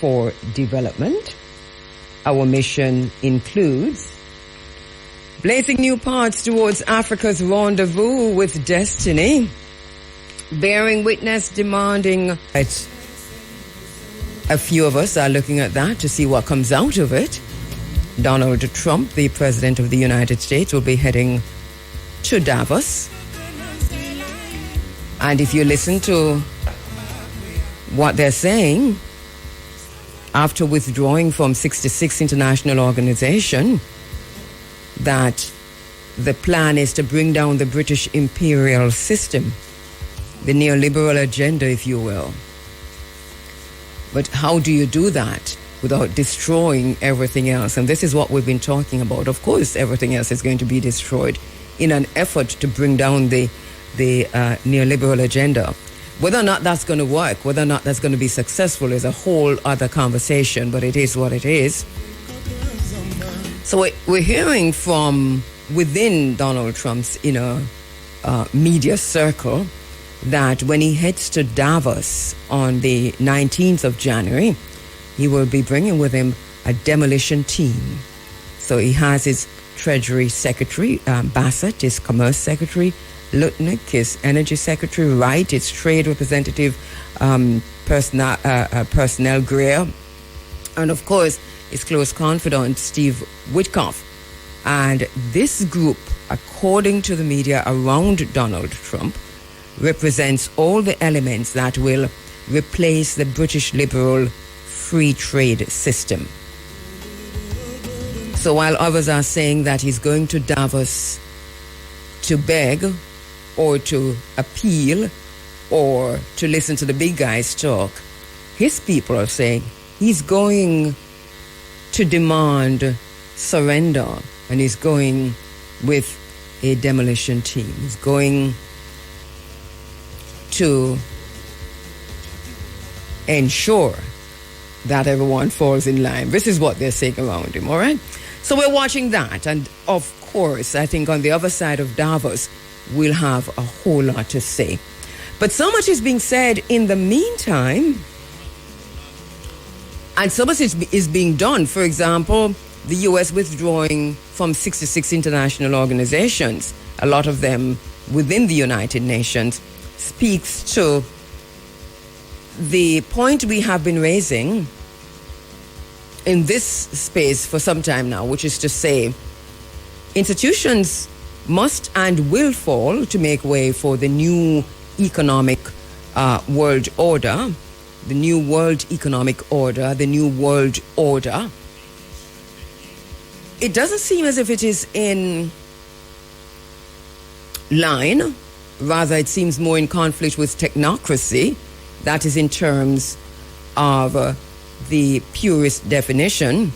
for development. Our mission includes blazing new paths towards Africa's rendezvous with destiny, bearing witness, demanding. A few of us are looking at that to see what comes out of it. Donald Trump, the President of the United States, will be heading to Davos. And if you listen to what they're saying, after withdrawing from 66 international organization, that the plan is to bring down the British imperial system, the neoliberal agenda, if you will. But how do you do that without destroying everything else? And this is what we've been talking about. Of course, everything else is going to be destroyed in an effort to bring down the neoliberal agenda. Whether or not that's going to work, whether or not that's going to be successful is a whole other conversation, but it is what it is. So we're hearing from within Donald Trump's inner media circle that when he heads to Davos on the 19th of January, he will be bringing with him a demolition team. So he has his Treasury Secretary, Bassett, his Commerce Secretary, Lutnick, his Energy Secretary, Wright, his Trade Representative, Personnel Greer, and of course, his close confidant, Steve Witkoff. And this group, according to the media around Donald Trump, represents all the elements that will replace the British liberal free trade system. So while others are saying that he's going to Davos to beg or to appeal or to listen to the big guys talk, his people are saying he's going to demand surrender, and he's going with a demolition team. He's going to ensure that everyone falls in line. This is what they're saying around him, all right? So we're watching that. And of course, I think on the other side of Davos, we'll have a whole lot to say. But so much is being said in the meantime, and so much is being done. For example, the U.S. withdrawing from 66 international organizations, a lot of them within the United Nations, speaks to the point we have been raising in this space for some time now, which is to say institutions must and will fall to make way for the new economic world order, the new world economic order, the new world order. It doesn't seem as if it is in line. Rather, it seems more in conflict with technocracy. That is in terms of the purest definition.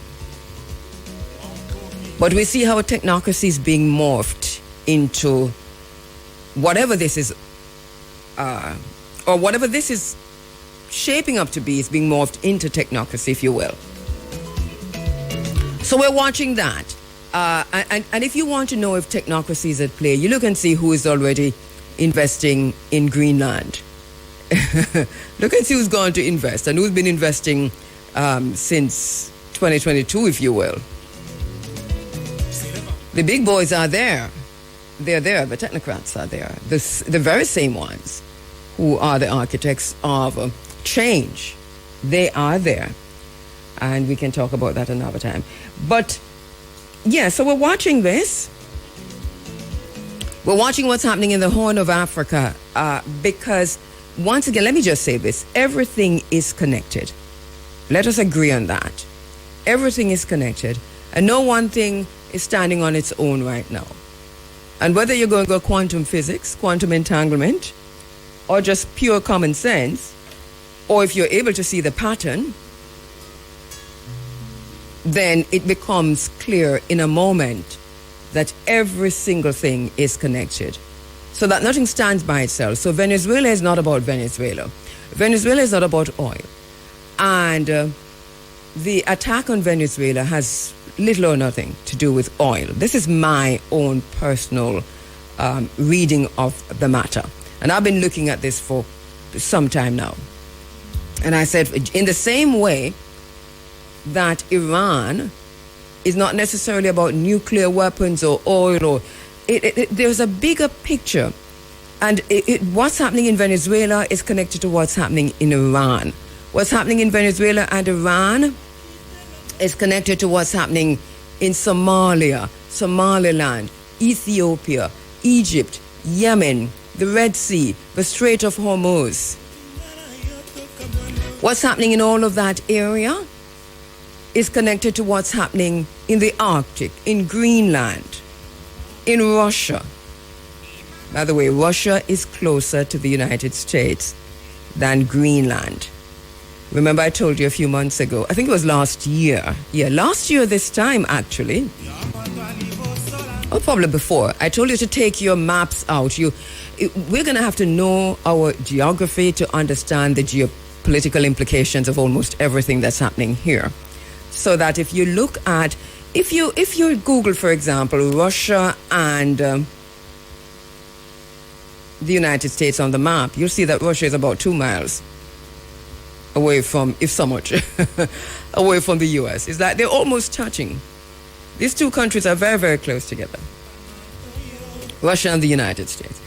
But we see how technocracy is being morphed into whatever this is, or whatever this is shaping up to be, is being morphed into technocracy, if you will. So we're watching that. And if you want to know if technocracy is at play, you look and see who is already investing in Greenland. Look and see who's going to invest and who's been investing since 2022, if you will. The big boys are there. They're there. The technocrats are there. The very same ones who are the architects of change. They are there. And we can talk about that another time. But, yeah, so we're watching this. We're watching what's happening in the Horn of Africa because, once again, let me just say this. Everything is connected. Let us agree on that. Everything is connected. And no one thing is standing on its own right now. And whether you're going to go quantum physics, quantum entanglement, or just pure common sense, or if you're able to see the pattern, then it becomes clear in a moment that every single thing is connected. So that nothing stands by itself. So Venezuela is not about Venezuela. Venezuela is not about oil. And the attack on Venezuela has little or nothing to do with oil. This is my own personal reading of the matter. And I've been looking at this for some time now. And I said, in the same way that Iran is not necessarily about nuclear weapons or oil, or there's a bigger picture. And what's happening in Venezuela is connected to what's happening in Iran. What's happening in Venezuela and Iran is connected to what's happening in Somalia, Somaliland, Ethiopia, Egypt, Yemen, the Red Sea, the Strait of Hormuz. What's happening in all of that area is connected to what's happening in the Arctic, in Greenland, in Russia. By the way, Russia is closer to the United States than Greenland. Remember, I told you a few months ago, I think it was last year. Yeah, last year this time, actually. Or probably before. I told you to take your maps out. We're going to have to know our geography to understand the geopolitical implications of almost everything that's happening here. So that if you look at, if you Google, for example, Russia and the United States on the map, you'll see that Russia is about 2 miles away from, if so much, away from the U.S. It's like they're almost touching. These two countries are very, very close together. Russia and the United States.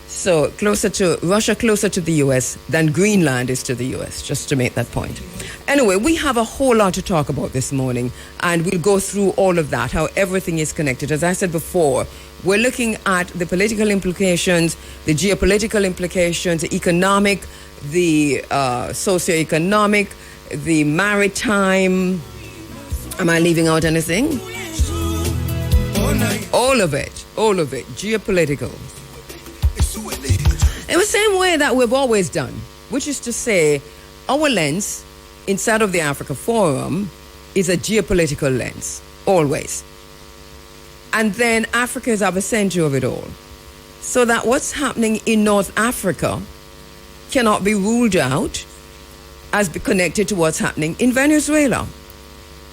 So Russia closer to the U.S. than Greenland is to the U.S., just to make that point. Anyway, we have a whole lot to talk about this morning, and we'll go through all of that, how everything is connected. As I said before, we're looking at the political implications, the geopolitical implications, the economic, the socioeconomic, the maritime. Am I leaving out anything? All of it, geopolitical. In the same way that we've always done, which is to say, our lens inside of the Africa Forum is a geopolitical lens, always. And then Africa is at the center of it all. So that what's happening in North Africa cannot be ruled out as connected to what's happening in Venezuela.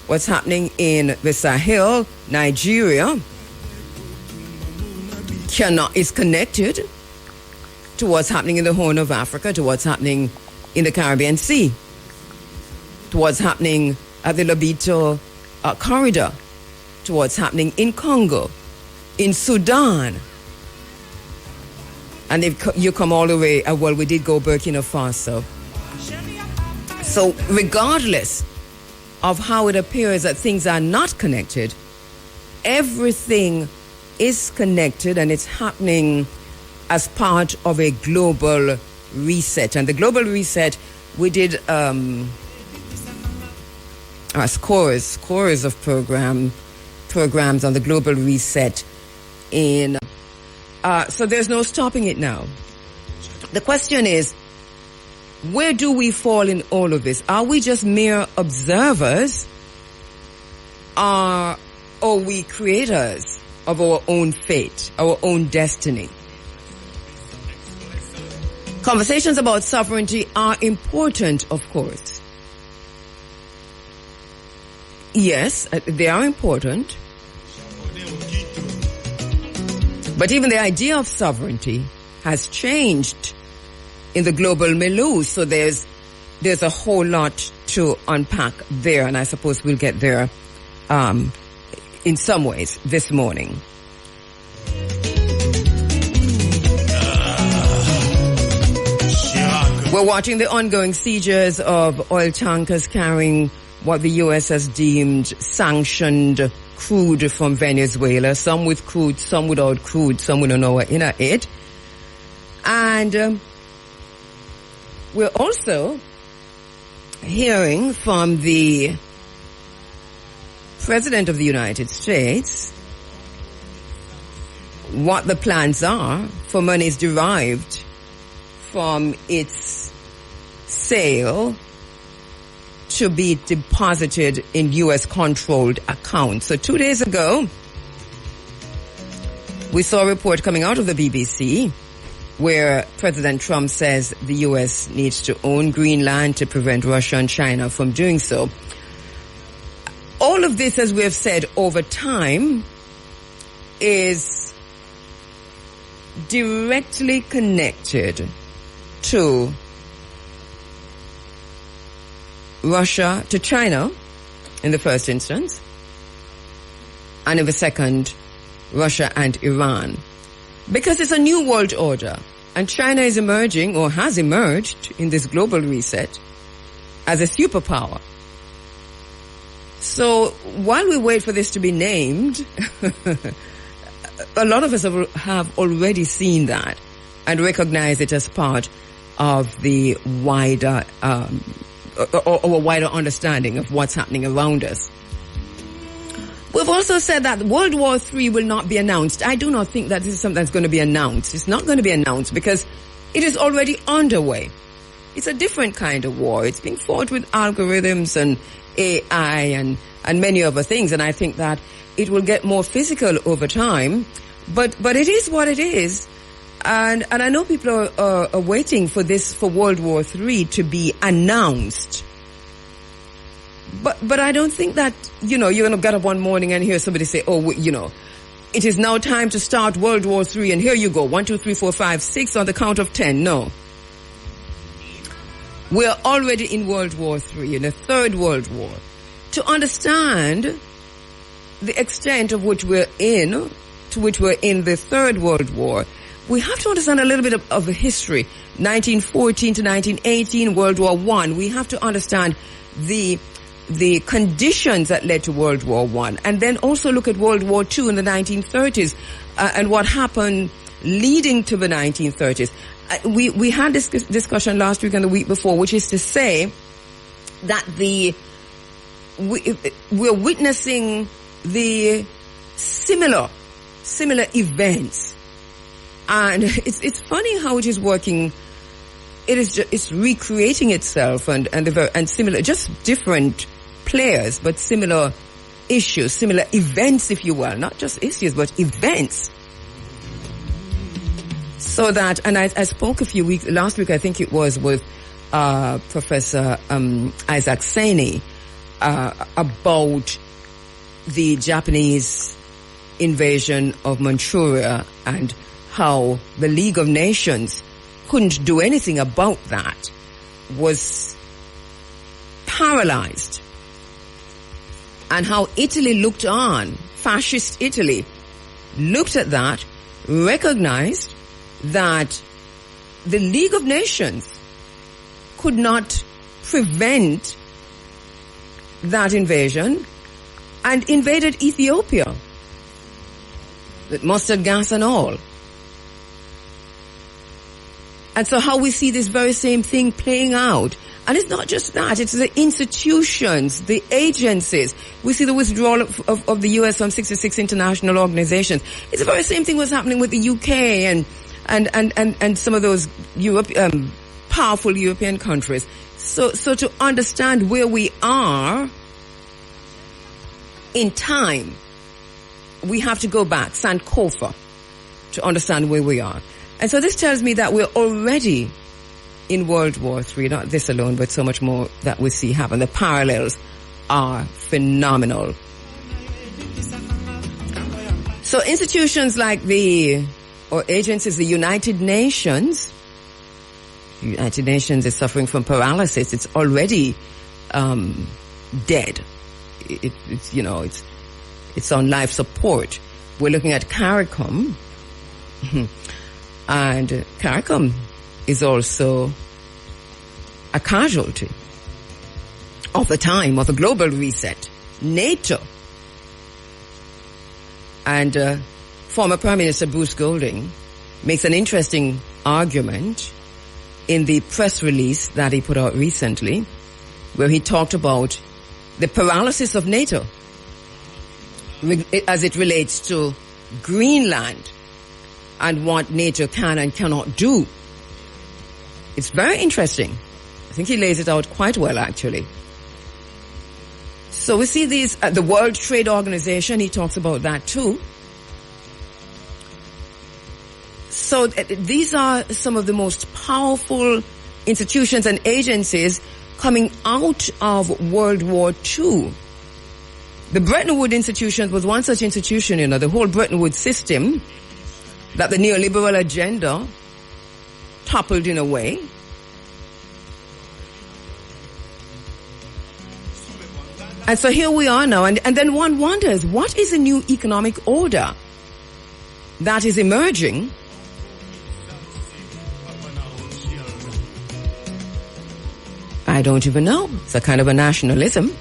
What's happening in the Sahel, Nigeria, is connected to what's happening in the Horn of Africa, to what's happening in the Caribbean Sea, to what's happening at the Lobito corridor, to what's happening in Congo, in Sudan. And if you come all the way, well, we did go Burkina Faso. So regardless of how it appears that things are not connected, everything is connected, and it's happening as part of a global reset. And the global reset, we did scores of programs on the global reset in so there's no stopping it now. The question is, where do we fall in all of this? Are we just mere observers? Are we creators of our own fate, our own destiny? Conversations about sovereignty are important, of course. Yes, they are important. But even the idea of sovereignty has changed in the global milieu, so there's a whole lot to unpack there, and I suppose we'll get there in some ways this morning. We're watching the ongoing seizures of oil tankers carrying what the U.S. has deemed sanctioned crude from Venezuela, some with crude, some without crude, some we don't know what in it. And we're also hearing from the President of the United States what the plans are for monies derived from its sale to be deposited in U.S.-controlled accounts. So 2 days ago, we saw a report coming out of the BBC where President Trump says the U.S. needs to own Greenland to prevent Russia and China from doing so. All of this, as we have said over time, is directly connected to Russia, to China, in the first instance, and in the second, Russia and Iran. Because it's a new world order, and China is emerging, or has emerged, in this global reset as a superpower. So while we wait for this to be named, a lot of us have already seen that and recognize it as part of the wider, or a wider understanding of what's happening around us. We've also said that World War III will not be announced. I do not think that this is something that's going to be announced. It's not going to be announced because it is already underway. It's a different kind of war. It's being fought with algorithms and AI and many other things. And I think that it will get more physical over time. But it is what it is. And I know people are waiting for World War III to be announced. But I don't think that, you're going to get up one morning and hear somebody say, it is now time to start World War III, and here you go, 1, 2, 3, 4, 5, 6 on the count of 10. No. We're already in World War III, in the Third World War. To understand the extent of which we're in the Third World War, we have to understand a little bit of the history. 1914 to 1918, World War I. We have to understand the conditions that led to World War I, and then also look at World War II in the 1930s and what happened leading to the 1930s. We had this discussion last week and the week before, which is to say that we're witnessing the similar events, and it's funny how it is working. It's recreating itself and similar, just different players, but similar issues, similar events, if you will, not just issues, but events. So that, and I spoke last week, I think it was, with Professor Isaac Saini about the Japanese invasion of Manchuria and how the League of Nations couldn't do anything about that, was paralyzed, and how Italy looked on, fascist Italy looked at that, recognized that the League of Nations could not prevent that invasion, and invaded Ethiopia with mustard gas and all. And so how we see this very same thing playing out. And it's not just that, it's the institutions, the agencies. We see the withdrawal of the US from 66 international organizations. It's the very same thing was happening with the UK and some of those powerful European countries. So to understand where we are in time, we have to go back, Sankofa, to understand where we are. And so this tells me that we're already in World War III, not this alone, but so much more that we see happen. The parallels are phenomenal. So institutions like or agencies, the United Nations is suffering from paralysis. It's already dead. It's on life support. We're looking at CARICOM, and CARICOM is also a casualty of the time of the global reset. NATO. And former Prime Minister Bruce Golding makes an interesting argument in the press release that he put out recently, where he talked about the paralysis of NATO as it relates to Greenland and what NATO can and cannot do. It's very interesting. I think he lays it out quite well, actually. So we see these, the World Trade Organization, he talks about that too. So these are some of the most powerful institutions and agencies coming out of World War II. The Bretton Woods institution was one such institution, the whole Bretton Woods system that the neoliberal agenda toppled in a way. And so here we are now. And then one wonders, what is a new economic order that is emerging? I don't even know. It's a kind of a nationalism.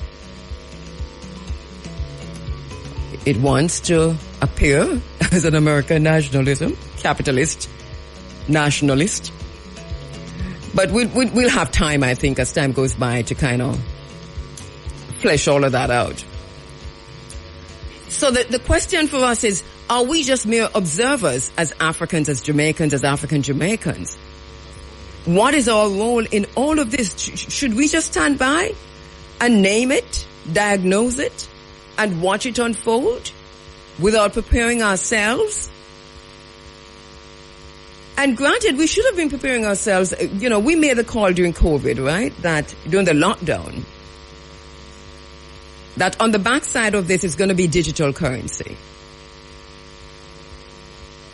It wants to appear as an American nationalism, capitalist, nationalist. But we'll have time, I think, as time goes by to kind of flesh all of that out. So the question for us is, are we just mere observers as Africans, as Jamaicans, as African Jamaicans? What is our role in all of this? Should we just stand by and name it, diagnose it, and watch it unfold without preparing ourselves? And granted, we should have been preparing ourselves. You know, we made the call during COVID, right? That during the lockdown, that on the backside of this is going to be digital currency.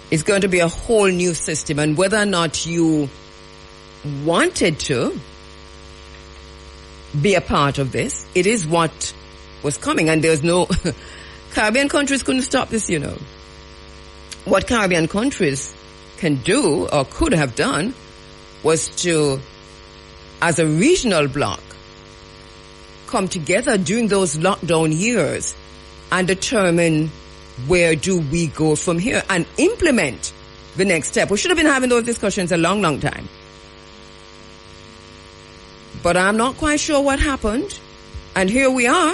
It's going to be a whole new system. And whether or not you wanted to be a part of this, it is what was coming. And there's no... Caribbean countries couldn't stop this, you know. What Caribbean countries can do or could have done was to, as a regional bloc, come together during those lockdown years and determine where do we go from here and implement the next step. We should have been having those discussions a long, long time. But I'm not quite sure what happened. And here we are.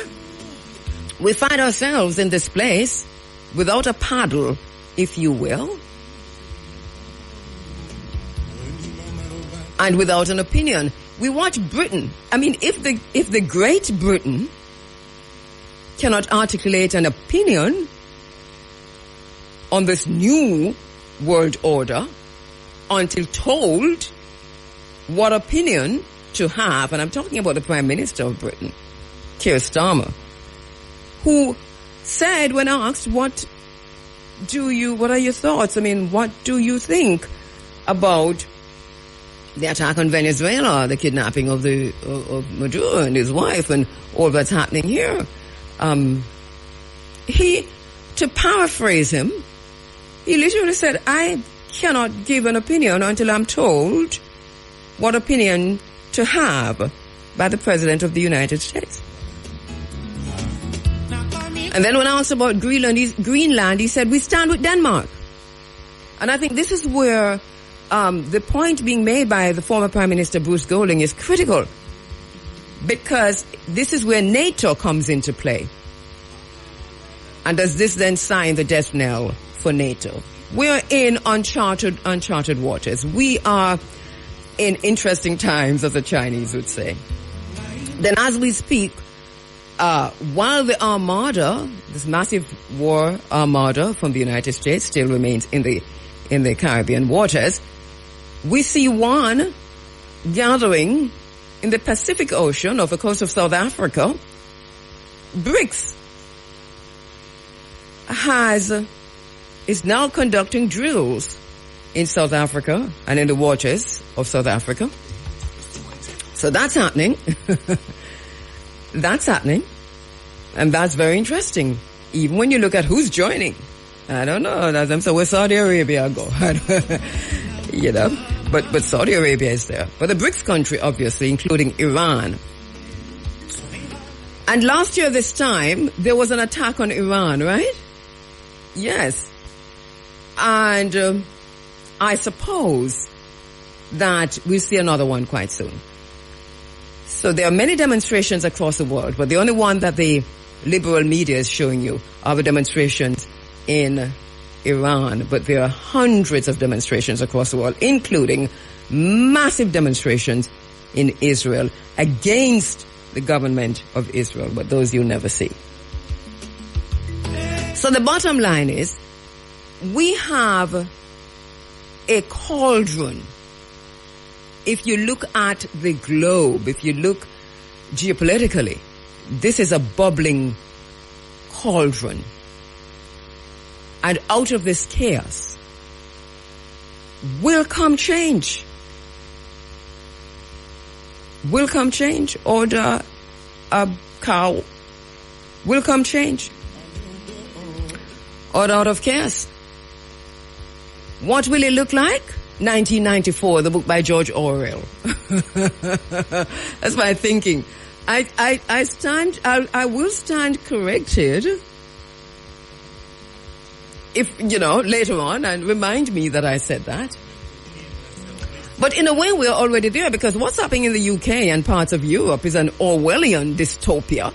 We find ourselves in this place without a paddle, if you will, and without an opinion. We watch Britain. I mean, if the Great Britain cannot articulate an opinion on this new world order until told what opinion to have, and I'm talking about the Prime Minister of Britain, Keir Starmer, who said when asked, what are your thoughts? I mean, what do you think about the attack on Venezuela, the kidnapping of Maduro and his wife and all that's happening here? To paraphrase him, he literally said, I cannot give an opinion until I'm told what opinion to have by the President of the United States. And then when asked about Greenland, he said, we stand with Denmark. And I think this is where the point being made by the former Prime Minister Bruce Golding is critical, because this is where NATO comes into play. And does this then sign the death knell for NATO? We're in uncharted waters. We are in interesting times, as the Chinese would say. Then as we speak, while the Armada, this massive war Armada from the United States still remains in the Caribbean waters, we see one gathering in the Pacific Ocean off the coast of South Africa. BRICS is now conducting drills in South Africa and in the waters of South Africa. So that's happening. That's happening. And that's very interesting. Even when you look at who's joining. I don't know. That's so where Saudi Arabia go. You know. But Saudi Arabia is there. But the BRICS country, obviously, including Iran. And last year this time, there was an attack on Iran, right? Yes. And I suppose that we'll see another one quite soon. So there are many demonstrations across the world, but the only one that the liberal media is showing you are the demonstrations in Iran. But there are hundreds of demonstrations across the world, including massive demonstrations in Israel against the government of Israel, but those you'll never see. So the bottom line is, we have a cauldron. If you look at the globe, if you look geopolitically, this is a bubbling cauldron. And out of this chaos will come change. Will come change. Order a cow will come change. Order out of chaos. What will it look like? 1994, the book by George Orwell. That's my thinking. I will stand corrected if, later on, and remind me that I said that. But in a way, we're already there, because what's happening in the UK and parts of Europe is an Orwellian dystopia,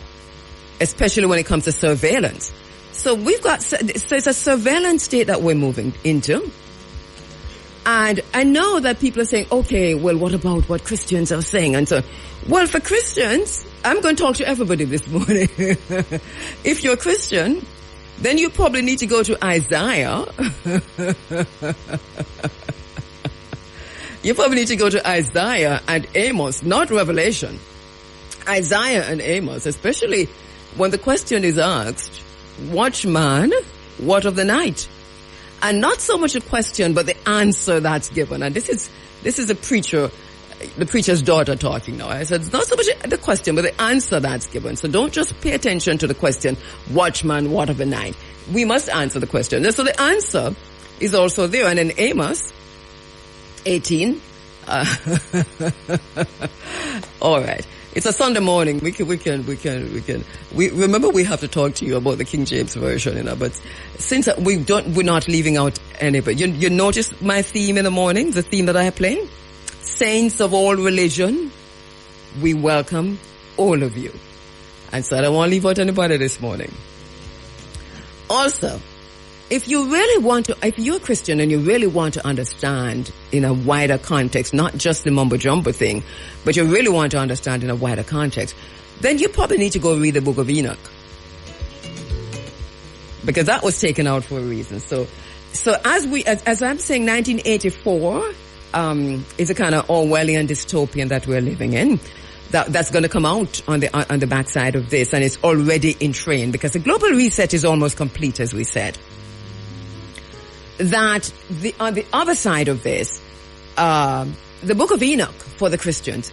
especially when it comes to surveillance. So it's a surveillance state that we're moving into. And I know that people are saying, okay, well, what about what Christians are saying? And so, well, for Christians, I'm going to talk to everybody this morning. If you're a Christian, then you probably need to go to Isaiah. You probably need to go to Isaiah and Amos, not Revelation. Isaiah and Amos, especially when the question is asked, watchman, what of the night? And not so much a question, but the answer that's given. And this is the preacher's daughter talking now. I said, it's not so much the question, but the answer that's given. So don't just pay attention to the question, watchman, what of the night? We must answer the question. So the answer is also there. And in Amos 18, all right. It's a Sunday morning. We remember we have to talk to you about the King James Version, but since we're not leaving out any, but you notice my theme in the morning, the theme that I have playing? Saints of all religion, we welcome all of you. And so I don't want to leave out anybody this morning. Also, if you're a Christian and you really want to understand in a wider context, not just the mumbo jumbo thing, but you really want to understand in a wider context, then you probably need to go read the book of Enoch. Because that was taken out for a reason. So as I'm saying, 1984, is a kind of Orwellian dystopian that we're living in. That's going to come out on the backside of this, and it's already in train, because the global reset is almost complete, as we said. That on the other side of this, the book of Enoch for the Christians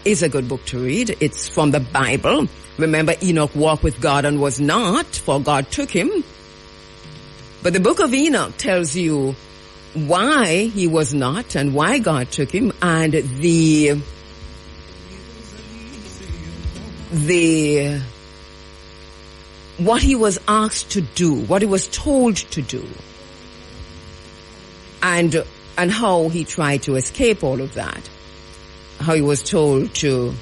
is a good book to read. It's from the Bible. Remember, Enoch walked with God and was not, for God took him. But the book of Enoch tells you why he was not and why God took him, and what he was asked to do, what he was told to do. And how he tried to escape all of that. How he was told to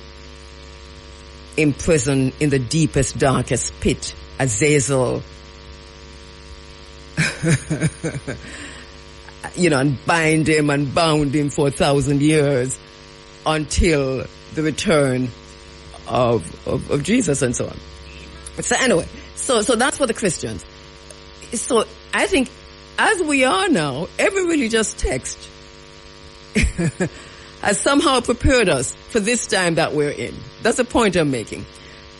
imprison in the deepest, darkest pit, Azazel, and bind him and bound him for 1,000 years until the return of Jesus and so on. So anyway, so that's for the Christians. So I think, as we are now, every religious text has somehow prepared us for this time that we're in. That's the point I'm making.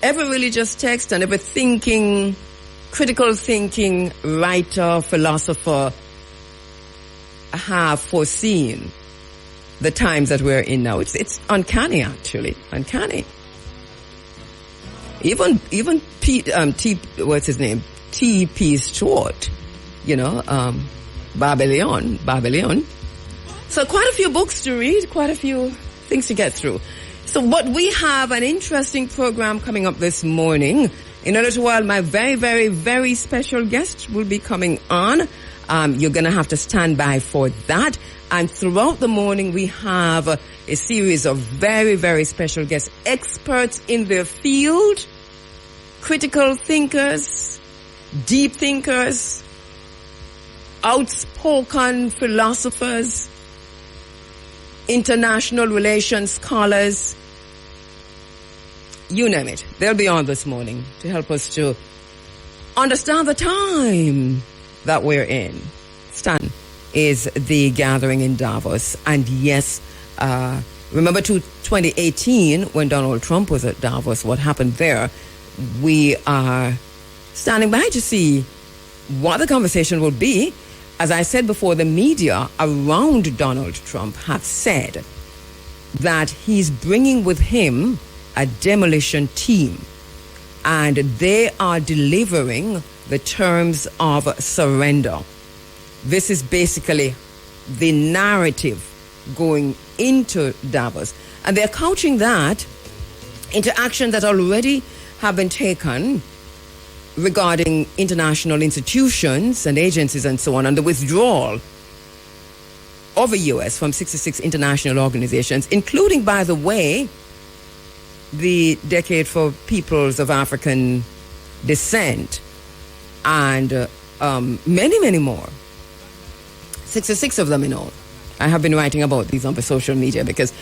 Every religious text and every critical thinking writer, philosopher have foreseen the times that we're in now. It's uncanny, actually. Uncanny. Even what's his name? T.P. Stewart. Babylon. So quite a few books to read, quite a few things to get through. So but we have an interesting program coming up this morning. In a little while, my very, very, very special guest will be coming on. You're going to have to stand by for that. And throughout the morning, we have a series of very, very special guests, experts in their field, critical thinkers, deep thinkers, outspoken philosophers, international relations scholars, you name it. They'll be on this morning to help us to understand the time that we're in. Stan is the gathering in Davos. And yes, remember 2018 when Donald Trump was at Davos, what happened there? We are standing by to see what the conversation will be. As I said before, the media around Donald Trump have said that he's bringing with him a demolition team. and they are delivering the terms of surrender. This is basically the narrative going into Davos. And they're couching that into action that already have been taken regarding international institutions and agencies and so on, and the withdrawal of the U.S. from 66 international organizations, including, by the way, the Decade for Peoples of African Descent, and many, many more. 66 of them in all. I have been writing about these on the social media because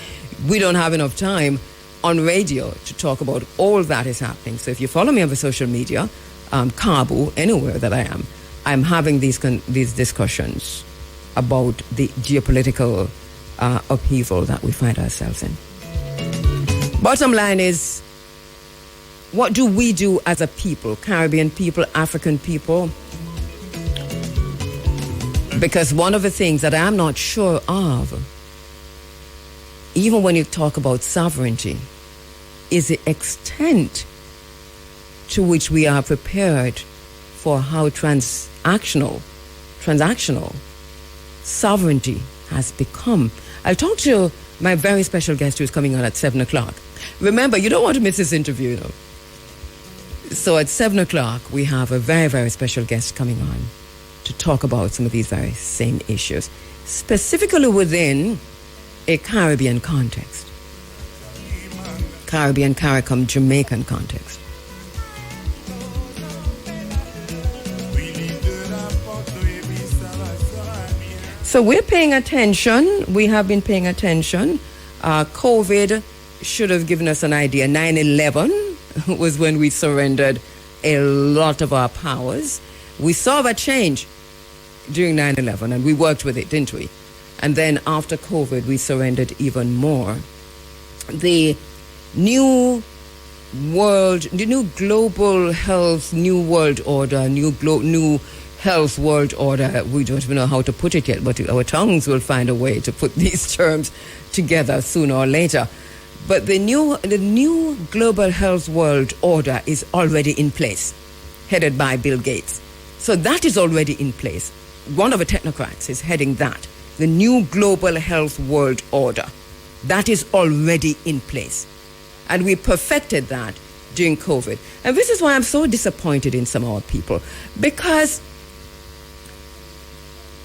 we don't have enough time on radio to talk about all that is happening. So if you follow me on the social media, Kabul, anywhere that I am, I'm having these discussions about the geopolitical upheaval that we find ourselves in. Bottom line is, what do we do as a people, Caribbean people, African people? Because one of the things that I'm not sure of, even when you talk about sovereignty, is the extent to which we are prepared for how transactional sovereignty has become. I'll talk to my very special guest who's coming on at 7 o'clock. Remember, you don't want to miss this interview, you know. So at 7 o'clock, we have a very, very special guest coming on to talk about some of these very same issues, specifically within a Caribbean context. Caribbean, CARICOM, Jamaican context. So we're paying attention. We have been paying attention. COVID should have given us an idea. 9/11 was when we surrendered a lot of our powers. We saw that change during 9/11, and we worked with it, didn't we? And then after COVID, we surrendered even more. The new global health, new world order, new health world order. We don't even know how to put it yet, but our tongues will find a way to put these terms together sooner or later. But the new global health world order is already in place, headed by Bill Gates. So that is already in place. One of the technocrats is heading that. The new global health world order. That is already in place. And we perfected that during COVID. And this is why I'm so disappointed in some of our people. Because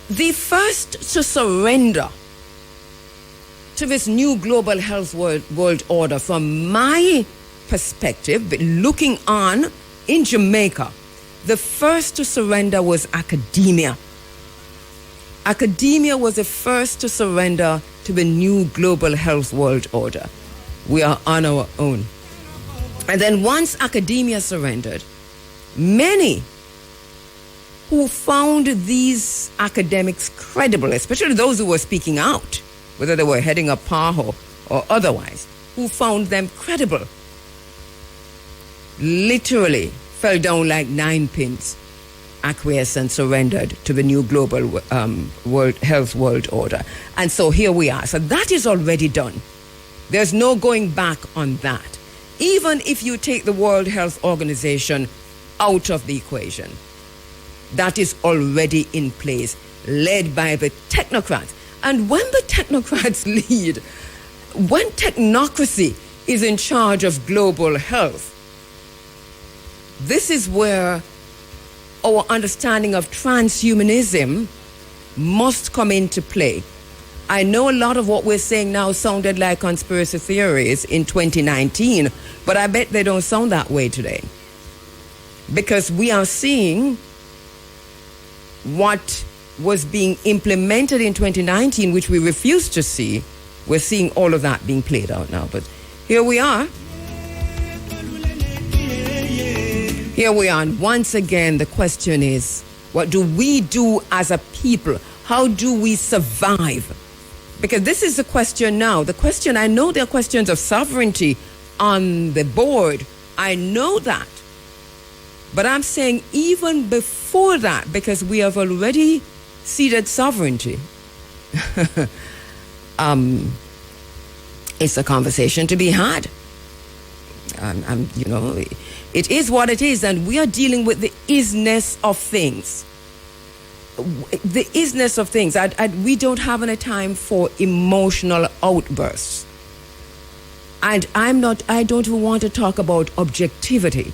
the first to surrender to this new global health world order, from my perspective, but looking on in Jamaica, the first to surrender was academia. Academia was the first to surrender to the new global health world order. We are on our own. And then once academia surrendered, many who found these academics credible, especially those who were speaking out, whether they were heading up PAHO or otherwise, who found them credible, literally fell down like 9 pins, acquiesced and surrendered to the new global world health world order. And so here we are. So that is already done. There's no going back on that. Even if you take the World Health Organization out of the equation, that is already in place, led by the technocrats. And when the technocrats lead, when technocracy is in charge of global health, this is where our understanding of transhumanism must come into play. I know a lot of what we're saying now sounded like conspiracy theories in 2019, but I bet they don't sound that way today. Because we are seeing what was being implemented in 2019, which we refused to see. We're seeing all of that being played out now. But here we are. Here we are. And once again, the question is, what do we do as a people? How do we survive? Because this is the question now. The question, I know there are questions of sovereignty on the board. I know that. But I'm saying even before that, because we have already ceded sovereignty, it's a conversation to be had. it is what it is, and we are dealing with the isness of things. The isness of things. We don't have any time for emotional outbursts. And I don't even want to talk about objectivity.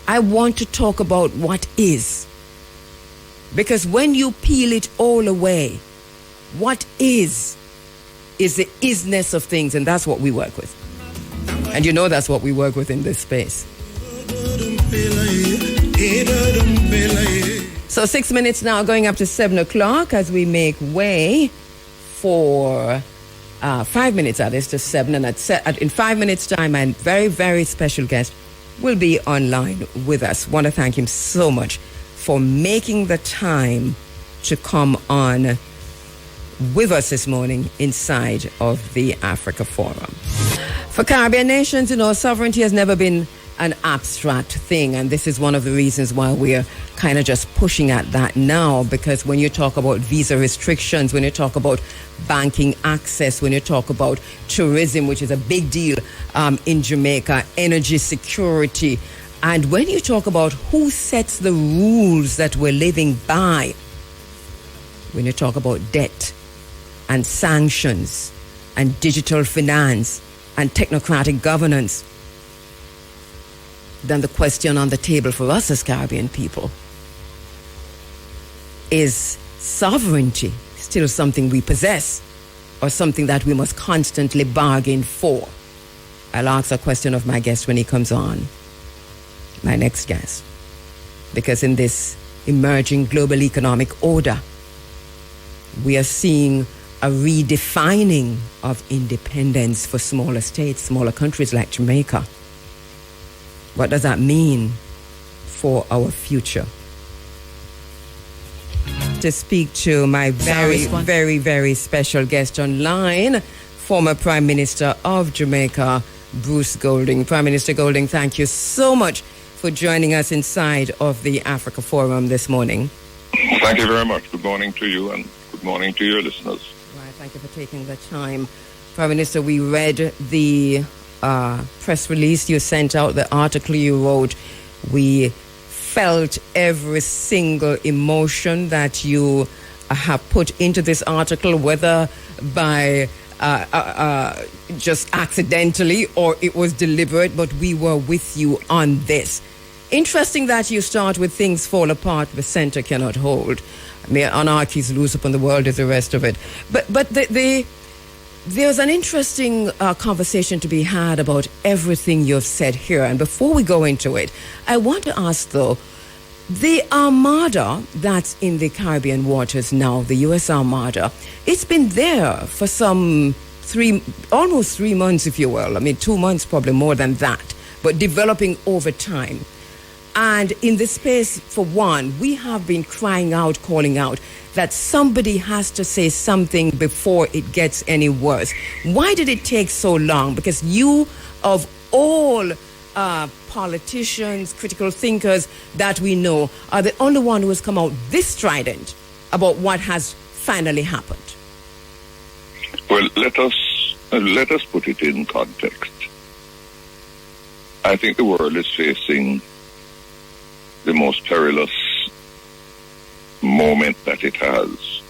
I want to talk about what is. Because when you peel it all away, what is the isness of things, and that's what we work with. And that's what we work with in this space. So 6 minutes now, going up to 7 o'clock as we make way for 5 minutes at this to 7. And in 5 minutes' time, a very, very special guest will be online with us. Want to thank him so much for making the time to come on with us this morning inside of the Africa Forum. For Caribbean nations, sovereignty has never been an abstract thing, and this is one of the reasons why we're kind of just pushing at that now, because when you talk about visa restrictions, when you talk about banking access, when you talk about tourism, which is a big deal in Jamaica, energy security, and when you talk about who sets the rules that we're living by, when you talk about debt and sanctions and digital finance and technocratic governance, then the question on the table for us as Caribbean people is sovereignty still something we possess or something that we must constantly bargain for? I'll ask a question of my guest when he comes on, my next guest. Because in this emerging global economic order, we are seeing a redefining of independence for smaller states, smaller countries like Jamaica. What does that mean for our future? To speak to my very, very, very special guest online, former Prime Minister of Jamaica, Bruce Golding. Prime Minister Golding, thank you so much for joining us inside of the Africa Forum this morning. Thank you very much. Good morning to you and good morning to your listeners. Right, thank you for taking the time. Prime Minister, we read the press release you sent out, the article you wrote. We felt every single emotion that you have put into this article, whether by just accidentally or it was deliberate, but we were with you on this. Interesting that you start with things fall apart, the center cannot hold. I mean, anarchy is loose upon the world is the rest of it. But there's an interesting conversation to be had about everything you've said here. And before we go into it, I want to ask, though, the Armada that's in the Caribbean waters now, the U.S. Armada, it's been there for almost 3 months, if you will. I mean, 2 months, probably more than that, but developing over time. And in this space, for one, we have been crying out, calling out, that somebody has to say something before it gets any worse. Why did it take so long? Because you, of all politicians, critical thinkers that we know, are the only one who has come out this strident about what has finally happened. Well, let us put it in context. I think the world is facing the most perilous moment that it has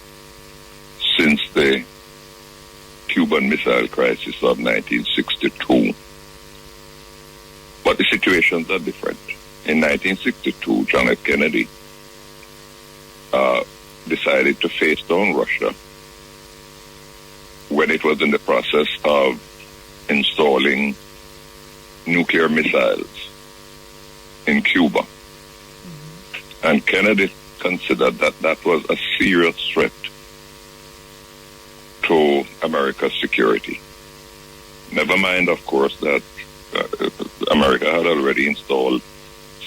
since the Cuban Missile Crisis of 1962. But the situations are different. In 1962, John F. Kennedy decided to face down Russia when it was in the process of installing nuclear missiles in Cuba. And Kennedy considered that that was a serious threat to America's security. Never mind, of course, that America had already installed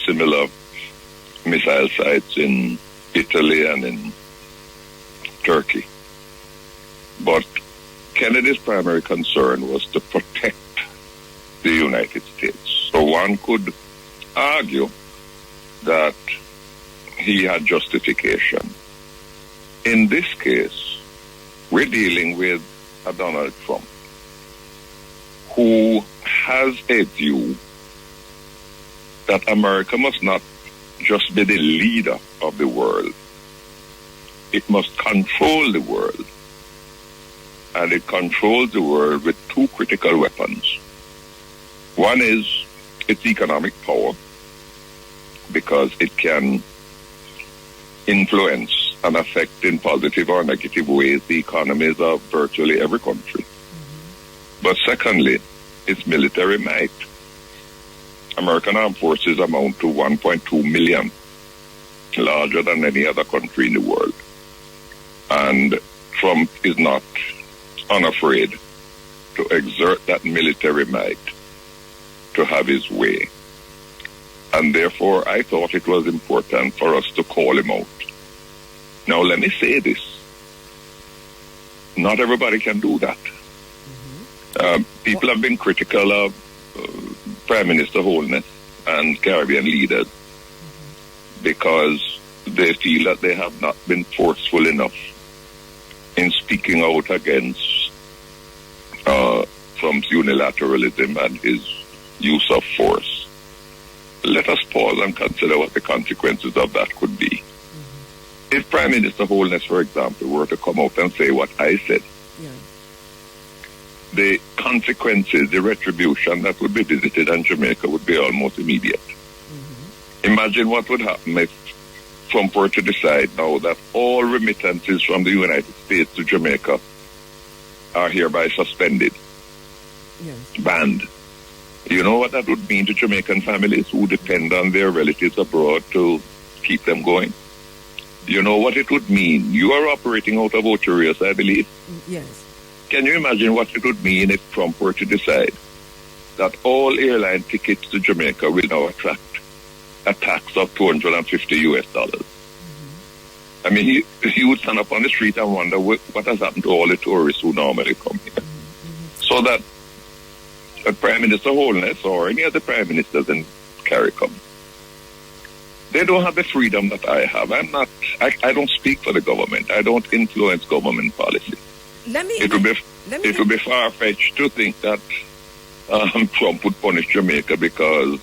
similar missile sites in Italy and in Turkey. But Kennedy's primary concern was to protect the United States. So one could argue that he had justification. In this case, we're dealing with a Donald Trump who has a view that America must not just be the leader of the world. It must control the world. And it controls the world with two critical weapons. One is its economic power, because it can influence and affect in positive or negative ways the economies of virtually every country. But secondly, its military might. American armed forces amount to 1.2 million, larger than any other country in the world. And Trump is not unafraid to exert that military might to have his way. And therefore, I thought it was important for us to call him out. Now, let me say this. Not everybody can do that. People have been critical of Prime Minister Holness and Caribbean leaders because they feel that they have not been forceful enough in speaking out against Trump's unilateralism and his use of force. Let us pause and consider what the consequences of that could be. If Prime Minister Holness, for example, were to come out and say what I said, the consequences, the retribution that would be visited on Jamaica would be almost immediate. Imagine what would happen if Trump were to decide now that all remittances from the United States to Jamaica are hereby suspended, banned. You know what that would mean to Jamaican families who depend on their relatives abroad to keep them going? You know what it would mean? You are operating out of Ocho Rios, I believe. Yes. Can you imagine what it would mean if Trump were to decide that all airline tickets to Jamaica will now attract a tax of $250 US? I mean, he would stand up on the street and wonder what has happened to all the tourists who normally come here. So that Prime Minister Holness or any other prime ministers in CARICOM, they don't have the freedom that I have. I don't speak for the government. I don't influence government policy. It would be far-fetched to think that Trump would punish Jamaica because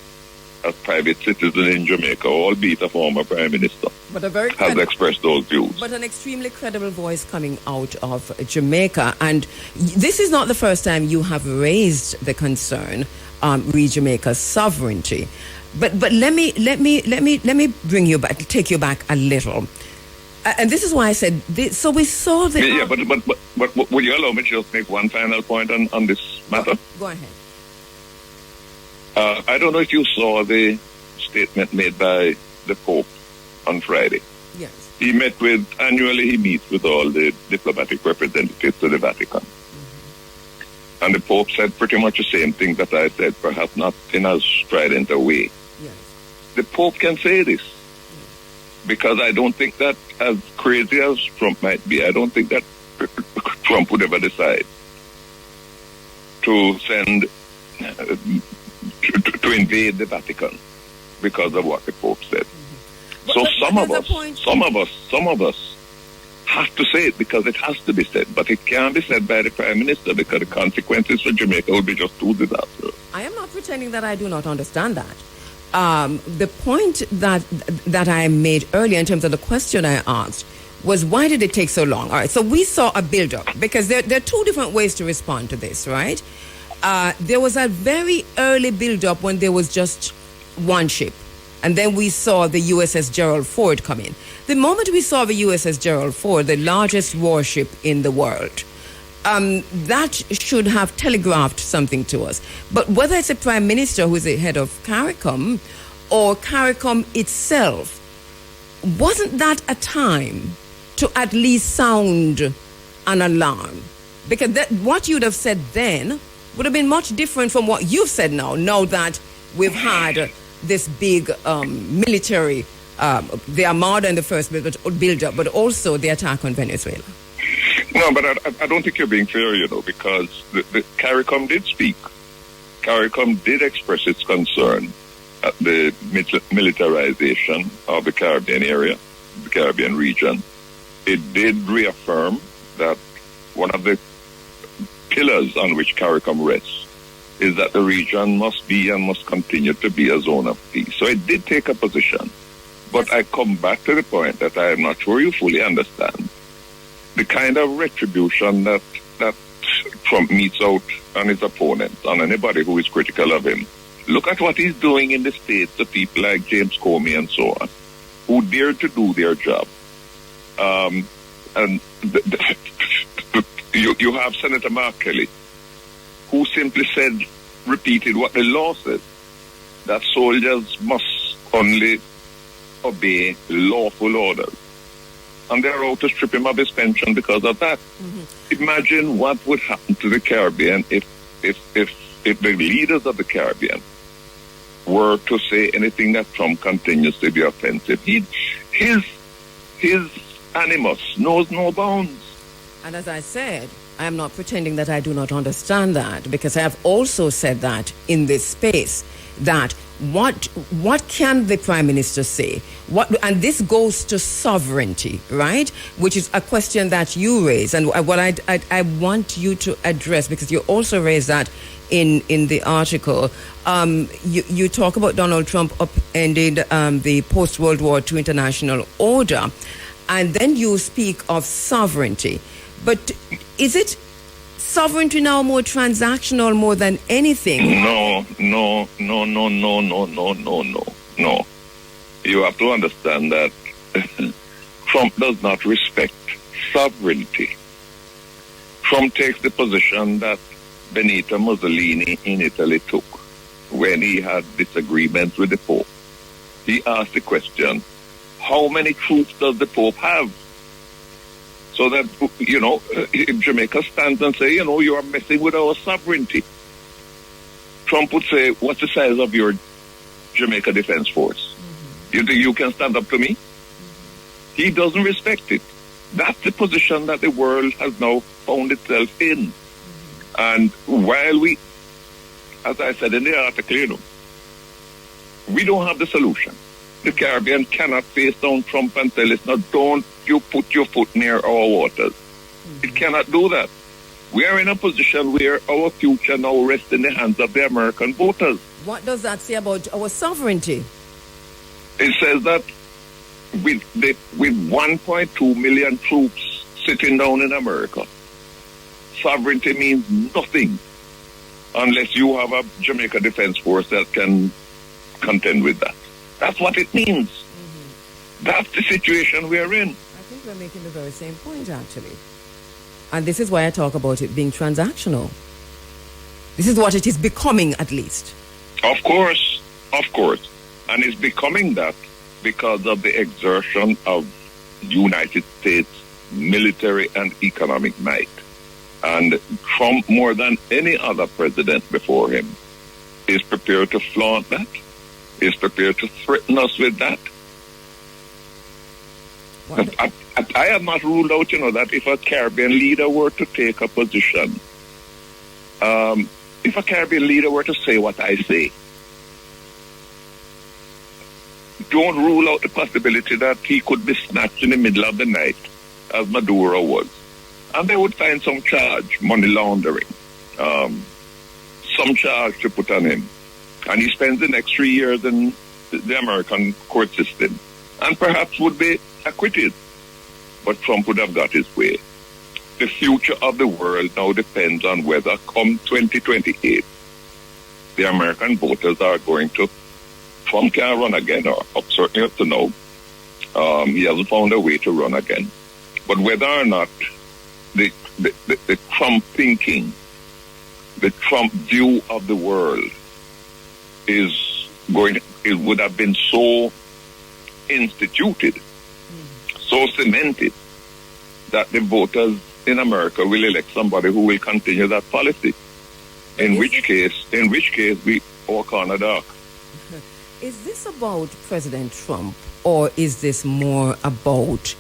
a private citizen in Jamaica, albeit a former prime minister, has expressed those views. But an extremely credible voice coming out of Jamaica. And this is not the first time you have raised the concern re Jamaica's sovereignty. But let me bring you back, take you back a little. And this is why I said this. So we saw the but will you allow me to just make one final point on this matter? Go ahead. I don't know if you saw the statement made by the Pope on Friday. Yes. Annually he meets with all the diplomatic representatives to the Vatican. And the Pope said pretty much the same thing that I said, perhaps not in as strident a way. Yes. The Pope can say this. Because I don't think that, as crazy as Trump might be, I don't think that Trump would ever decide to send, to invade the Vatican because of what the Pope said. So some of us have to say it because it has to be said, but it can't be said by the Prime Minister because the consequences for Jamaica would be just too disastrous. I am not pretending that I do not understand that. The point that I made earlier in terms of the question I asked was, why did it take so long? All right, so we saw a build-up because there are two different ways to respond to this, right? There was a very early build-up when there was just one ship, and then we saw the USS Gerald Ford come in. The moment we saw the USS Gerald Ford, the largest warship in the world, that should have telegraphed something to us. But whether it's a prime minister who is the head of CARICOM or CARICOM itself, wasn't that a time to at least sound an alarm? Because what you'd have said then would have been much different from what you've said now that we've had this big military, the Armada in the first build-up, but also the attack on Venezuela. No, but I don't think you're being fair, because the CARICOM did speak. CARICOM did express its concern at the militarization of the Caribbean area, the Caribbean region. It did reaffirm that one of the pillars on which CARICOM rests is that the region must be and must continue to be a zone of peace. So I did take a position. But I come back to the point that I am not sure you fully understand the kind of retribution that Trump meets out on his opponents, on anybody who is critical of him. Look at what he's doing in the States to people like James Comey and so on, who dared to do their job. You have Senator Mark Kelly, who simply repeated what the law says, that soldiers must only obey lawful orders. And they're out to strip him of his pension because of that. Mm-hmm. Imagine what would happen to the Caribbean if the leaders of the Caribbean were to say anything that Trump continues to be offensive. His animus knows no bounds. And as I said, I am not pretending that I do not understand that, because I have also said that in this space, that what can the Prime Minister say? And this goes to sovereignty, right? Which is a question that you raise, and what I want you to address, because you also raised that in the article. You talk about Donald Trump upending the post-World War II international order, and then you speak of sovereignty. But is it sovereignty now more transactional more than anything? No. You have to understand that Trump does not respect sovereignty. Trump takes the position that Benito Mussolini in Italy took when he had disagreements with the Pope. He asked the question, how many troops does the Pope have? So that, if Jamaica stands and say, you are messing with our sovereignty, Trump would say, what's the size of your Jamaica Defense Force? Mm-hmm. You think you can stand up to me? Mm-hmm. He doesn't respect it. That's the position that the world has now found itself in. Mm-hmm. And while we, as I said in the article, we don't have the solution. The Caribbean cannot face down Trump and say, listen, don't you put your foot near our waters. Mm-hmm. It cannot do that. We are in a position where our future now rests in the hands of the American voters. What does that say about our sovereignty? It says that with 1.2 million troops sitting down in America, sovereignty means nothing unless you have a Jamaica Defense Force that can contend with that. That's what it means. Mm-hmm. That's the situation we're in. I think we're making the very same point, actually. And this is why I talk about it being transactional. This is what it is becoming, at least. Of course. And it's becoming that because of the exertion of United States military and economic might. And Trump, more than any other president before him, is prepared to flaunt that, is prepared to threaten us with that. I have not ruled out, that if a Caribbean leader were to take a position, if a Caribbean leader were to say what I say, don't rule out the possibility that he could be snatched in the middle of the night, as Maduro was. And they would find some charge, money laundering, some charge to put on him. And he spends the next 3 years in the American court system and perhaps would be acquitted. But Trump would have got his way. The future of the world now depends on whether, come 2028, the American voters are going to... Trump can't run again, or certainly up to now. He hasn't found a way to run again. But whether or not the Trump thinking, the Trump view of the world it would have been so instituted, so cemented, that the voters in America will elect somebody who will continue that policy. In which case we walk on a dark. Is this about President Trump, or is this more about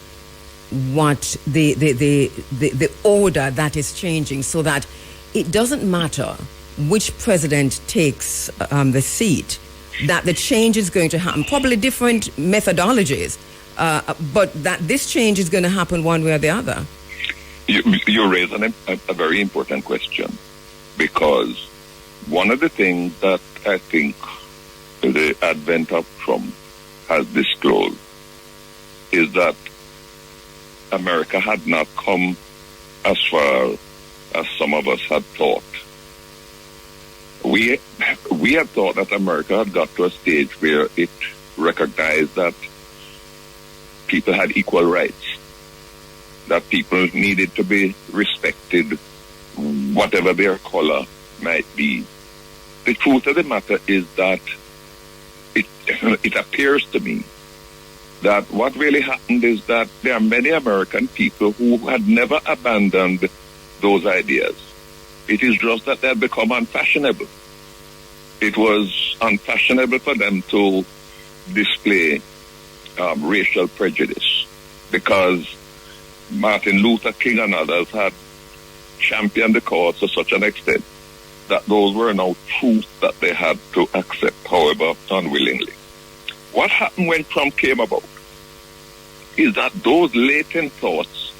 what the order that is changing, so that it doesn't matter which president takes the seat, that the change is going to happen? Probably different methodologies, but that this change is going to happen one way or the other. You're raising a very important question, because one of the things that I think the advent of Trump has disclosed is that America had not come as far as some of us had thought. We had thought that America had got to a stage where it recognized that people had equal rights, that people needed to be respected, whatever their color might be. The truth of the matter is that it appears to me that what really happened is that there are many American people who had never abandoned those ideas. It is just that they had become unfashionable. It was unfashionable for them to display racial prejudice because Martin Luther King and others had championed the cause to such an extent that those were now truths that they had to accept, however unwillingly. What happened when Trump came about is that those latent thoughts,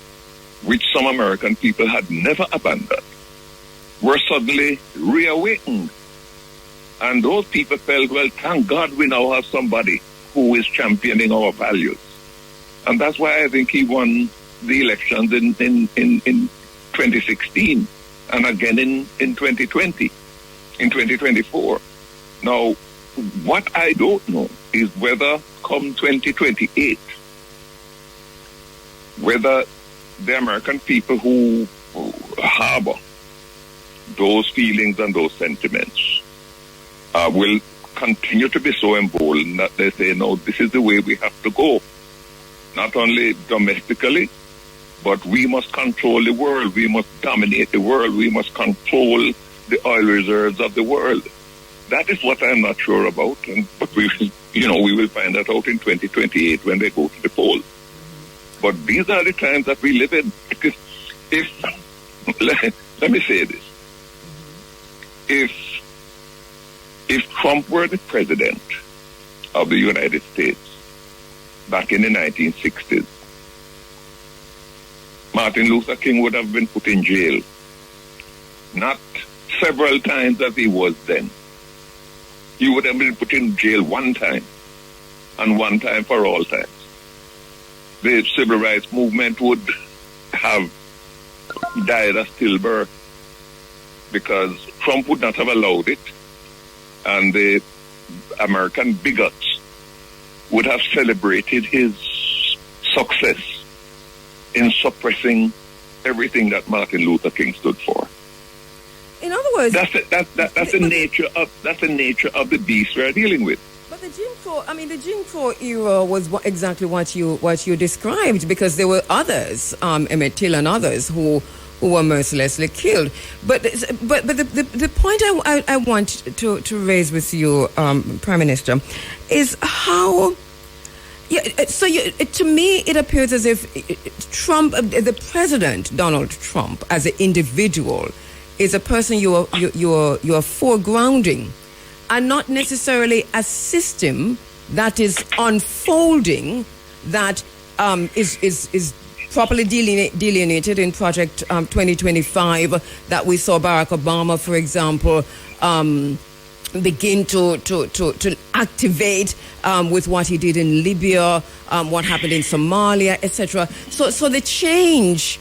which some American people had never abandoned, were suddenly reawakened. And those people felt, well, thank God we now have somebody who is championing our values. And that's why I think he won the elections in 2016 and again in 2020, in 2024. Now, what I don't know is whether come 2028, whether the American people who harbor those feelings and those sentiments will continue to be so emboldened that they say, no, this is the way we have to go. Not only domestically, but we must control the world. We must dominate the world. We must control the oil reserves of the world. That is what I'm not sure about. But we will find that out in 2028 when they go to the polls. But these are the times that we live in. Because let me say this. If Trump were the president of the United States back in the 1960s, Martin Luther King would have been put in jail. Not several times as he was then. He would have been put in jail one time, and one time for all times. The civil rights movement would have died a stillbirth because Trump would not have allowed it, and the American bigots would have celebrated his success in suppressing everything that Martin Luther King stood for. In other words, that's the nature of the beast we're dealing with. But the Jim Crow era was exactly what you described, because there were others, Emmett Till and others, who were mercilessly killed. But the point I want to raise with you, Prime Minister, is how. Yeah, so to me, it appears as if Trump, the President Donald Trump, as an individual, is a person you are foregrounding, and not necessarily a system that is unfolding, that is properly delineated in Project 2025 that we saw Barack Obama, for example, begin to activate with what he did in Libya, what happened in Somalia, etc. So the change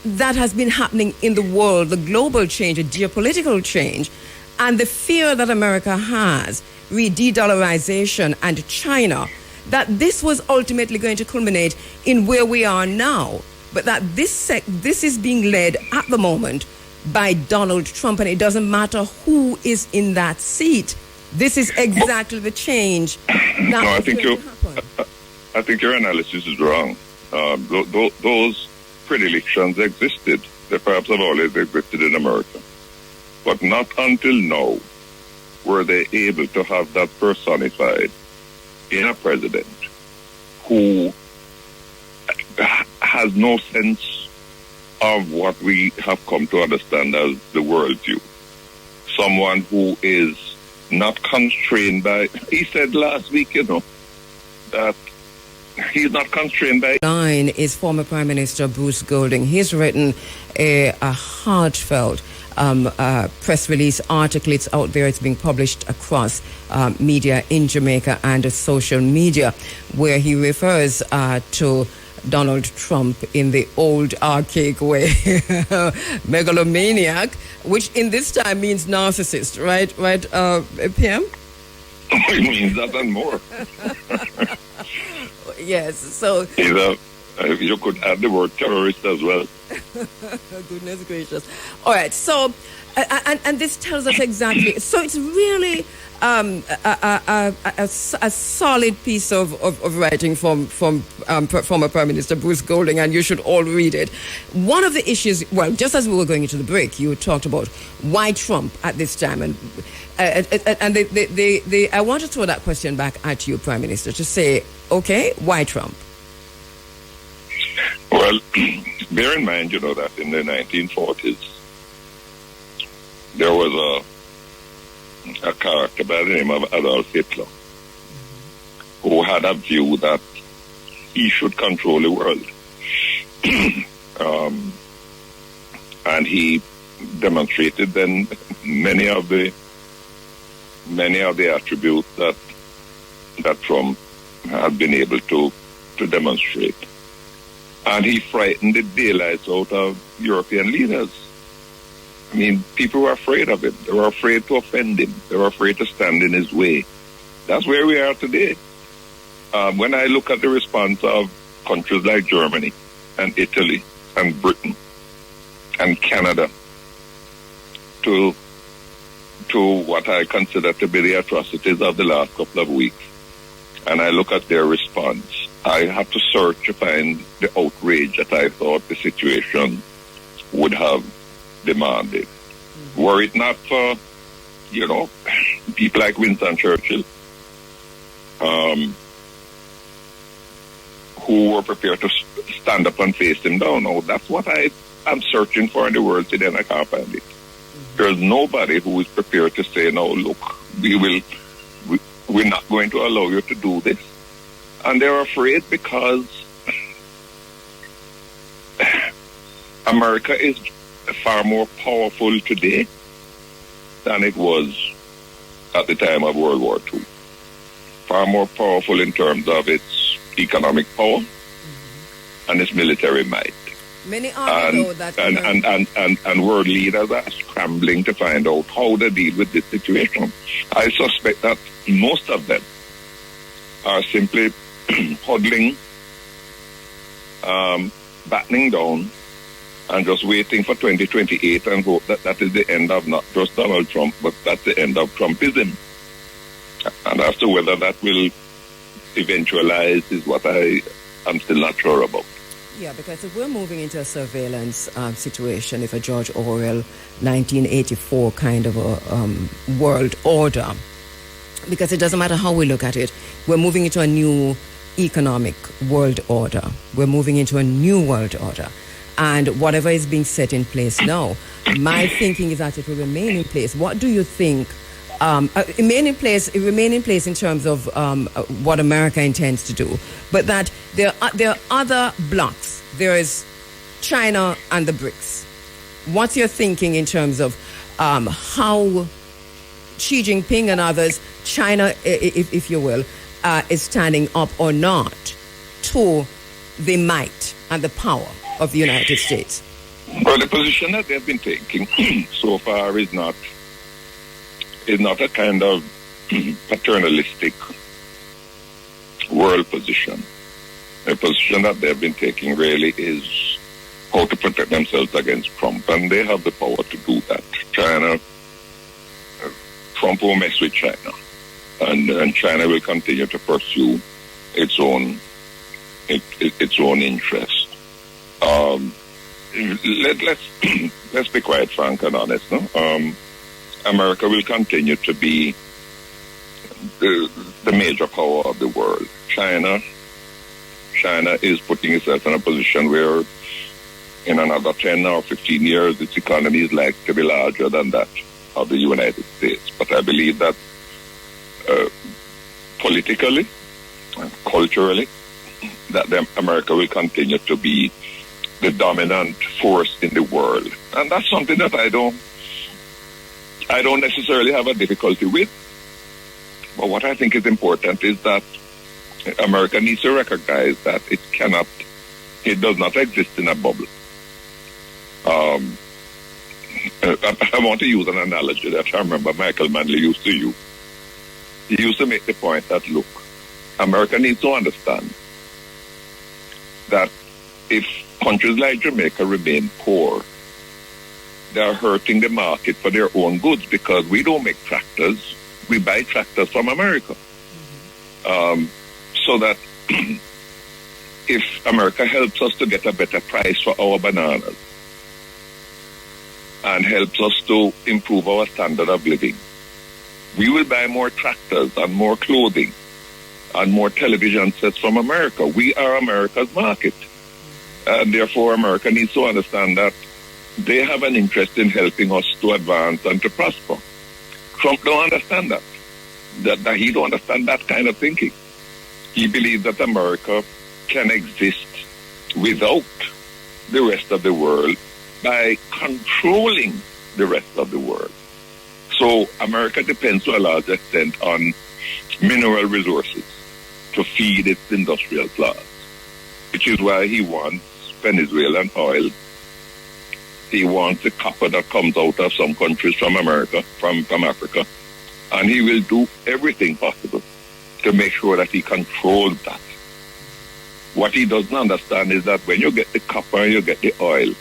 that has been happening in the world, the global change, the geopolitical change, and the fear that America has, de-dollarization and China, that this was ultimately going to culminate in where we are now, but that this is being led at the moment by Donald Trump, and it doesn't matter who is in that seat. This is exactly the change that I think your analysis is wrong. Those predilections existed. They perhaps have always existed in America. But not until now were they able to have that personified in a president who has no sense of what we have come to understand as the worldview. Someone who is not constrained by, he said last week, that he's not constrained by. Line is former Prime Minister Bruce Golding. He's written a heartfelt press release article. It's out there. It's being published across media in Jamaica and social media, where he refers to Donald Trump in the old archaic way, megalomaniac, which in this time means narcissist, right, PM? It means that and more. Yes, so... you could add the word terrorist as well. Goodness gracious. All right, so, and this tells us exactly, so it's really a solid piece of writing from former Prime Minister Bruce Golding, and you should all read it. One of the issues, well, just as we were going into the break, you talked about why Trump at this time, and I want to throw that question back at you, Prime Minister, to say, okay, why Trump? Well, bear in mind, that in the 1940s, there was a character by the name of Adolf Hitler who had a view that he should control the world. And he demonstrated then many of the attributes that Trump had been able to demonstrate. And he frightened the daylights out of European leaders. I mean, people were afraid of him. They were afraid to offend him. They were afraid to stand in his way. That's where we are today. When I look at the response of countries like Germany and Italy and Britain and Canada to what I consider to be the atrocities of the last couple of weeks, and I look at their response, I have to search to find the outrage that I thought the situation would have demanded. Mm-hmm. Were it not for, people like Winston Churchill, who were prepared to stand up and face him down. Oh, that's what I'm searching for in the world today, and I can't find it. Mm-hmm. There's nobody who is prepared to say, no, look, we're not going to allow you to do this. And they're afraid because America is far more powerful today than it was at the time of World War II. Far more powerful in terms of its economic power and its military might. Many argue that and world leaders are scrambling to find out how to deal with this situation. I suspect that most of them are simply huddling, battening down, and just waiting for 2028 and hope that is the end of not just Donald Trump, but that's the end of Trumpism. And as to whether that will eventualize is what I'm still not sure about. Yeah, because if we're moving into a surveillance situation, if a George Orwell 1984 kind of a world order, because it doesn't matter how we look at it, we're moving into a new economic world order. We're moving into a new world order. And whatever is being set in place now, my thinking is that it will remain in place. What do you think? Remain in place in terms of what America intends to do. But that there are other blocks. There is China and the BRICS. What's your thinking in terms of how Xi Jinping and others, China, if you will, is standing up or not to the might and the power of the United States? Well, the position that they've been taking so far is not a kind of paternalistic world position. The position that they've been taking really is how to protect themselves against Trump, and they have the power to do that. Trump will mess with China, and China will continue to pursue its own interest. Let's be quite frank and honest. No? America will continue to be the major power of the world. China is putting itself in a position where in another 10 or 15 years, its economy is likely to be larger than that of the United States. But I believe that politically and culturally, that America will continue to be the dominant force in the world. And that's something that I don't I don't necessarily have a difficulty with. But what I think is important is that America needs to recognize that it does not exist in a bubble. I want to use an analogy that I remember Michael Manley used to use. He used to make the point that, look, America needs to understand that if countries like Jamaica remain poor, they are hurting the market for their own goods because we don't make tractors. We buy tractors from America. So that if America helps us to get a better price for our bananas and helps us to improve our standard of living, we will buy more tractors and more clothing and more television sets from America. We are America's market. And therefore, America needs to understand that they have an interest in helping us to advance and to prosper. Trump don't understand that. That he don't understand that kind of thinking. He believes that America can exist without the rest of the world by controlling the rest of the world. So America depends to a large extent on mineral resources to feed its industrial class, which is why he wants Venezuelan oil. He wants the copper that comes out of some countries from America, from Africa, and he will do everything possible to make sure that he controls that. What he doesn't understand is that when you get the copper and you get the oil,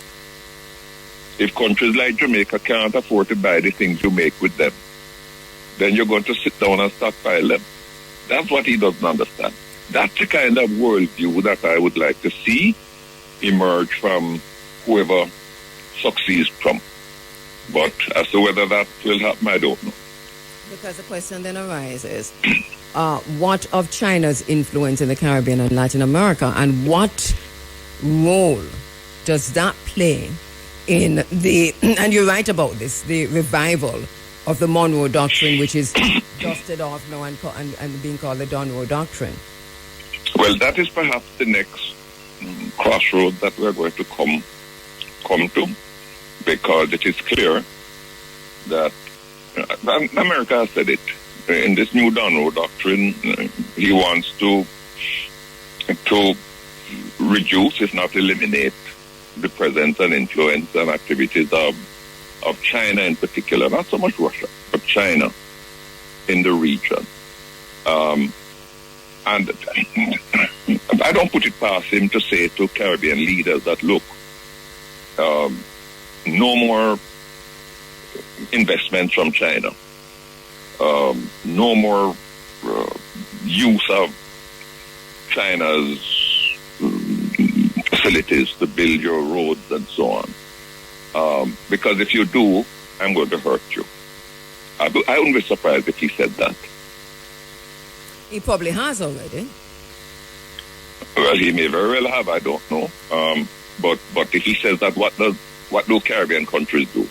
if countries like Jamaica can't afford to buy the things you make with them, then you're going to sit down and stockpile them. That's what he doesn't understand. That's the kind of worldview that I would like to see emerge from whoever succeeds Trump. But as to whether that will happen, I don't know. Because the question then arises, what of China's influence in the Caribbean and Latin America, and what role does that play in the, and you're right about this, the revival of the Monroe Doctrine, which is dusted off now and being called the Monroe Doctrine? Well, that is perhaps the next crossroad that we're going to come to, because it is clear that America has said it. In this new Monroe Doctrine, he wants to reduce, if not eliminate, the presence and influence and activities of China in particular, not so much Russia, but China in the region. And I don't put it past him to say to Caribbean leaders that, look, no more investments from China. No more use of China's facilities to build your roads and so on. Because if you do, I'm going to hurt you. I wouldn't be surprised if he said that. He probably has already. Well, he may very well have, I don't know. But if he says that, what do Caribbean countries do?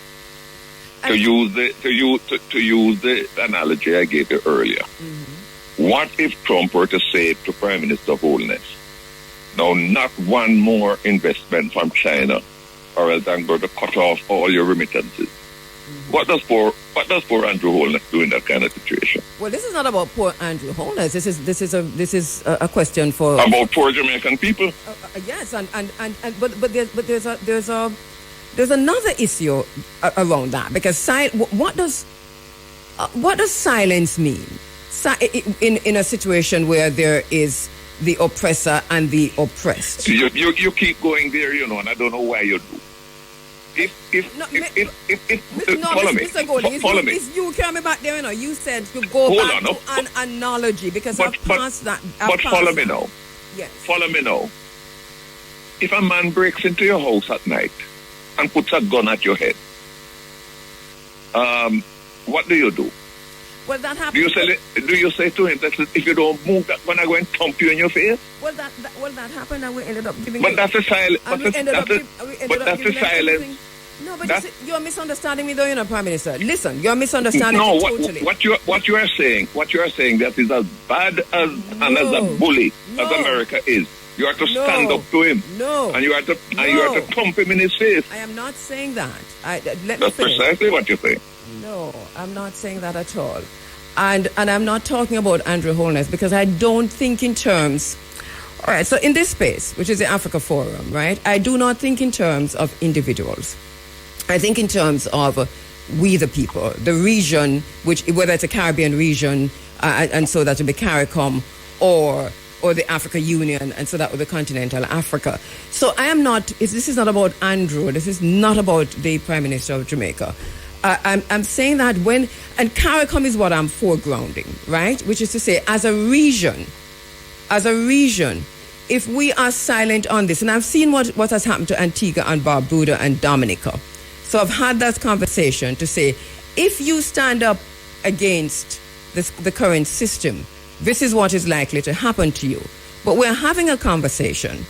To use the analogy I gave you earlier, what if Trump were to say to Prime Minister Holness, "Now, not one more investment from China, or else I'm going to cut off all your remittances"? What does poor Andrew Holness do in that kind of situation? Well, this is not about poor Andrew Holness. This is a question for about poor Jamaican people. Yes, but there's another issue around that, because what does silence mean in a situation where there is the oppressor and the oppressed? You keep going there, and I don't know why you do. Follow me. You carry me back there, You said to go back to an analogy, because I've passed that. But follow me now. Yes. Follow me now. If a man breaks into your house at night and puts a gun at your head, what do you do? Well, that happens. Do you say to him that if you don't move, that when I go and thump you in your face? Well, that happened, and we ended up giving. But that's a silence. But that's a silence. No, but you're misunderstanding me, though, Prime Minister. Listen, you're misunderstanding me totally. What you are saying that is as bad as and as a bully as America is. You are to stand up to him. No. And you are to thump him in his face. I am not saying that. Let me That's finish. precisely what you're saying. No. No, I'm not saying that at all. And I'm not talking about Andrew Holness because I don't think in terms. All right, so in this space, which is the Africa Forum, right, I do not think in terms of individuals. I think in terms of we the people, the region, which whether it's a Caribbean region, and so that would be CARICOM, or the Africa Union, and so that would be continental Africa. So I am not, this is not about Andrew, this is not about the Prime Minister of Jamaica. I'm saying that and CARICOM is what I'm foregrounding, right? Which is to say, as a region, if we are silent on this, and I've seen what has happened to Antigua and Barbuda and Dominica. So I've had that conversation to say, if you stand up against the current system, this is what is likely to happen to you. But we're having a conversation,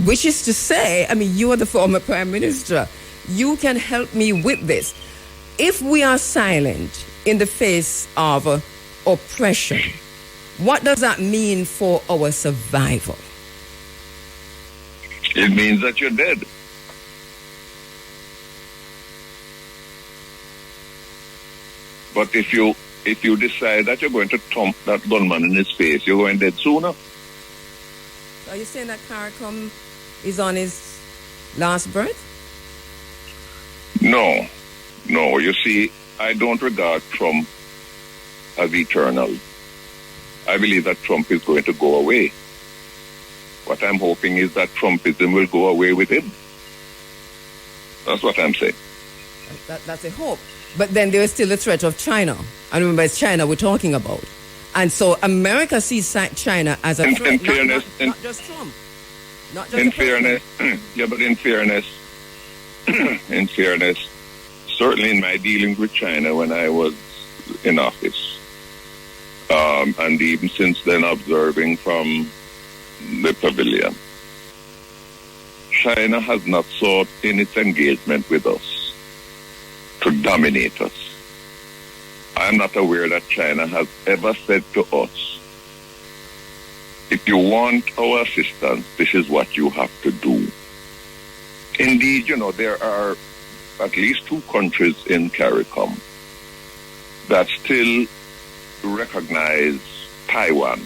which is to say, I mean, you are the former Prime Minister. You can help me with this. If we are silent in the face of oppression, what does that mean for our survival? It means that you're dead. But if you decide that you're going to thump that gunman in his face, you're going dead sooner. Are you saying that CARICOM is on his last breath? No. You see, I don't regard Trump as eternal. I believe that Trump is going to go away. What I'm hoping is that Trumpism will go away with him. That's what I'm saying. That's a hope. But then there is still the threat of China. And remember, it's China we're talking about. And so America sees China as a threat, not just Trump. Not just in fairness, yeah, but in fairness, certainly in my dealings with China when I was in office, and even since then observing from the pavilion, China has not sought in its engagement with us to dominate us. I am not aware that China has ever said to us, if you want our assistance, this is what you have to do. Indeed, there are at least 2 countries in CARICOM that still recognize Taiwan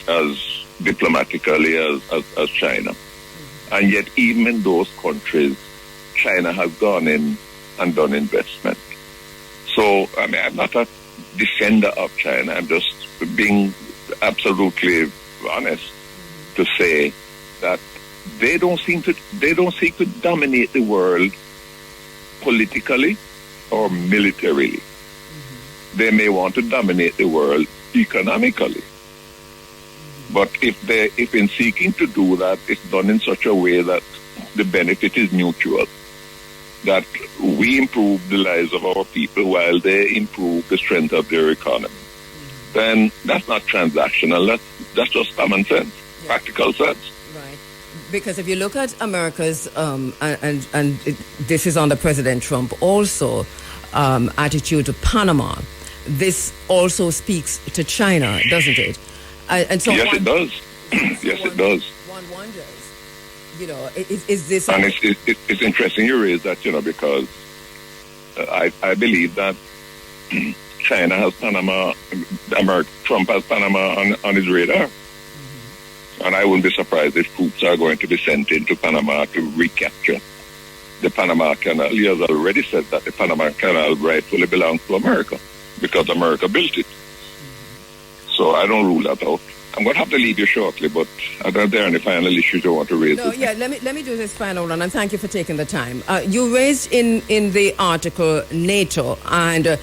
as diplomatically as China. And yet, even in those countries, China has gone in and done investment. So, I mean, I'm not a defender of China. I'm just being absolutely honest to say that they don't seek to dominate the world politically or militarily. Mm-hmm. They may want to dominate the world economically. Mm-hmm. But if in seeking to do that, it's done in such a way that the benefit is mutual, that we improve the lives of our people while they improve the strength of their economy, then that's not transactional. That's just common sense, practical sense. Right. Because if you look at America's, and this is under President Trump also, attitude to Panama, this also speaks to China, doesn't it? And so yes, it does. Yes, it does. One wonders, is this... And it's interesting you raise that, because I believe that China has Panama, Trump has Panama on his radar. Mm-hmm. And I wouldn't be surprised if troops are going to be sent into Panama to recapture the Panama Canal. He has already said that the Panama Canal rightfully belongs to America because America built it. Mm-hmm. So I don't rule that out. I'm going to have to leave you shortly, but are there any final issues you want to raise? No, yeah, let me do this final one, and thank you for taking the time. You raised in the article NATO, and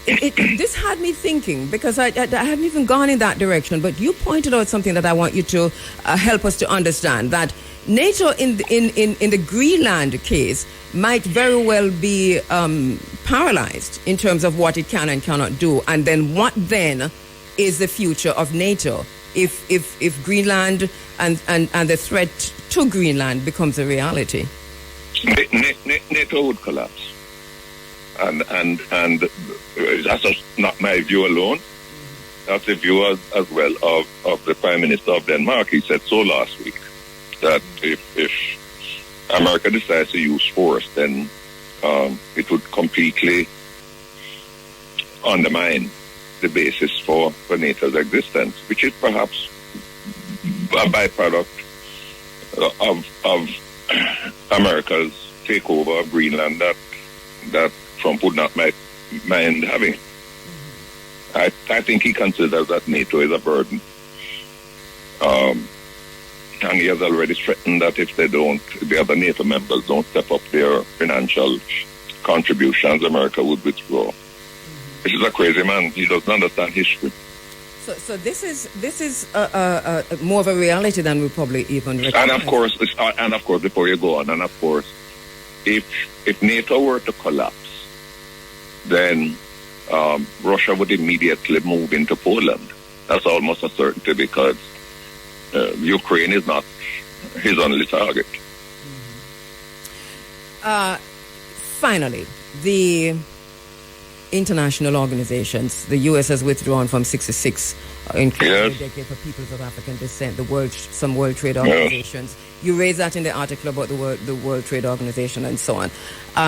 this had me thinking, because I hadn't even gone in that direction, but you pointed out something that I want you to help us to understand, that NATO in the Greenland case might very well be paralyzed in terms of what it can and cannot do, and then what then is the future of NATO if Greenland and the threat to Greenland becomes a reality? NATO would collapse. And that's just not my view alone. That's the view as well of the Prime Minister of Denmark. He said so last week that if America decides to use force, then it would completely undermine the basis for NATO's existence, which is perhaps a byproduct of America's takeover of Greenland that Trump would not mind having. I think he considers that NATO is a burden. And he has already threatened that if the other NATO members don't step up their financial contributions, America would withdraw. This is a crazy man. He doesn't understand history. So this is more of a reality than we probably even recognize. And of course, before you go on, and of course, if NATO were to collapse, then Russia would immediately move into Poland. That's almost a certainty because Ukraine is not his only target. Finally, the international organizations. The U.S. has withdrawn from 66, including the Decade for Peoples of African Descent, some World Trade Organizations. Yes. You raised that in the article about the World Trade Organization and so on.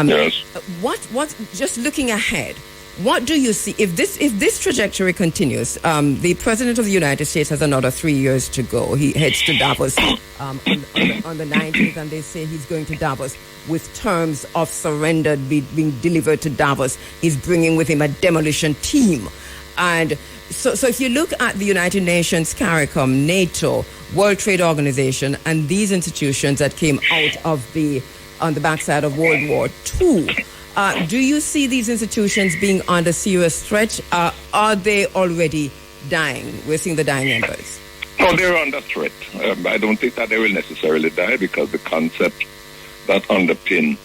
Yes. What? Just looking ahead, what do you see if this trajectory continues? The President of the United States has another 3 years to go. He heads to Davos on the 19th, and they say he's going to Davos with terms of surrender being delivered to Davos. He's bringing with him a demolition team. And so if you look at the United Nations, CARICOM, NATO, World Trade Organization, and these institutions that came out of on the backside of World War II, do you see these institutions being under serious threat? Are they already dying? We're seeing the dying embers. No, they're under threat. I don't think that they will necessarily die because the concept that underpin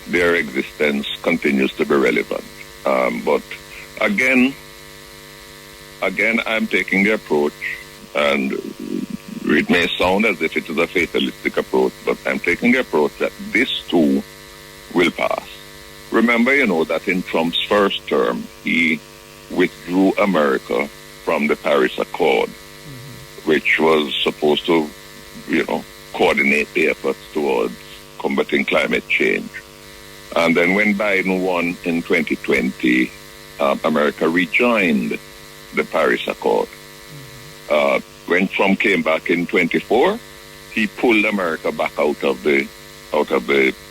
their existence continues to be relevant. But again, I'm taking the approach, and it may sound as if it is a fatalistic approach, but I'm taking the approach that this too will pass. Remember, that in Trump's first term, he withdrew America from the Paris Accord, which was supposed to, coordinate the efforts towards combating climate change. And then when Biden won in 2020, America rejoined the Paris Accord. When Trump came back in 24, he pulled America back out of the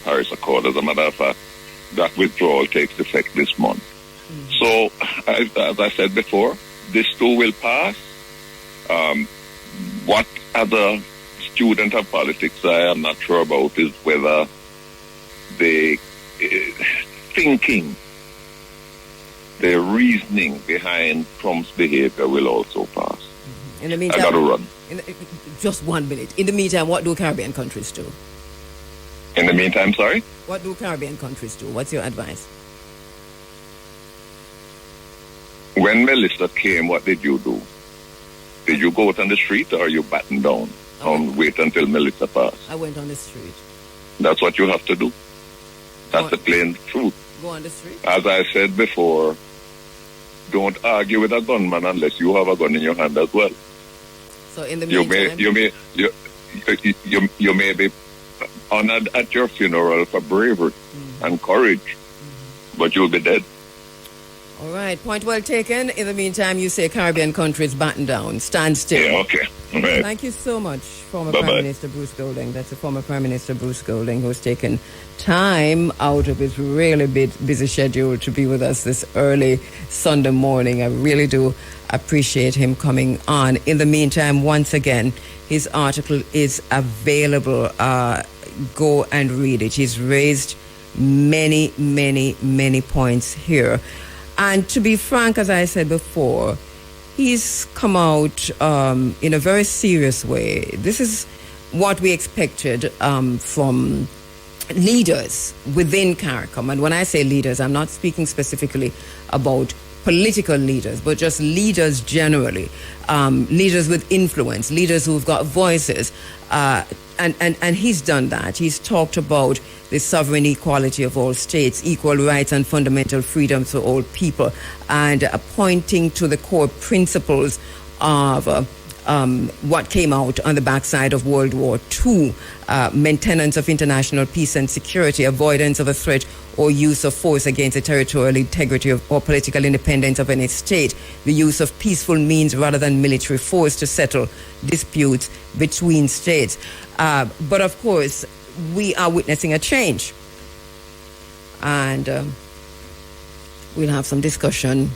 Paris Accord. As a matter of fact, that withdrawal takes effect this month. So, as I said before, this too will pass. What other student of politics I am not sure about is whether the thinking, the reasoning behind Trump's behavior will also pass. In the meantime, I got to run. Just 1 minute. In the meantime, what do Caribbean countries do? In the meantime, sorry? What do Caribbean countries do? What's your advice? When Melissa came, what did you do? Did you go out on the street or you batten down and wait until Melissa passed? I went on the street. That's what you have to do. That's the plain truth. Go on the street? As I said before, don't argue with a gunman unless you have a gun in your hand as well. So in the meantime, you may be honored at your funeral for bravery and courage, but you'll be dead. All right, point well taken. In the meantime, you say Caribbean countries batten down, stand still. Yeah, okay. All right. Thank you so much, former Prime Minister Bruce Golding. That's the former Prime Minister Bruce Golding, who's taken time out of his really busy schedule to be with us this early Sunday morning. I really do appreciate him coming on. In the meantime, once again, his article is available. Go and read it. He's raised many, many, many points here. And to be frank, as I said before, he's come out in a very serious way. This is what we expected from leaders within CARICOM. And when I say leaders, I'm not speaking specifically about political leaders, but just leaders generally, leaders with influence, leaders who've got voices. And he's done that. He's talked about the sovereign equality of all states, equal rights and fundamental freedoms for all people, and pointing to the core principles of what came out on the backside of World War II, maintenance of international peace and security, avoidance of a threat or use of force against the territorial integrity or political independence of any state, the use of peaceful means rather than military force to settle disputes between states. But of course, we are witnessing a change. And we'll have some discussion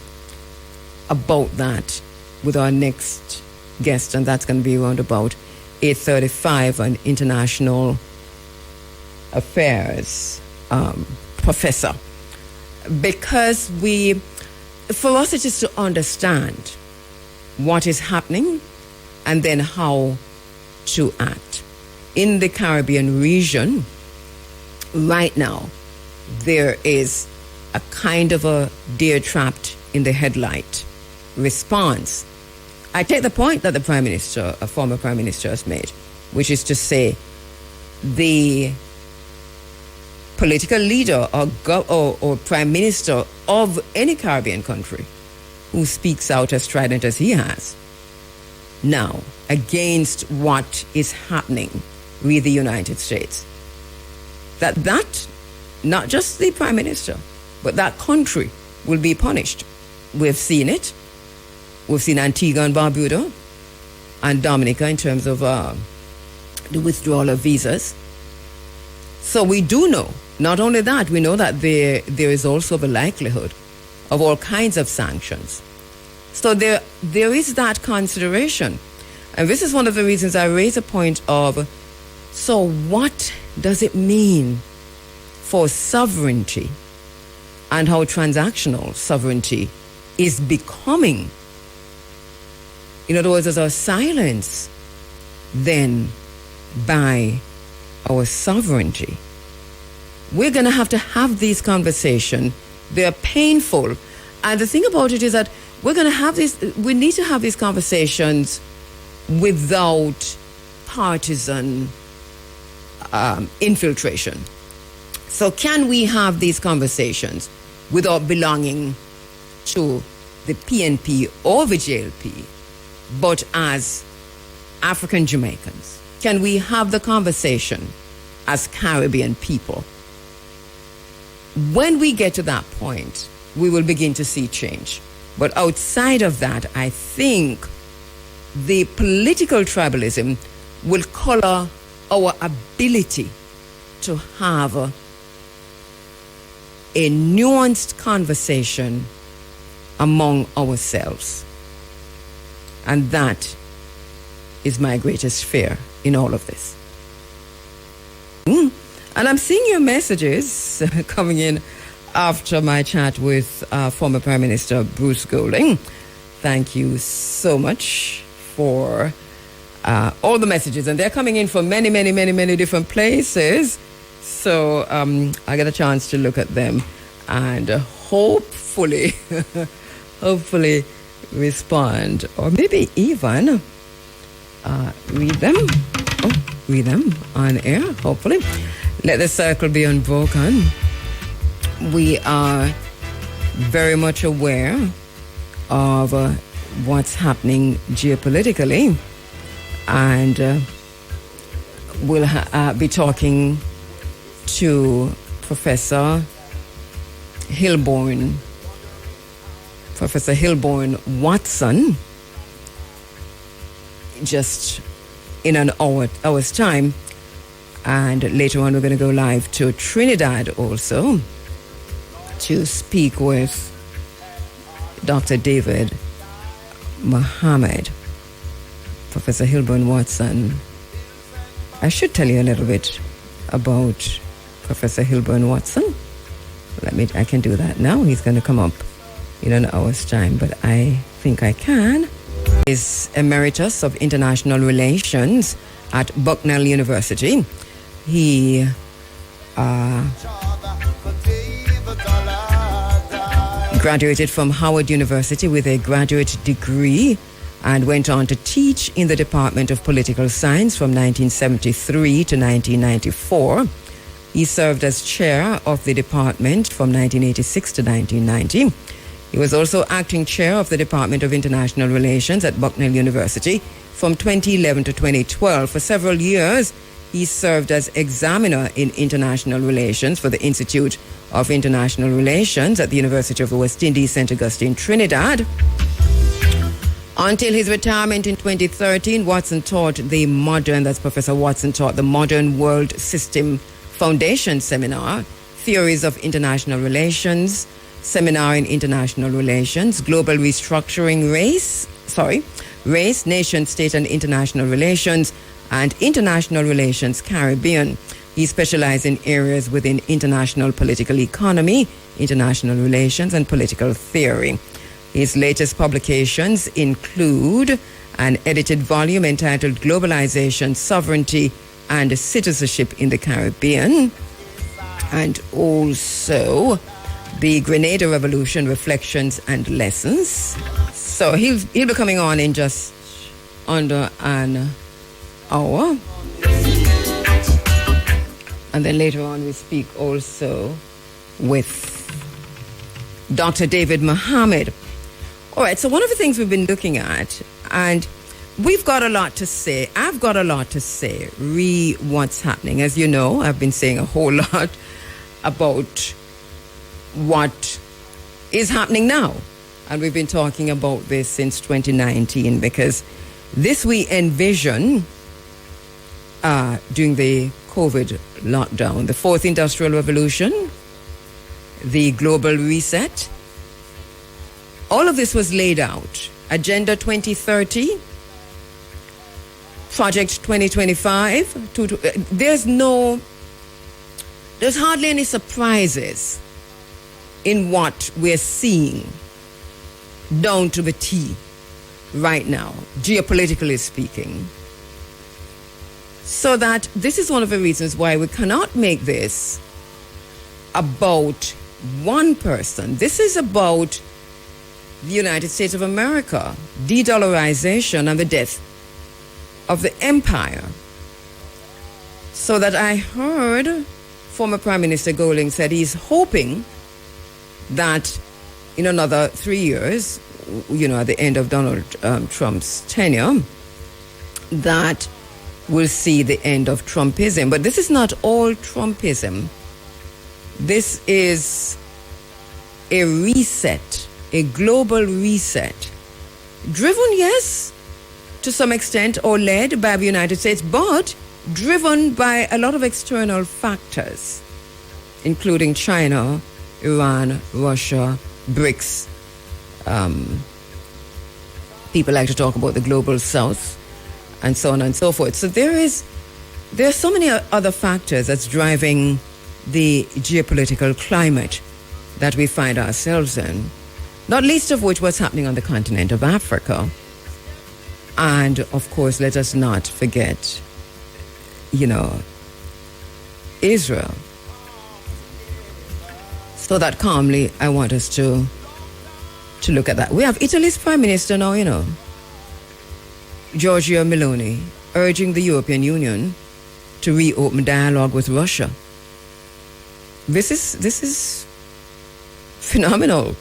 about that with our next guest, and that's going to be around about 8:35, an international affairs professor. Because for us, it is to understand what is happening and then how to act. In the Caribbean region, right now, there is a kind of a deer trapped in the headlight response. I take the point that the Prime Minister, a former Prime Minister, has made, which is to say the political leader or Prime Minister of any Caribbean country who speaks out as strident as he has now against what is happening with the United States, that not just the Prime Minister, but that country will be punished. We've seen it. We've seen Antigua and Barbuda and Dominica in terms of the withdrawal of visas. So we do know, not only that, we know that there is also the likelihood of all kinds of sanctions. So there is that consideration. And this is one of the reasons I raise a point of, so what does it mean for sovereignty and how transactional sovereignty is becoming? In other words, is our silence then by our sovereignty? We're going to have these conversations. They're painful. And the thing about it is that we need to have these conversations without partisan infiltration. So can we have these conversations without belonging to the PNP or the JLP, but as African Jamaicans? Can we have the conversation as Caribbean people? When we get to that point, we will begin to see change. But outside of that, I think the political tribalism will color our ability to have a nuanced conversation among ourselves. And that is my greatest fear in all of this. And I'm seeing your messages coming in after my chat with former Prime Minister Bruce Golding. Thank you so much for all the messages. And they're coming in from many, many, many, many different places. So I get a chance to look at them and hopefully respond, or maybe even read them on air, hopefully. Let the circle be unbroken. We are very much aware of what's happening geopolitically, and we'll be talking to Professor Hilborn Watson just in an hour's time. And later on, we're going to go live to Trinidad also to speak with Dr. David Mohammed. Professor Hilborn Watson. I should tell you a little bit about Professor Hilborn Watson. I can do that now. He's going to come up in an hour's time, but I think I can. He's Emeritus of International Relations at Bucknell University. He graduated from Howard University with a graduate degree and went on to teach in the Department of Political Science from 1973 to 1994. He served as chair of the department from 1986 to 1990. He was also acting chair of the Department of International Relations at Bucknell University from 2011 to 2012. For several years, he served as examiner in international relations for the Institute of International Relations at the University of the West Indies, St. Augustine, Trinidad. Until his retirement in 2013, Watson taught that's Professor Watson taught the Modern World System Foundation Seminar, Theories of International Relations, Seminar in International Relations, Global Restructuring Race, Nation, State and International Relations, and International Relations Caribbean. He specialized in areas within international political economy, international relations, and political theory. His latest publications include an edited volume entitled Globalization, Sovereignty, and Citizenship in the Caribbean, and also the Grenada Revolution, Reflections and Lessons. So he'll be coming on in just under an hour. And then later on we speak also with Dr. David Mohammed. All right, so one of the things we've been looking at, and we've got a lot to say. I've got a lot to say, what's happening. As you know, I've been saying a whole lot about what is happening now. And we've been talking about this since 2019 because this we envision during the COVID lockdown, the fourth industrial revolution, the global reset. All of this was laid out. Agenda 2030, Project 2025. There's hardly any surprises in what we're seeing down to the T right now, geopolitically speaking. So that this is one of the reasons why we cannot make this about one person. This is about the United States of America, de-dollarization and the death of the empire. So that I heard former Prime Minister Golding said he's hoping that in another 3 years, at the end of Donald Trump's tenure, that we'll see the end of Trumpism. But this is not all Trumpism. This is a reset, a global reset, driven, yes, to some extent, or led by the United States, but driven by a lot of external factors, including China, Iran, Russia, BRICS. People like to talk about the global south, and so on and so forth. So there are so many other factors that's driving the geopolitical climate that we find ourselves in, not least of which what's happening on the continent of Africa. And of course, let us not forget, Israel. So that calmly, I want us to look at that. We have Italy's Prime Minister now, Giorgia Meloni, urging the European Union to reopen dialogue with Russia. This is phenomenal.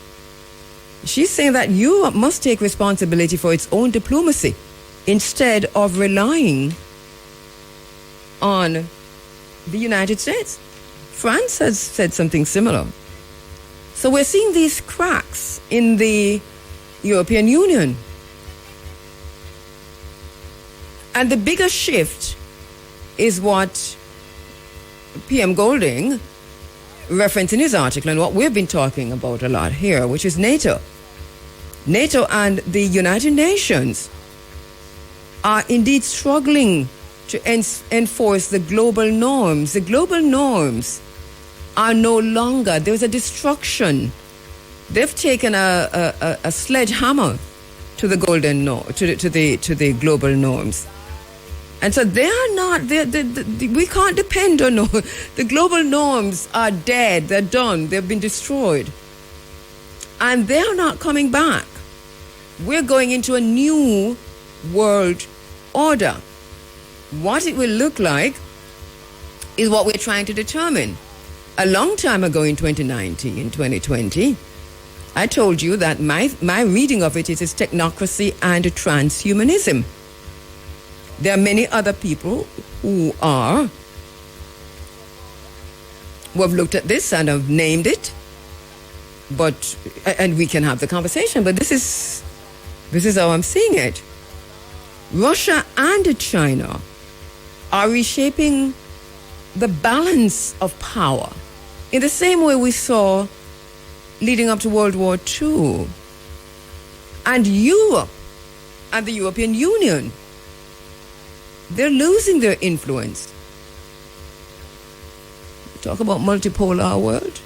She's saying that Europe must take responsibility for its own diplomacy instead of relying on the United States. France has said something similar. So we're seeing these cracks in the European Union. And the bigger shift is what PM Golding referenced in his article and what we've been talking about a lot here, which is NATO. NATO and the United Nations are indeed struggling to enforce the global norms. The global norms are no longer, there's a destruction. They've taken a sledgehammer to the to the global norms. And so they are not, we can't depend on, the global norms are dead, they're done, they've been destroyed. And they're not coming back. We're going into a new world order. What it will look like is what we're trying to determine. A long time ago in 2019, in 2020, I told you that my reading of it is technocracy and transhumanism. There are many other people who have looked at this and have named it, and we can have the conversation, but this is how I'm seeing it. Russia and China are reshaping the balance of power in the same way we saw leading up to World War II. And Europe and the European Union, they're losing their influence. Talk about multipolar world.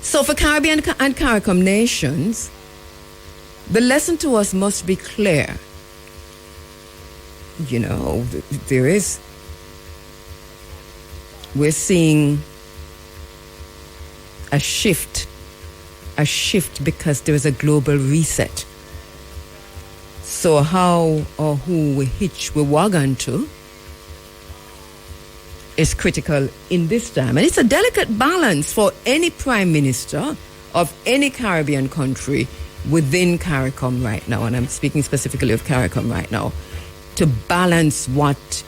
So for Caribbean and CARICOM nations, the lesson to us must be clear. You know, we're seeing a shift because there is a global reset. So how or who we hitch we wagon to is critical in this time. And it's a delicate balance for any prime minister of any Caribbean country within CARICOM right now, and I'm speaking specifically of CARICOM right now, to balance what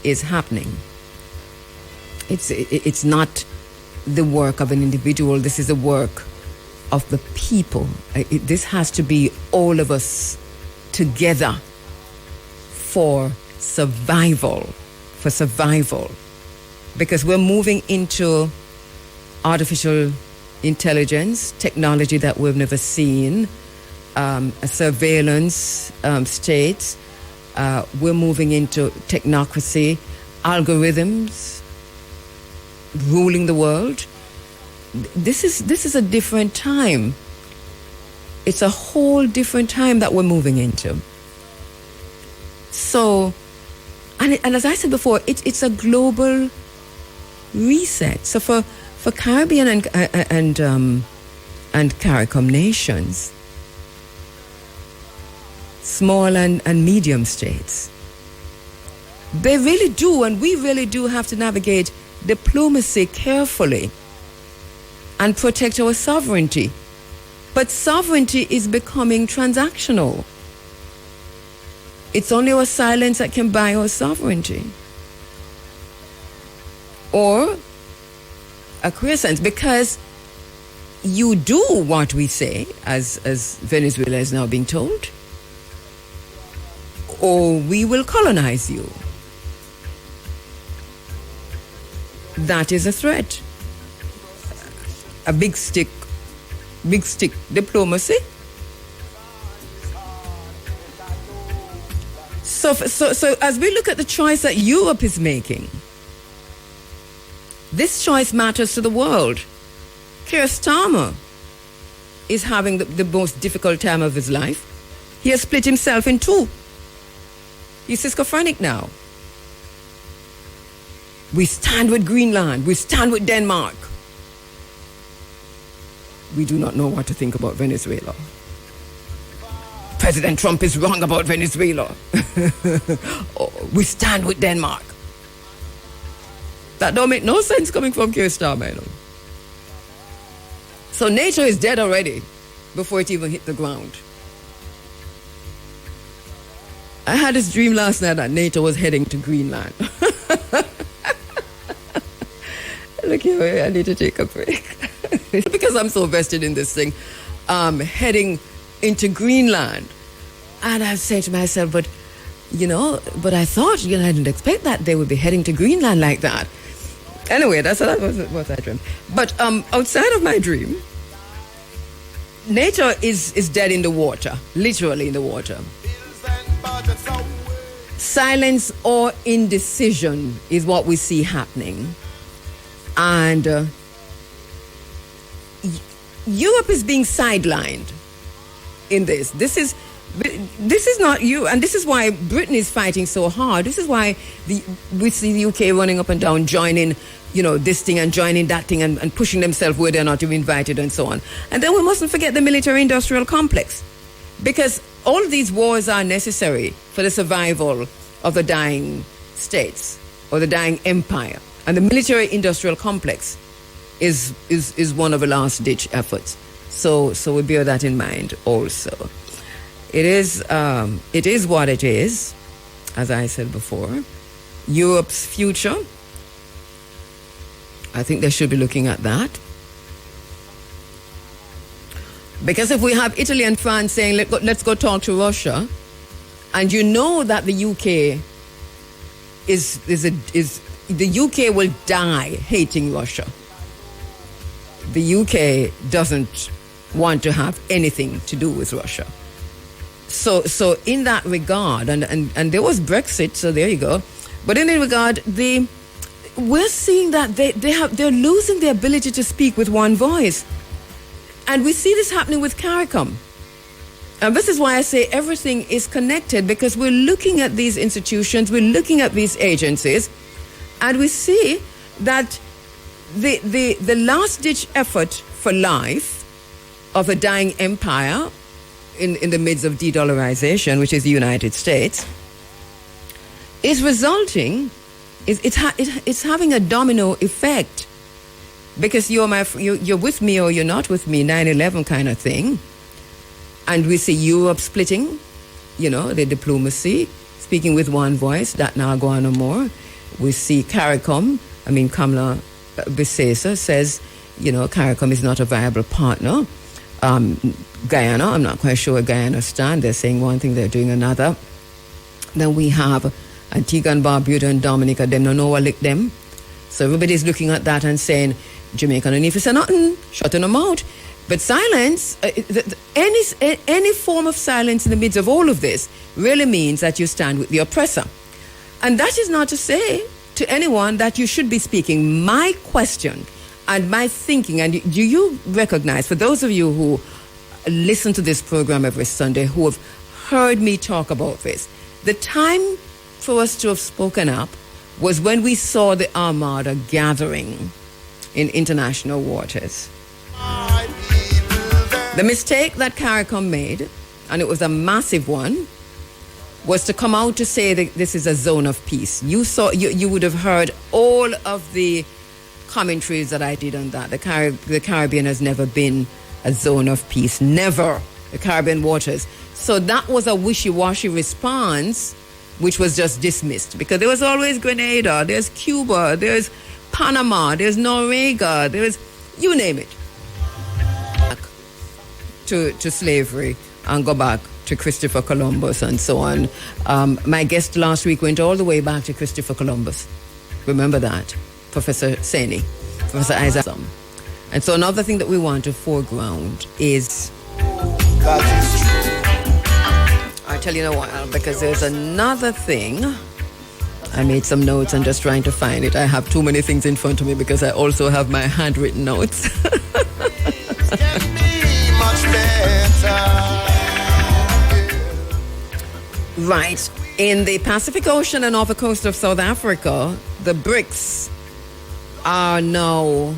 is happening. It's not the work of an individual. This is the work of the people. This has to be all of us together for survival. Because we're moving into artificial intelligence, technology that we've never seen, a surveillance state. We're moving into technocracy, algorithms ruling the world. This is a different time. It's a whole different time that we're moving into. So, and as I said before, it's a global reset. So for Caribbean and CARICOM nations, small and medium states, they really do, and we really do have to navigate diplomacy carefully and protect our sovereignty. But sovereignty is becoming transactional. It's only our silence that can buy our sovereignty. Or a quiescence, because you do what we say, as Venezuela is now being told, or we will colonize you. That is a threat. A big stick diplomacy. So as we look at the choice that Europe is making, this choice matters to the world. Keir Starmer is having the most difficult time of his life. He has split himself in two. He's schizophrenic now. We stand with Greenland. We stand with Denmark. We do not know what to think about Venezuela. President Trump is wrong about Venezuela. We stand with Denmark. That don't make no sense coming from Keir Starmer. You know? So NATO is dead already before it even hit the ground. I had this dream last night that NATO was heading to Greenland. Look here, I need to take a break. Because I'm so vested in this thing. Heading into Greenland. And I say to myself, but I thought, I didn't expect that they would be heading to Greenland like that. Anyway, that was what I dreamed. But outside of my dream, NATO is dead in the water, literally in the water. Silence or indecision is what we see happening. And Europe is being sidelined in this. This is not you, and this is why Britain is fighting so hard. This is why we see the UK running up and down, joining, this thing and joining that thing and pushing themselves where they're not even invited and so on. And then we mustn't forget the military-industrial complex, because all of these wars are necessary for the survival of the dying states or the dying empire. And the military-industrial complex is one of the last ditch efforts. So we bear that in mind also. It is what it is, as I said before. Europe's future, I think they should be looking at that. Because if we have Italy and France saying, let's go talk to Russia, and you know that the UK the UK will die hating Russia. The UK doesn't want to have anything to do with Russia. So in that regard, and there was Brexit, so there you go. But in that regard, we're seeing that they're losing the ability to speak with one voice. And we see this happening with CARICOM. And this is why I say everything is connected, because we're looking at these institutions, we're looking at these agencies, and we see that the last-ditch effort for life of a dying empire in the midst of de-dollarization, which is the United States, is resulting, it's having a domino effect. Because you're with me or you're not with me, 9/11 kind of thing. And we see Europe splitting, the diplomacy, speaking with one voice, that now go on no more. We see CARICOM, Kamala Bissesa says, CARICOM is not a viable partner. Guyana, I'm not quite sure where Guyana stand. They're saying one thing, they're doing another. Then we have Antigua and Barbuda and Dominica, them no know what lick them. So everybody's looking at that and saying, Jamaica no need to say nothing, shutting them out. But silence, any form of silence in the midst of all of this really means that you stand with the oppressor. And that is not to say to anyone that you should be speaking. My question and my thinking, and do you recognize, for those of you who listen to this program every Sunday, who have heard me talk about this, the time for us to have spoken up was when we saw the Armada gathering in international waters. The mistake that CARICOM made, and it was a massive one, was to come out to say that this is a zone of peace. You would have heard all of the commentaries that I did on that. The Caribbean has never been a zone of peace. Never. The Caribbean waters. So that was a wishy-washy response, which was just dismissed, because there was always Grenada, there's Cuba, there's Panama, there's Noriega, there's, you name it, to slavery, and go back to Christopher Columbus and so on. My guest last week went all the way back to Christopher Columbus. Remember that? Professor Saini, Professor Isaac. And so another thing that we want to foreground is, I'll tell you in a while, because there's another thing. I made some notes and just trying to find it. I have too many things in front of me because I also have my handwritten notes. Right. In the Pacific Ocean and off the coast of South Africa, the BRICS are now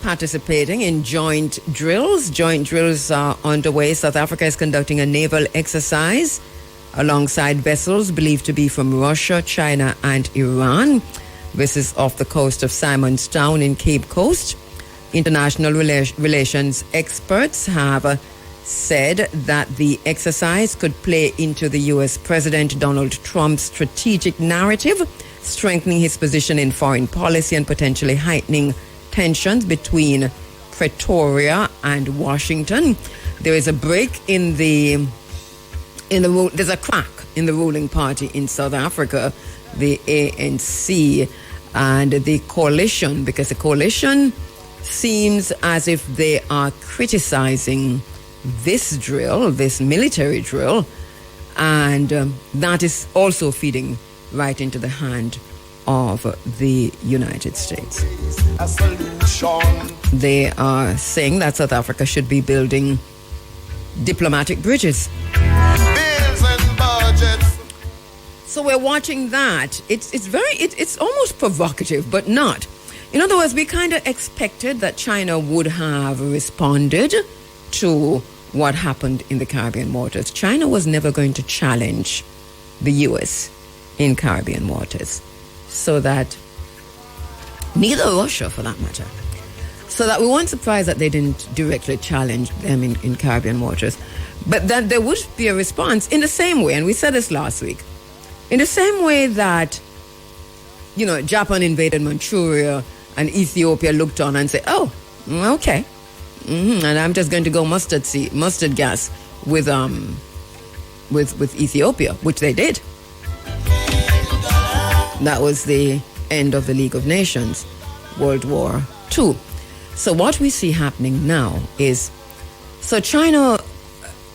participating in joint drills. Joint drills are underway. South Africa is conducting a naval exercise alongside vessels believed to be from Russia, China, and Iran. This is off the coast of Simonstown in Cape Coast. International relations experts have said that the exercise could play into the U.S. President Donald Trump's strategic narrative, strengthening his position in foreign policy and potentially heightening tensions between Pretoria and Washington. There is a break there's a crack in the ruling party in South Africa, the ANC, and the coalition, because the coalition seems as if they are criticizing this drill, this military drill, and that is also feeding right into the hand of the United States. They are saying that South Africa should be building diplomatic bridges. So we're watching that. It's almost provocative, but not. In other words, we kind of expected that China would have responded to what happened in the Caribbean waters. China was never going to challenge the U.S. in Caribbean waters. So that neither Russia for that matter. So that we weren't surprised that they didn't directly challenge them in Caribbean waters. But that there would be a response in the same way, and we said this last week, in the same way that, Japan invaded Manchuria and Ethiopia looked on and said, oh, okay. And I'm just going to go mustard gas with Ethiopia, which they did. That was the end of the League of Nations, World War II. So what we see happening now is, China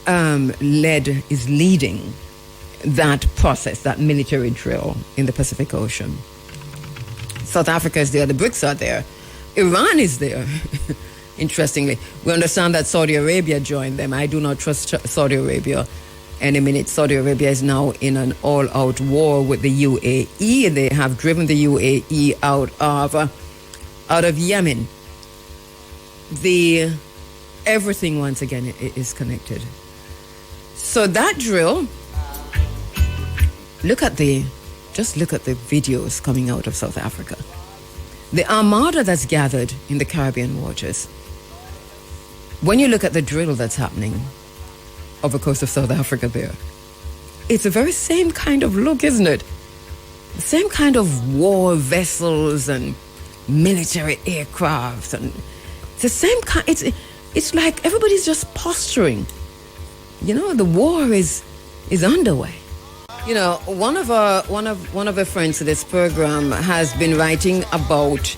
is leading that process, that military drill in the Pacific Ocean. South Africa is there, the BRICS are there, Iran is there. Interestingly, we understand that Saudi Arabia joined them. I do not trust Saudi Arabia any minute. Saudi Arabia is now in an all-out war with the UAE. They have driven the UAE out of Yemen. Everything once again is connected. So that drill, just look at the videos coming out of South Africa. The armada that's gathered in the Caribbean waters. When you look at the drill that's happening off the coast of South Africa there, it's the very same kind of look, isn't it? The same kind of war vessels and military aircraft, and it's the same kind. It's like everybody's just posturing. The war is underway. One of our friends to this program has been writing about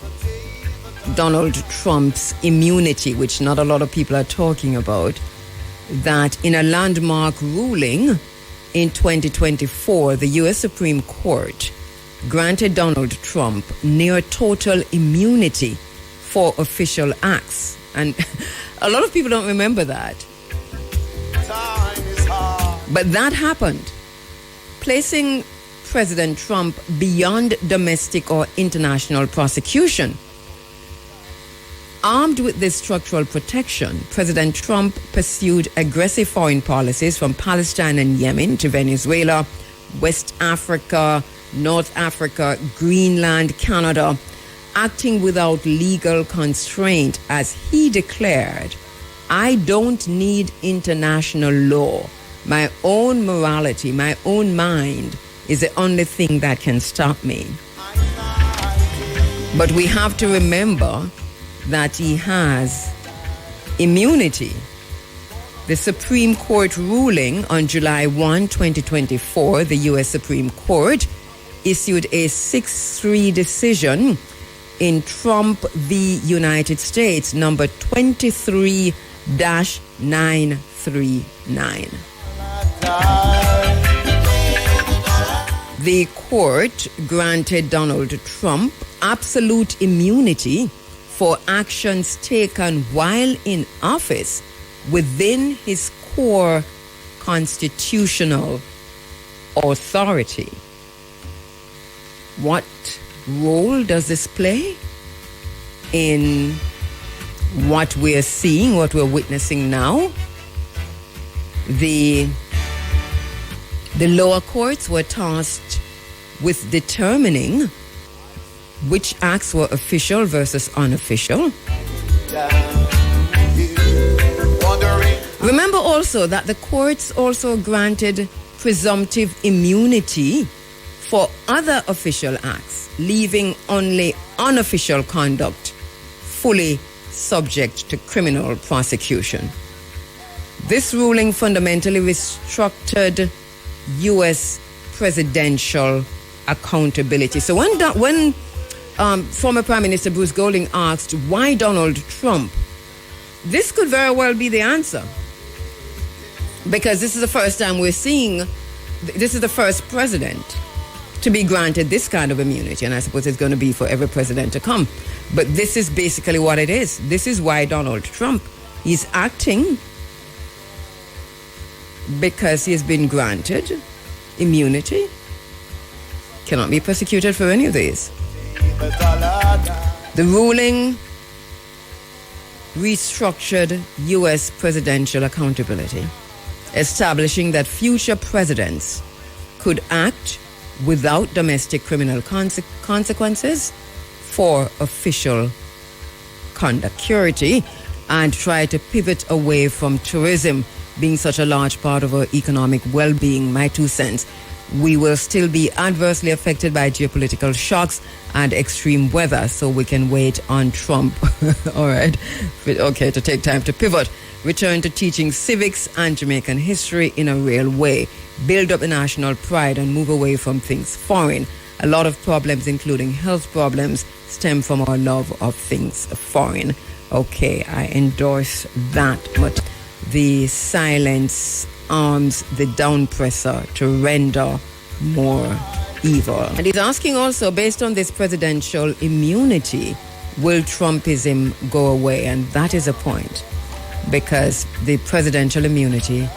Donald Trump's immunity, which not a lot of people are talking about, that in a landmark ruling in 2024, the U.S. Supreme Court granted Donald Trump near total immunity for official acts. And a lot of people don't remember that. But that happened, placing President Trump beyond domestic or international prosecution. Armed with this structural protection, President Trump pursued aggressive foreign policies from Palestine and Yemen to Venezuela, West Africa, North Africa, Greenland, Canada, acting without legal constraint. As he declared, I don't need international law. My own morality, my own mind is the only thing that can stop me. But we have to remember that he has immunity. The Supreme Court ruling on July 1, 2024, the U.S. Supreme Court issued a 6-3 decision in Trump v. United States, number 23-939. The court granted Donald Trump absolute immunity for actions taken while in office within his core constitutional authority. What role does this play in what we're seeing, what we're witnessing now? The lower courts were tasked with determining which acts were official versus unofficial. Remember also that the courts also granted presumptive immunity for other official acts, leaving only unofficial conduct fully subject to criminal prosecution. This ruling fundamentally restricted U.S. presidential accountability. So when former Prime Minister Bruce Golding asked why Donald Trump, this could very well be the answer. Because this is the first time we're seeing, this is the first president to be granted this kind of immunity. And I suppose it's going to be for every president to come. But this is basically what it is. This is why Donald Trump is acting, because he has been granted immunity, cannot be prosecuted for any of these. The ruling restructured U.S. presidential accountability, establishing that future presidents could act without domestic criminal consequences for official conduct security and try to pivot away from tourism being such a large part of our economic well-being. My 2 cents. We will still be adversely affected by geopolitical shocks and extreme weather, so we can wait on Trump. All right. Okay, to take time to pivot. Return to teaching civics and Jamaican history in a real way. Build up the national pride and move away from things foreign. A lot of problems, including health problems, stem from our love of things foreign. Okay, I endorse that. But the silence arms the downpresser to render more evil. And he's asking also, based on this presidential immunity, will Trumpism go away? And that is a point, because the presidential immunity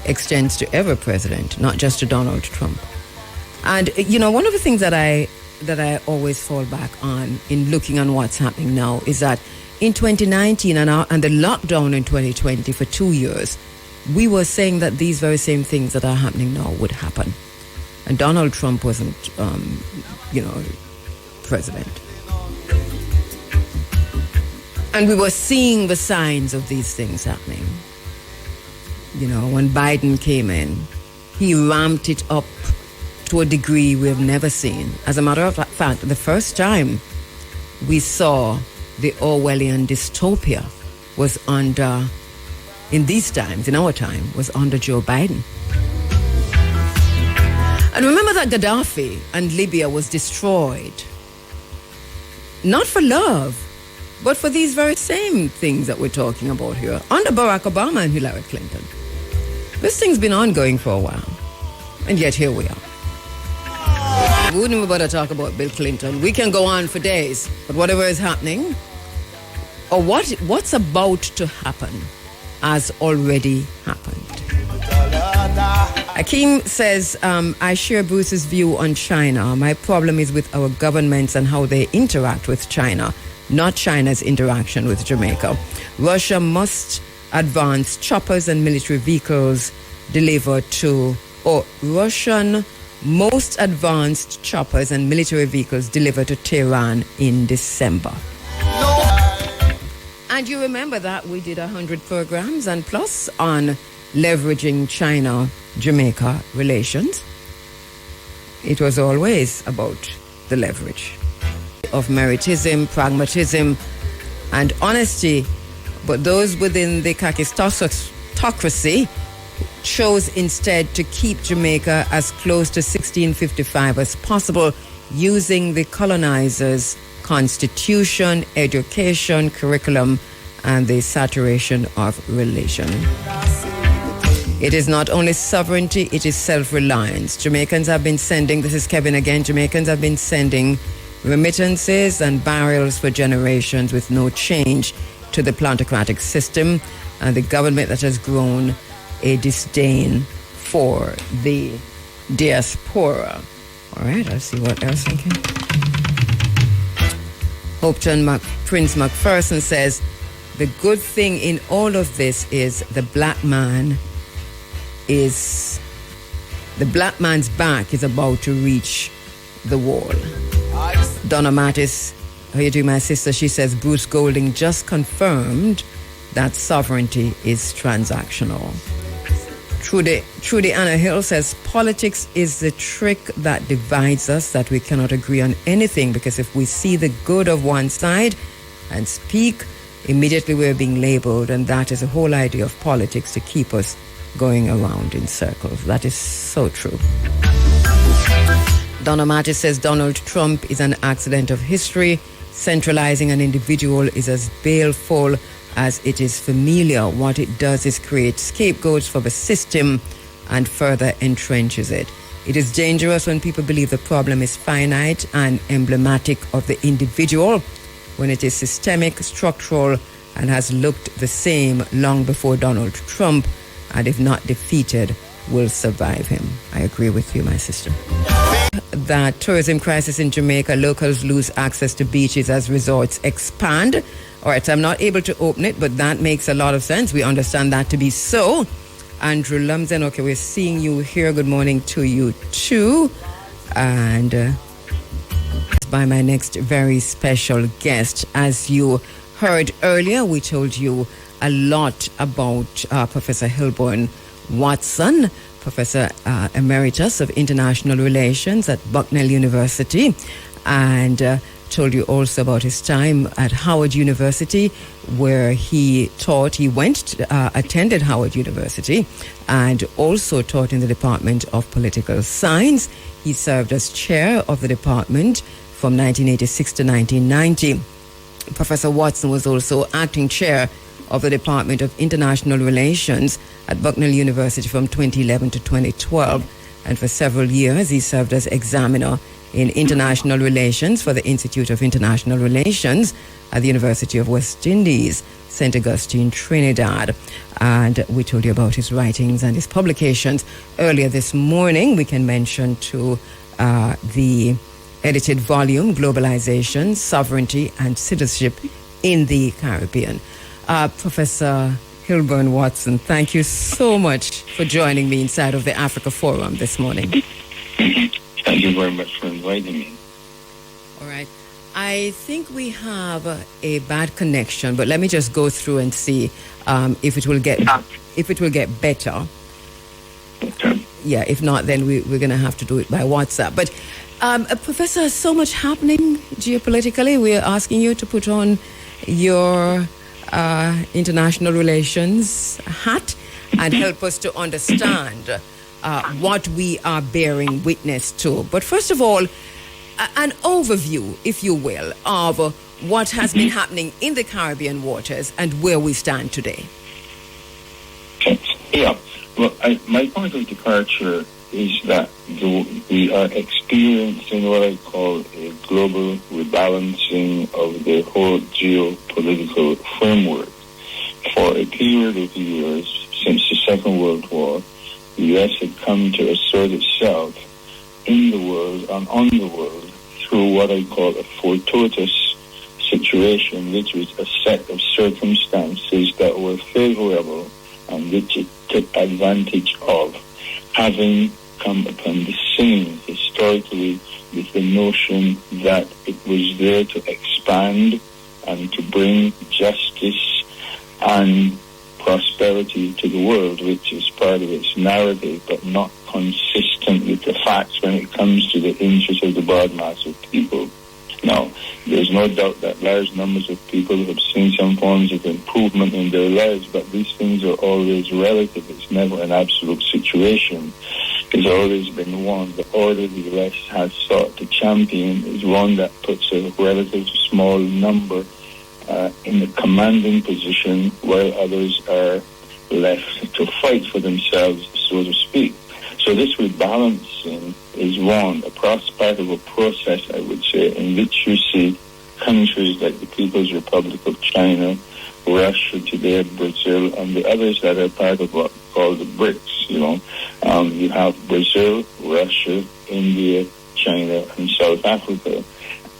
extends to every president, not just to Donald Trump. And, you know, one of the things that I always fall back on in looking on what's happening now is that in 2019 and the lockdown in 2020 for 2 years, we were saying that these very same things that are happening now would happen. And Donald Trump wasn't, president. And we were seeing the signs of these things happening. You know, when Biden came in, he ramped it up to a degree we have never seen. As a matter of fact, the first time we saw the Orwellian dystopia was under, in these times, in our time, was under Joe Biden. And remember that Gaddafi and Libya was destroyed, not for love, but for these very same things that we're talking about here, under Barack Obama and Hillary Clinton. This thing's been ongoing for a while, and yet here we are. We wouldn't even bother talk about Bill Clinton. We can go on for days, but whatever is happening, or what's about to happen, has already happened. Akeem says, I share Bruce's view on China. My problem is with our governments and how they interact with China, not China's interaction with Jamaica. Russia must advance choppers and military vehicles delivered to, Russian most advanced choppers and military vehicles delivered to Tehran in December. And you remember that we did 100 programs and plus on leveraging China-Jamaica relations. It was always about the leverage of meritism, pragmatism, and honesty. But those within the kakistocracy chose instead to keep Jamaica as close to 1655 as possible, using the colonizers' constitution, education, curriculum, and the saturation of religion. It is not only sovereignty, it is self-reliance. Jamaicans have been sending, this is Kevin again, Jamaicans have been sending remittances and barrels for generations with no change to the plantocratic system and the government that has grown a disdain for the diaspora. All right, I'll see what else I can. Hopeton Prince McPherson says, the good thing in all of this is the black man's back is about to reach the wall. Donna Mattis, how you doing, my sister? She says, Bruce Golding just confirmed that sovereignty is transactional. Trudy Anna Hill says, politics is the trick that divides us, that we cannot agree on anything, because if we see the good of one side and speak, immediately we're being labeled, and that is the whole idea of politics, to keep us going around in circles. That is so true. Donna Mattis says, Donald Trump is an accident of history. Centralizing an individual is as baleful as it is familiar. What it does is create scapegoats for the system and further entrenches it. It is dangerous when people believe the problem is finite and emblematic of the individual, when it is systemic, structural, and has looked the same long before Donald Trump, and if not defeated, will survive him. I agree with you, my sister. That tourism crisis in Jamaica, locals lose access to beaches as resorts expand. All right, so I'm not able to open it, but that makes a lot of sense. We understand that to be so. Andrew Lumsden, okay, we're seeing you here. Good morning to you too. And introduced by my next very special guest. As you heard earlier, we told you a lot about Professor Hilburn Watson, Professor Emeritus of International Relations at Bucknell University, and told you also about his time at Howard University, where he taught. He attended Howard University and also taught in the Department of Political Science. He served as chair of the department from 1986 to 1990. Professor Watson was also acting chair of the Department of International Relations at Bucknell University from 2011 to 2012. And for several years, he served as examiner in international relations for the Institute of International Relations at the University of West Indies, St. Augustine, Trinidad. And we told you about his writings and his publications earlier this morning. We can mention too the edited volume, Globalization, Sovereignty and Citizenship in the Caribbean. Professor Hilburn Watson, thank you so much for joining me inside of the Africa Forum this morning. Thank you very much for inviting me. All right. I think we have a bad connection, but let me just go through and see if it will get better. Okay. Yeah, if not, then we're going to have to do it by WhatsApp. But Professor, so much happening geopolitically. We're asking you to put on your international relations hat and help us to understand what we are bearing witness to. But first of all, an overview, if you will, of what has been happening in the Caribbean waters and where we stand today. Yeah. Well, my point of departure is that we are experiencing what I call a global rebalancing of the whole geopolitical framework. For a period of years, since the Second World War, the U.S. had come to assert itself in the world and on the world through what I call a fortuitous situation, which was a set of circumstances that were favorable and which it took advantage of, having come upon the scene historically with the notion that it was there to expand and to bring justice and prosperity to the world, which is part of its narrative, but not consistent with the facts when it comes to the interests of the broad mass of people. Now, there's no doubt that large numbers of people have seen some forms of improvement in their lives, but these things are always relative. It's never an absolute situation. It's always been one. The order the U.S. has sought to champion is one that puts a relatively small number in the commanding position, while others are left to fight for themselves, so to speak. So this rebalancing is one, part of a process, I would say, in which you see countries like the People's Republic of China, Russia today, Brazil, and the others that are part of what we call the BRICS. You have Brazil, Russia, India, China, and South Africa.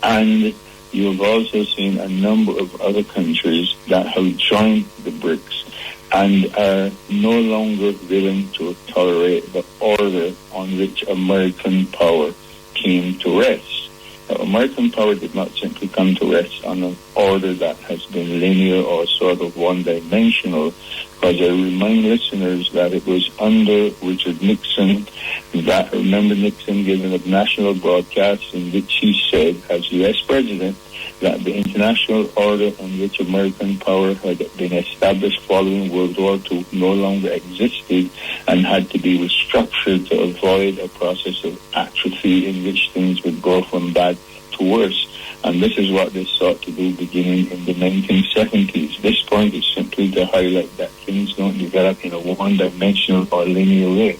And you've also seen a number of other countries that have joined the BRICS and are no longer willing to tolerate the order on which American power came to rest. Now, American power did not simply come to rest on an order that has been linear or sort of one-dimensional, because I remind listeners that it was under Richard Nixon that, remember Nixon giving a national broadcast in which he said, as U.S. President, that the international order on which American power had been established following World War II no longer existed and had to be restructured to avoid a process of atrophy in which things would go from bad to worse. And this is what they sought to do beginning in the 1970s. This point is simply to highlight that things don't develop in a one-dimensional or linear way.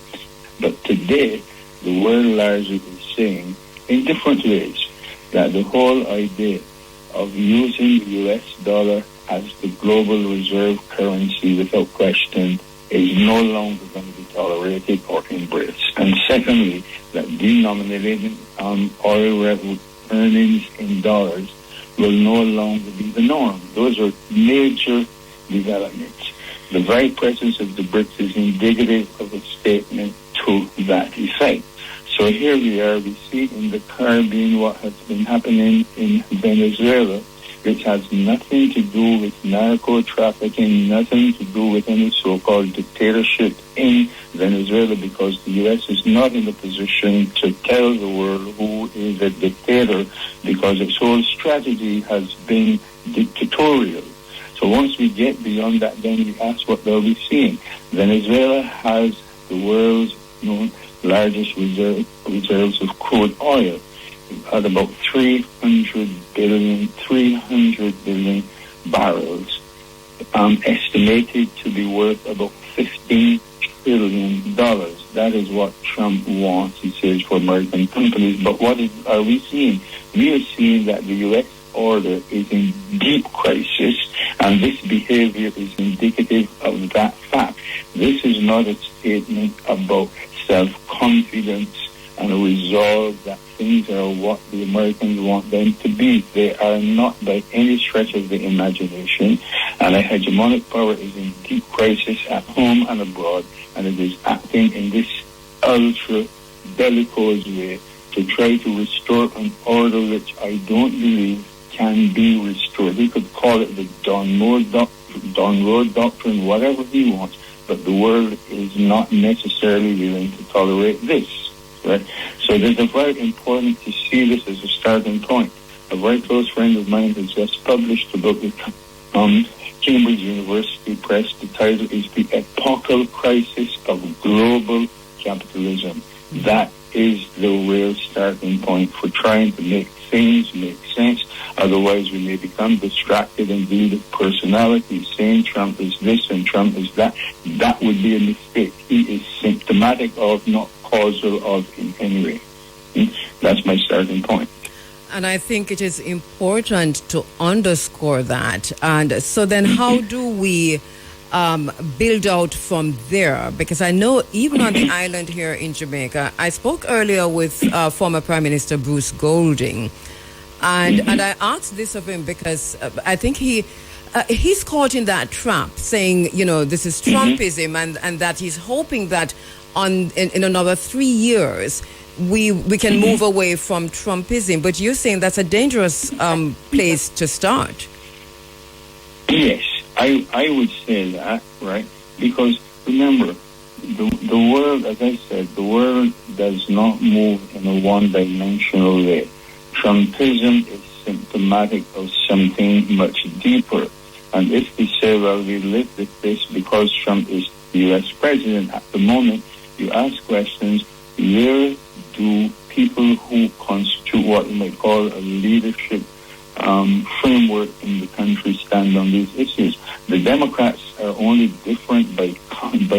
But today, the world largely is saying, in different ways, that the whole idea of using the U.S. dollar as the global reserve currency without question is no longer going to be tolerated or embraced. And secondly, that denominating oil earnings in dollars will no longer be the norm. Those are major developments. The very presence of the BRICS is indicative of a statement to that effect. So here we are, we see in the Caribbean what has been happening in Venezuela, which has nothing to do with narco trafficking, nothing to do with any so-called dictatorship in Venezuela, because the U.S. is not in a position to tell the world who is a dictator, because its whole strategy has been dictatorial. So once we get beyond that, then we ask what they'll be seeing. Venezuela has the world's largest reserves of crude oil. At about 300 billion barrels, estimated to be worth about $15 trillion. That is what Trump wants, he says, for American companies. But what are we seeing? We are seeing that the U.S. order is in deep crisis, and this behavior is indicative of that fact. This is not a statement about self-confidence and a resolve that things are what the Americans want them to be. They are not by any stretch of the imagination, and a hegemonic power is in deep crisis at home and abroad, and it is acting in this ultra-bellicose way to try to restore an order which I don't believe can be restored. He could call it the Don Road Doctrine, whatever he wants, but the world is not necessarily willing to tolerate this. Right? So it's very important to see this as a starting point. A very close friend of mine has just published a book with Cambridge University Press. The title is The Epochal Crisis of Global Capitalism. That is the real starting point for trying to make things make sense. Otherwise, we may become distracted and deal with personalities, saying Trump is this and Trump is that. That would be a mistake. He is symptomatic of, not causal of, in any way. That's my starting point. And I think it is important to underscore that. And so then how do we build out from there? Because I know even on the island here in Jamaica, I spoke earlier with former Prime Minister Bruce Golding, and I asked this of him because I think he's caught in that trap, saying, this is Trumpism, and that he's hoping that in another 3 years we can move away from Trumpism. But you're saying that's a dangerous place to start. Yes, I would say that, right? Because remember, the world, as I said, the world does not move in a one-dimensional way. Trumpism is symptomatic of something much deeper. And if we say, well, we live with this because Trump is the U.S. president at the moment, you ask questions, where do people who constitute what you might call a leadership framework in the country stand on these issues? The Democrats are only different by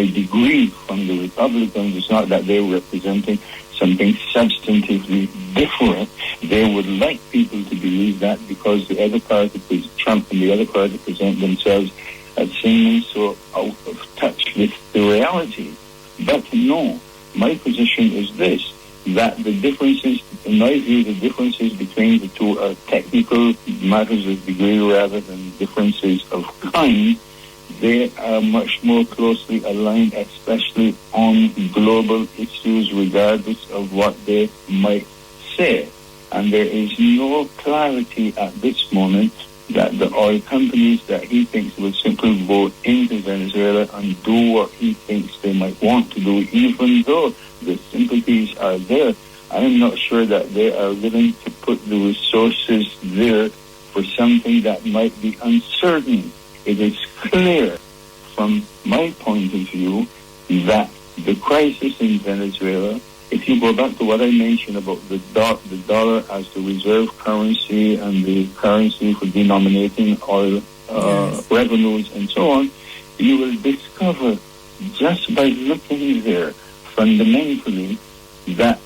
degree from the Republicans. It's not that they're representing something substantively different. They would like people to believe that because the other party, Trump and the other party, present themselves as seeming so out of touch with the reality. But no, my position is this, that the differences, in my view, the differences between the two are technical matters of degree rather than differences of kind. They are much more closely aligned, especially on global issues, regardless of what they might say. And there is no clarity at this moment that the oil companies that he thinks will simply go into Venezuela and do what he thinks they might want to do, even though the sympathies are there. I am not sure that they are willing to put the resources there for something that might be uncertain. It is clear from my point of view that the crisis in Venezuela, if you go back to what I mentioned about the dollar as the reserve currency and the currency for denominating oil revenues and so on, you will discover just by looking there fundamentally that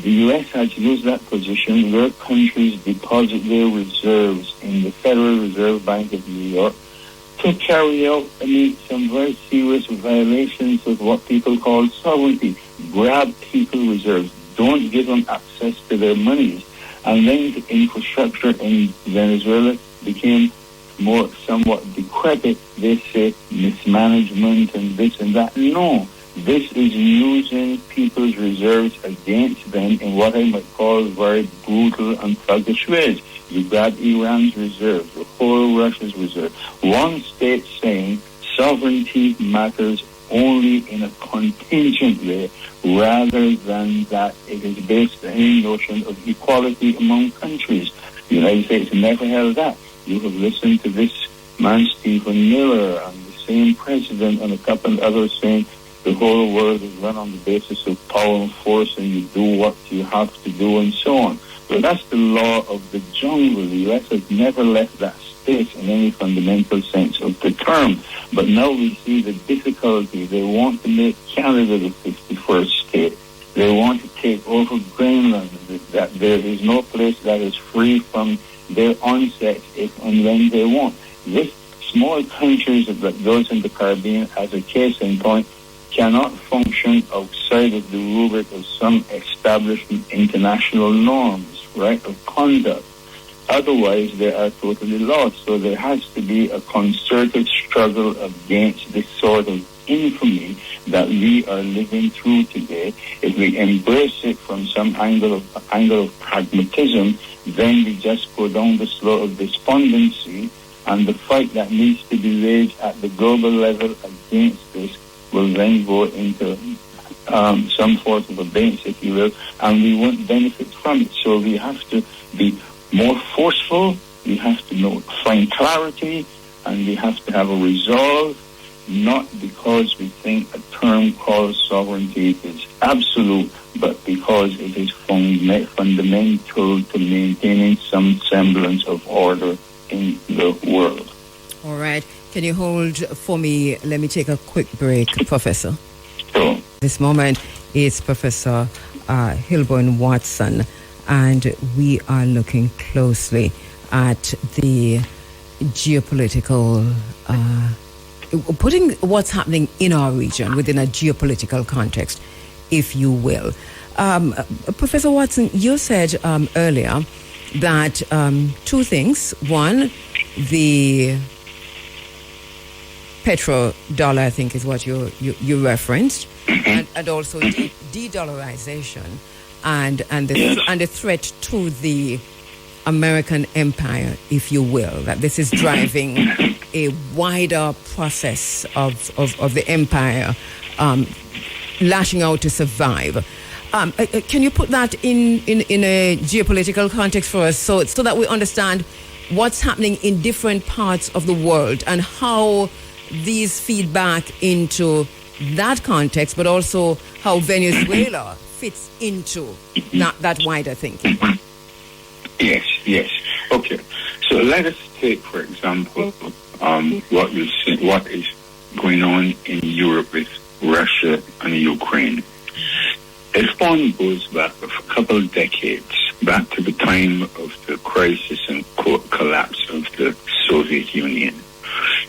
the U.S. has used that position where countries deposit their reserves in the Federal Reserve Bank of New York to carry out, some very serious violations of what people call sovereignty. Grab people reserves. Don't give them access to their monies. And then the infrastructure in Venezuela became somewhat decrepit. They say mismanagement and this and that. No, This is using people's reserves against them in what I might call very brutal and thuggish ways. You got Iran's reserves, the whole Russia's reserve. One state saying sovereignty matters only in a contingent way, rather than that it is based on any notion of equality among countries. The United States never held that. You have listened to this man, Stephen Miller, and the same president and a couple of others saying the whole world is run on the basis of power and force, and you do what you have to do, and so on. So that's the law of the jungle. The U.S. has never left that space in any fundamental sense of the term. But now we see the difficulty. They want to make Canada the 51st state. They want to take over Greenland. That there is no place that is free from their onset if and when they want. This small countries that those in the Caribbean, as a case in point, cannot function outside of the rubric of some established international norms, right, of conduct. Otherwise, they are totally lost. So there has to be a concerted struggle against this sort of infamy that we are living through today. If we embrace it from some angle of pragmatism, then we just go down the slope of despondency, and the fight that needs to be waged at the global level against this will then go into some sort of abeyance, if you will, and we won't benefit from it. So we have to be more forceful, we have to find clarity, and we have to have a resolve, not because we think a term called sovereignty is absolute, but because it is fundamental to maintaining some semblance of order in the world. All right. Can you hold for me? Let me take a quick break, Professor. Sure. This moment is Professor Hilburn Watson, and we are looking closely at the geopolitical, putting what's happening in our region within a geopolitical context, if you will. Professor Watson, you said earlier that two things. One, the petrodollar, I think, is what you referenced, and also de-dollarization and the threat to the American empire, if you will, that this is driving a wider process of the empire lashing out to survive. Can you put that in a geopolitical context for us, so that we understand what's happening in different parts of the world and how these feed back into that context, but also how Venezuela fits into that wider thinking? Yes. Okay. So let us take, for example, what is going on in Europe with Russia and Ukraine. If one goes back a couple of decades, back to the time of the crisis and collapse of the Soviet Union,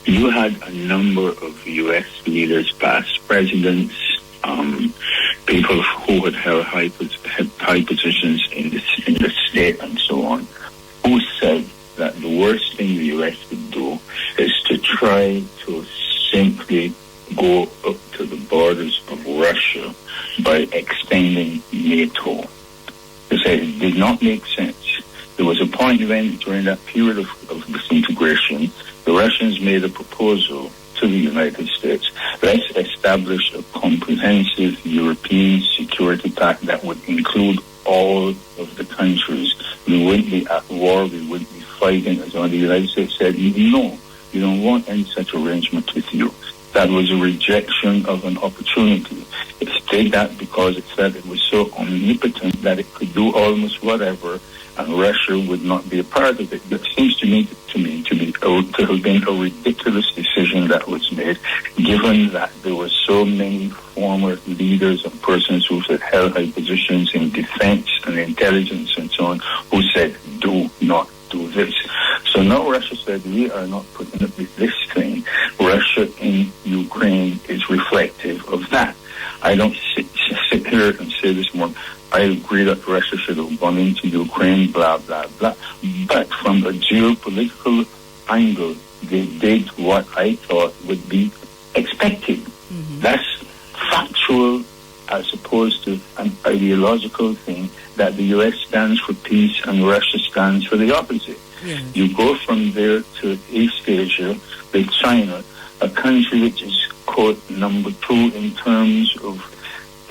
you had a number of U.S. leaders, past presidents, people who had held high positions in the state and so on, who said that the worst thing the U.S. could do is to try to simply go up to the borders of Russia by extending NATO. They said it did not make sense. There was a point when, during that period of disintegration, the Russians made a proposal to the United States. Let's establish a comprehensive European security pact that would include all of the countries. We wouldn't be at war, we wouldn't be fighting. As the United States said, no, we don't want any such arrangement with you. That was a rejection of an opportunity. It did that because it said it was so omnipotent that it could do almost whatever, and Russia would not be a part of it. That seems to me to have been a ridiculous decision that was made, given that there were so many former leaders and persons who had held high positions in defense and intelligence and so on, who said, do not do this. So now Russia said, we are not putting up with this thing. Russia in Ukraine is reflective of that. I don't sit here and say this morning, I agree that Russia should have gone into Ukraine, blah, blah, blah. But from a geopolitical angle, they did what I thought would be expected. Mm-hmm. That's factual as opposed to an ideological thing, that the US stands for peace and Russia stands for the opposite. Yes. You go from there to East Asia, with China, a country which is, quote, number 2 in terms of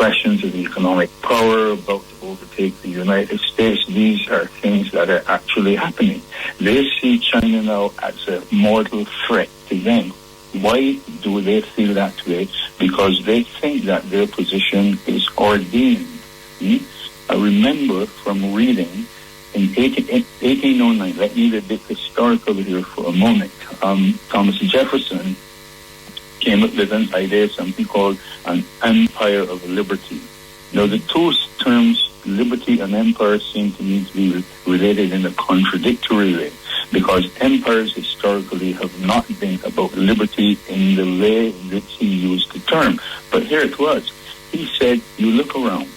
expressions of economic power, about to overtake the United States. These are things that are actually happening. They see China now as a mortal threat to them. Why do they feel that way? Because they think that their position is ordained. I remember from reading in 1809, let me be a bit historical here for a moment, Thomas Jefferson came up with an idea, something called an empire of liberty. Now, the two terms, liberty and empire, seem to me to be related in a contradictory way, because empires historically have not been about liberty in the way that he used the term. But here it was. He said, you look around,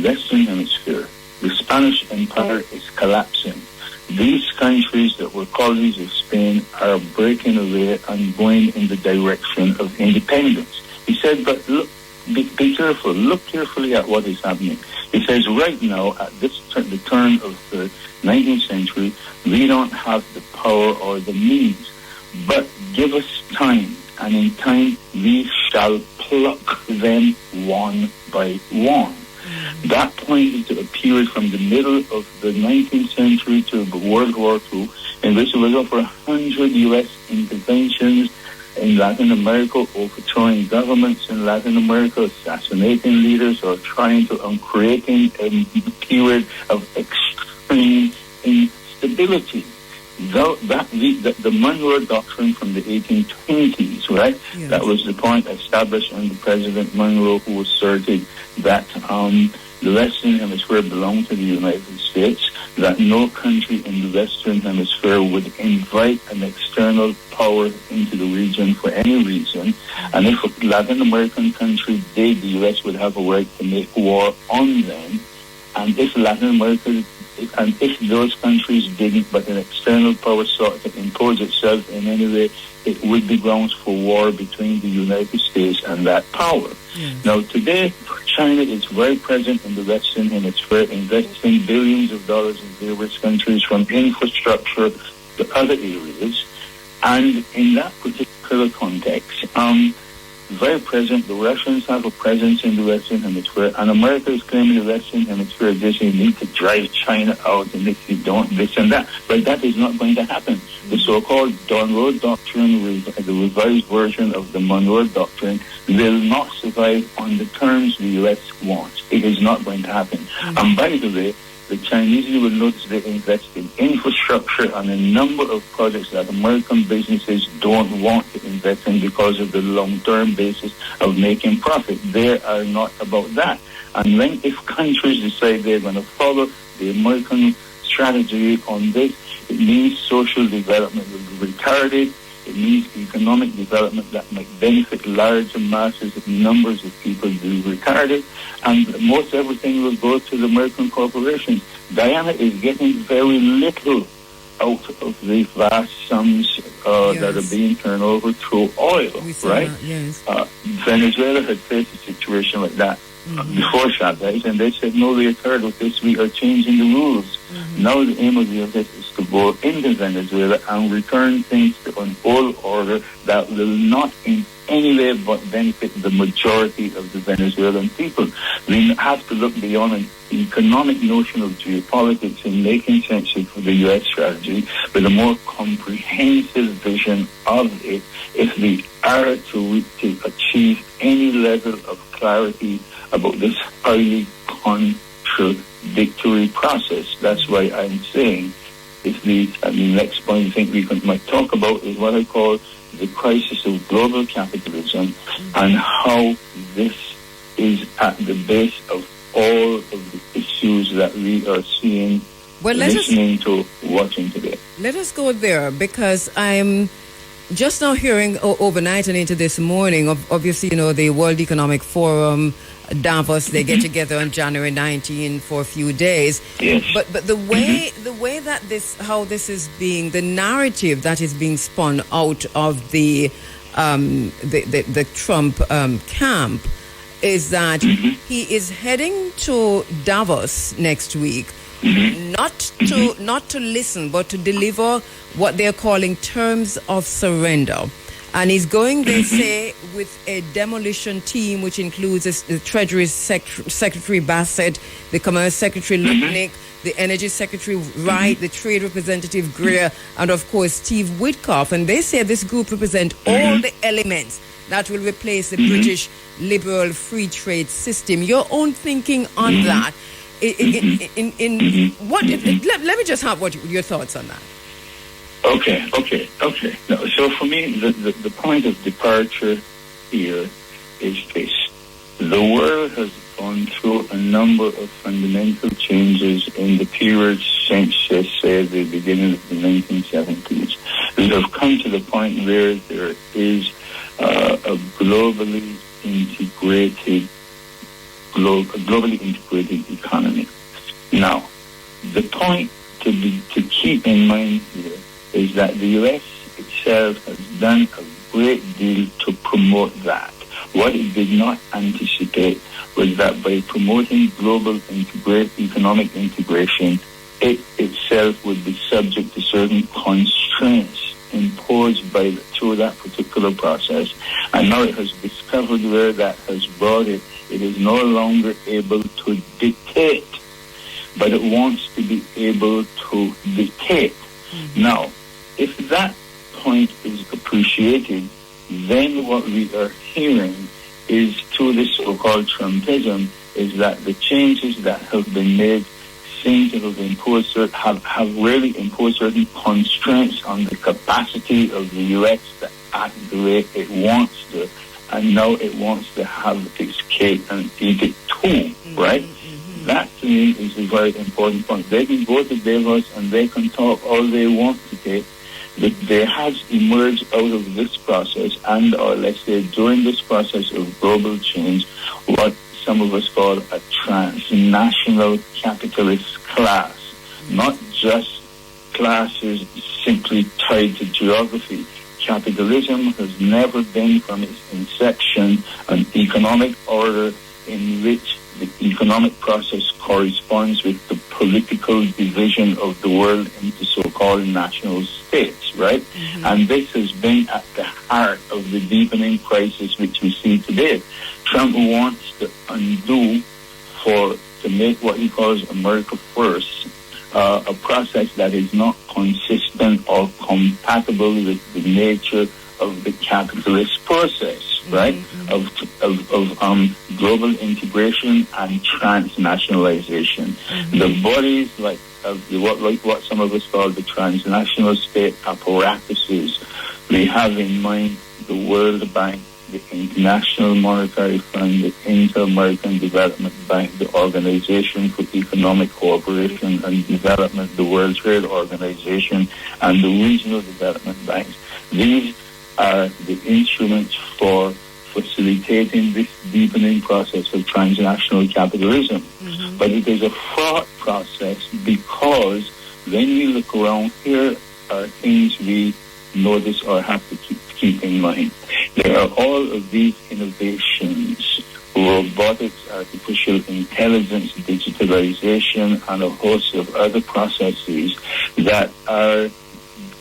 Western Hemisphere, the Spanish Empire is collapsing. These countries that were colonies of Spain are breaking away and going in the direction of independence. He said, but look, be careful, look carefully at what is happening. He says, right now, at the turn of the 19th century, we don't have the power or the means, but give us time, and in time we shall pluck them one by one. That pointed to a period from the middle of the 19th century to World War II, in which there was over 100 U.S. interventions in Latin America, overthrowing governments in Latin America, assassinating leaders, or trying to creating a period of extreme instability. The Monroe Doctrine from the 1820s, right? Yes. That was the point established under President Monroe, who asserted that the Western Hemisphere belonged to the United States, that no country in the Western Hemisphere would invite an external power into the region for any reason, and if a Latin American country did, the U.S. would have a right to make war on them, and if Latin America and if those countries didn't, but an external power sought to impose itself in any way, it would be grounds for war between the United States and that power. Yes. Now, today, China is very present in the Western Hemisphere, investing billions of dollars in various countries, from infrastructure to other areas. And in that particular context, very present, the Russians have a presence in the Western Hemisphere, and America is claiming the Western Hemisphere as this, you need to drive China out, and if you don't, this and that. But that is not going to happen. The so-called Monroe Doctrine, the revised version of the Monroe Doctrine, will not survive on the terms the U.S. wants. It is not going to happen. And by the way, the Chinese, you will notice, they invest in infrastructure and a number of projects that American businesses don't want to invest in because of the long-term basis of making profit. They are not about that. And when, if countries decide they're going to follow the American strategy on this, it means social development will be retarded. It means economic development that might benefit large masses of numbers of people will be retarded, and most everything will go to the American corporations. Guyana is getting very little out of the vast sums that are being turned over through oil, right? Yes. Venezuela had faced a situation like that before Chavez, and they said, no, we are tired of this, we are changing the rules. Now the aim of the U.S. is to go into Venezuela and return things to an old order that will not in any way but benefit the majority of the Venezuelan people. We have to look beyond an economic notion of geopolitics in making sense of the U.S. strategy, with a more comprehensive vision of it, if we are to achieve any level of clarity about this highly contradictory process. That's why I'm saying, next point I think we might talk about is what I call the crisis of global capitalism, and how this is at the base of all of the issues that we are seeing, watching today. Let us go there, because I'm just now hearing overnight and into this morning, obviously, the World Economic Forum, Davos, they get together on January 19 for a few days. Yes. But the way that how this is being, the narrative that is being spun out of the Trump camp is that he is heading to Davos next week, not to listen, but to deliver what they're calling terms of surrender. And he's going, they say, with a demolition team, which includes the Treasury Secretary Bassett, the Commerce Secretary Lutnick, the Energy Secretary Wright, the Trade Representative Greer, and of course Steve Witkoff. And they say this group represent all the elements that will replace the British liberal free trade system. Your own thinking on that? Let me just have your thoughts on that. Okay. No, so for me, the point of departure here is this. The world has gone through a number of fundamental changes in the period since, let's say, the beginning of the 1970s. We have come to the point where there is a globally integrated economy. Now, the point to keep in mind here is that the U.S. itself has done a great deal to promote that. What it did not anticipate was that by promoting global economic integration, it itself would be subject to certain constraints imposed through that particular process. And now it has discovered where that has brought it. It is no longer able to dictate, but it wants to be able to dictate. Now, if that point is appreciated, then what we are hearing is, through this so-called Trumpism, is that the changes that have been made seem to have have really imposed certain constraints on the capacity of the U.S. to act the way it wants to, and now it wants to have its cake and eat it too, right? That, to me, is a very important point. They can go to Davos and they can talk all they want to take, but there has emerged out of this process or let's say during this process of global change, what some of us call a transnational capitalist class, not just classes simply tied to geography. Capitalism has never been, from its inception, an economic order in which the economic process corresponds with the political division of the world into so-called national states, right? And this has been at the heart of the deepening crisis which we see today. Trump wants to undo to make what he calls America First, a process that is not consistent or compatible with the nature of the capitalist process, right? Of global integration and transnationalization. The bodies like what some of us call the transnational state apparatuses. We have in mind the World Bank, the International Monetary Fund, the Inter-American Development Bank, the Organization for Economic Cooperation and Development, the World Trade Organization, and the regional development banks. These are the instruments for facilitating this deepening process of transnational capitalism. But it is a fraught process because when we look around, here are things we notice or have to keep in mind. There are all of these innovations, robotics, artificial intelligence, digitalization, and a host of other processes that are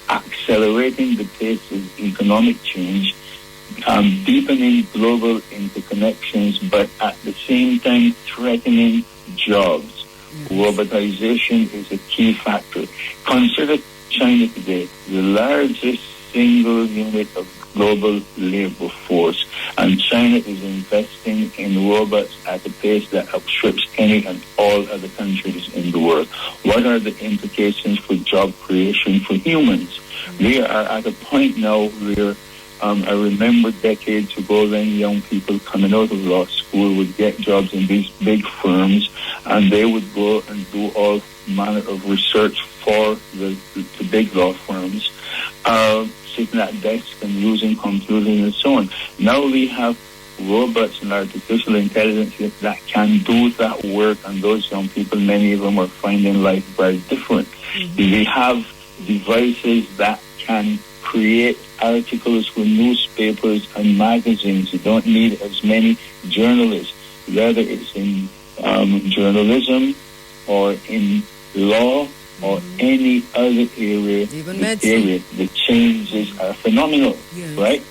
accelerating the pace of economic change, deepening global interconnections, but at the same time threatening jobs. Robotization is a key factor. Consider China today, the largest single unit of global labor force, and China is investing in robots at a pace that outstrips any and all other countries in the world. What are the implications for job creation for humans? We are at a point now where I remember decades ago when young people coming out of law school would get jobs in these big firms, and they would go and do all manner of research for the big law firms, sitting at desks and using computers and so on. Now we have robots and artificial intelligence that can do that work, and those young people, many of them are finding life very different. We have devices that can create articles for newspapers and magazines. You don't need as many journalists, whether it's in journalism or in law or any other area. Even medicine. The changes are phenomenal, right?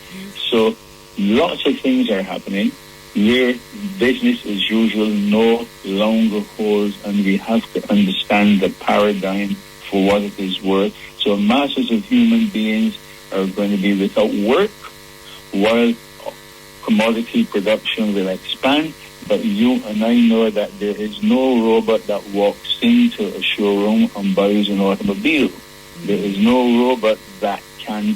So lots of things are happening where business as usual no longer holds, and we have to understand the paradigm for what it is worth. So masses of human beings are going to be without work while commodity production will expand. But you and I know that there is no robot that walks into a showroom and buys an automobile. There is no robot that can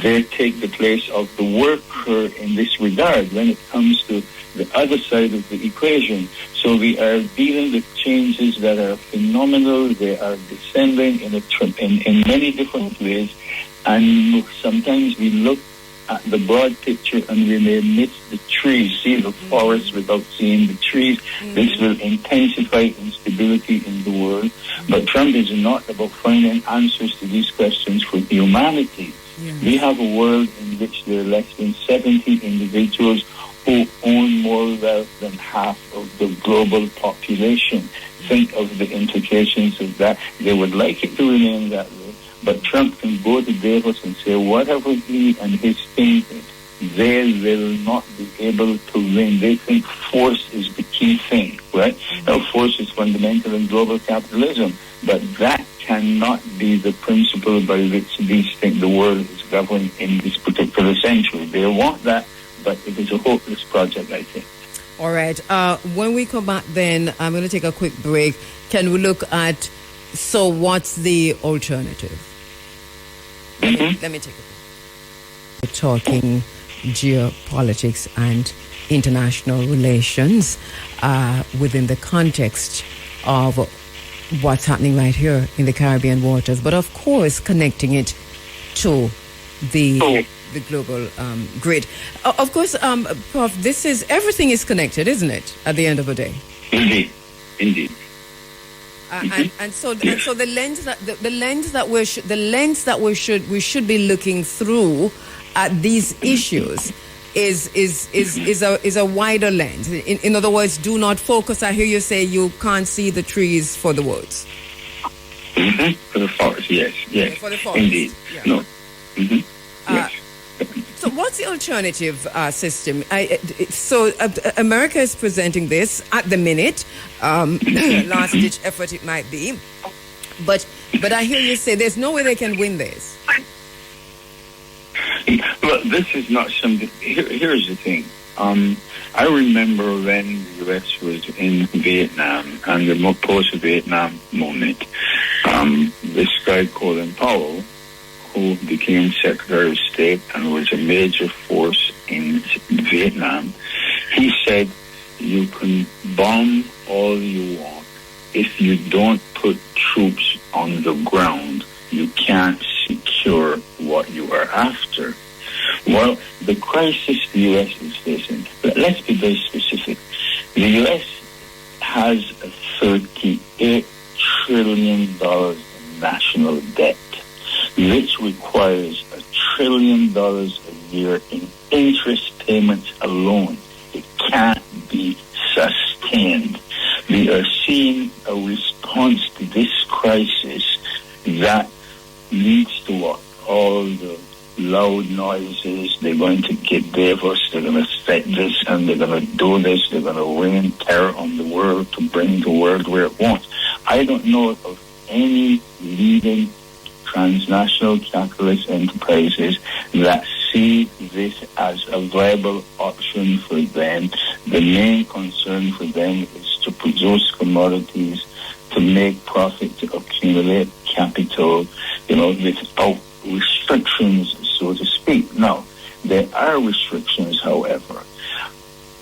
take the place of the worker in this regard when it comes to the other side of the equation. So we are dealing with changes that are phenomenal. They are descending in many different ways. And sometimes we look at the broad picture and we may miss the trees, see the forest without seeing the trees. This will intensify instability in the world. But Trump is not about finding answers to these questions for humanity. We have a world in which there are less than 70 individuals who own more wealth than half of the global population. Think of the implications of that. They would like it to remain that way, but Trump can go to Davos and say whatever he and his team think, they will not be able to win. They think force is the key thing, right? Now, force is fundamental in global capitalism, but that cannot be the principle by which these think the world is governed in this particular century. They want that, but it is a hopeless project, I think. All right. When we come back then, I'm going to take a quick break. Can we look at, so what's the alternative? Let me take a break. We're talking geopolitics and international relations within the context of what's happening right here in the Caribbean waters, but of course connecting it to the global grid. Of course, Prof, everything is connected, isn't it? At the end of the day. Indeed. And so the lens that we should be looking through at these issues is a wider lens. In other words, do not focus. I hear you say you can't see the trees for the woods. For the forest, yes. For the forest, indeed. Yeah. No. Yes. So what's the alternative system? America is presenting this at the minute, last-ditch effort it might be, but I hear you say there's no way they can win this. Well, this is not something. Here's the thing. I remember when the U.S. was in Vietnam and the post-Vietnam moment, this guy, Colin Powell, who became Secretary of State and was a major force in Vietnam, he said, you can bomb all you want. If you don't put troops on the ground, you can't secure what you are after. Well, the crisis the U.S. is facing, let's be very specific. The U.S. has a $38 trillion in national debt, which requires $1 trillion a year in interest payments alone. It can't be sustained. We are seeing a response to this crisis that leads to what? All the loud noises. They're going to get Davos, they're going to set this, and they're going to do this. They're going to rain terror on the world to bring the world where it wants. I don't know of any leading transnational capitalist enterprises that see this as a viable option for them. The main concern for them is to produce commodities, to make profit, to accumulate capital, without restrictions, so to speak. Now, there are restrictions, however.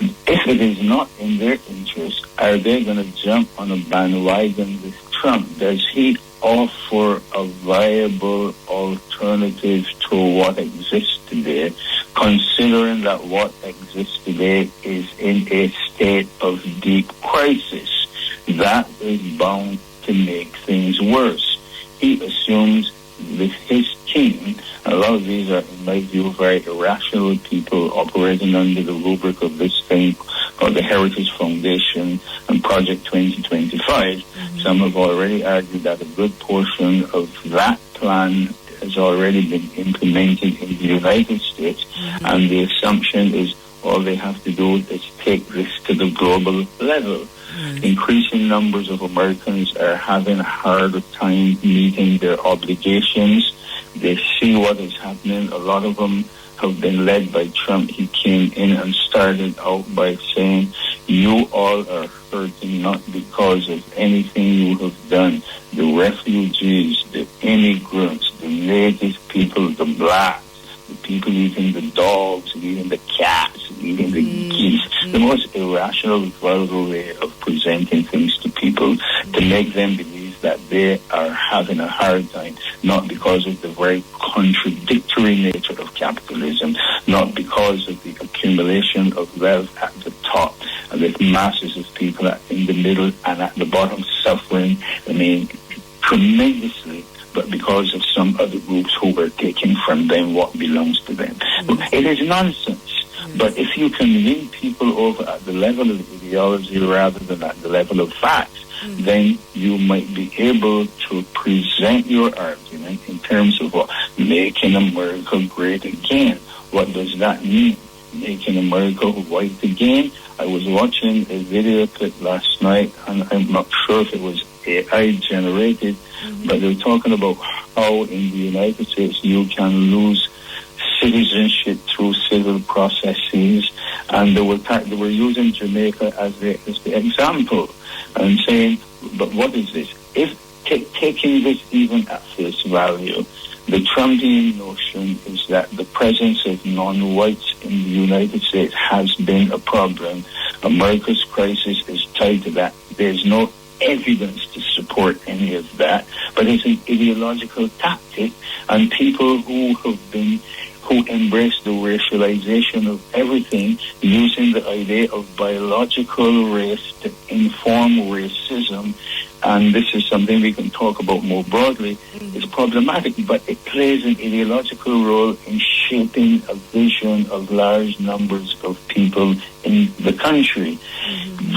If it is not in their interest, are they going to jump on a bandwagon with Trump? Does he offer a viable alternative to what exists today, considering that what exists today is in a state of deep crisis? That is bound to make things worse. He assumes with his came. A lot of these are, in my view, very irrational people operating under the rubric of this thing called the Heritage Foundation and Project 2025. Some have already argued that a good portion of that plan has already been implemented in the United States, and the assumption is all they have to do is take this to the global level. Increasing numbers of Americans are having a harder time meeting their obligations. They see what is happening. A lot of them have been led by Trump. He came in and started out by saying, you all are hurting not because of anything you have done. The refugees, the immigrants, the native people, the blacks, the people eating the dogs, eating the cats, eating the geese. The most irrational, vulgar way of presenting things to people to make them believe that they are having a hard time, not because of the very contradictory nature of capitalism, not because of the accumulation of wealth at the top, and with masses of people in the middle and at the bottom suffering, tremendously, but because of some other groups who were taking from them what belongs to them. It is nonsense. But if you can win people over at the level of ideology rather than at the level of facts, then you might be able to present your argument in terms of what making America great again. What does that mean? Making America white again? I was watching a video clip last night, and I'm not sure if it was AI generated, but they were talking about how in the United States you can lose citizenship through civil processes, and they were using Jamaica as the example, and saying, but what is this? If taking this even at face value, the Trumpian notion is that the presence of non-whites in the United States has been a problem. America's crisis is tied to that. There's no evidence to support any of that, but it's an ideological tactic, and people who embrace the racialization of everything, using the idea of biological race to inform racism, and this is something we can talk about more broadly, is problematic, but it plays an ideological role in shaping a vision of large numbers of people in the country.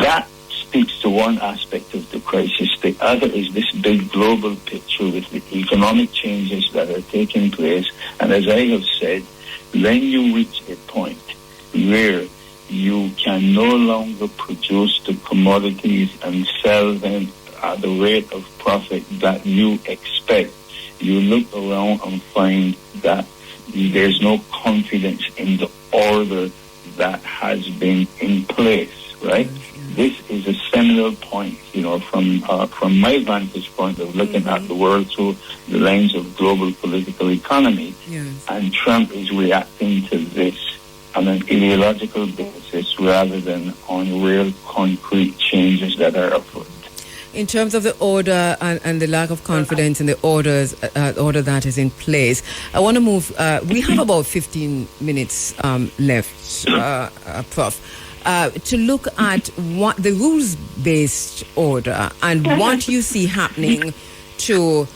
That speaks to one aspect of the crisis. The other is this big global picture with the economic changes that are taking place. And as I have said, when you reach a point where you can no longer produce the commodities and sell them at the rate of profit that you expect, you look around and find that there's no confidence in the order that has been in place, right? This is a seminal point, from my vantage point of looking at the world through the lens of global political economy. And Trump is reacting to this on an ideological basis rather than on real concrete changes that are afoot. In terms of the order and the lack of confidence in the order that is in place, I want to move. We have about 15 minutes left, Prof. To look at what the rules-based order and what you see happening to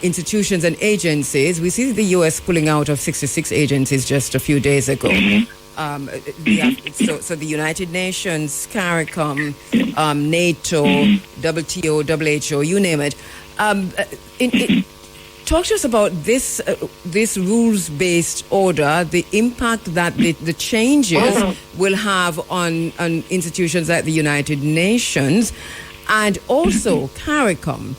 institutions and agencies. We see the U.S. pulling out of 66 agencies just a few days ago. So the United Nations, CARICOM, NATO, WTO, WHO, you name it. Talk to us about this rules-based order, the impact that the changes will have on institutions like the United Nations, and also CARICOM.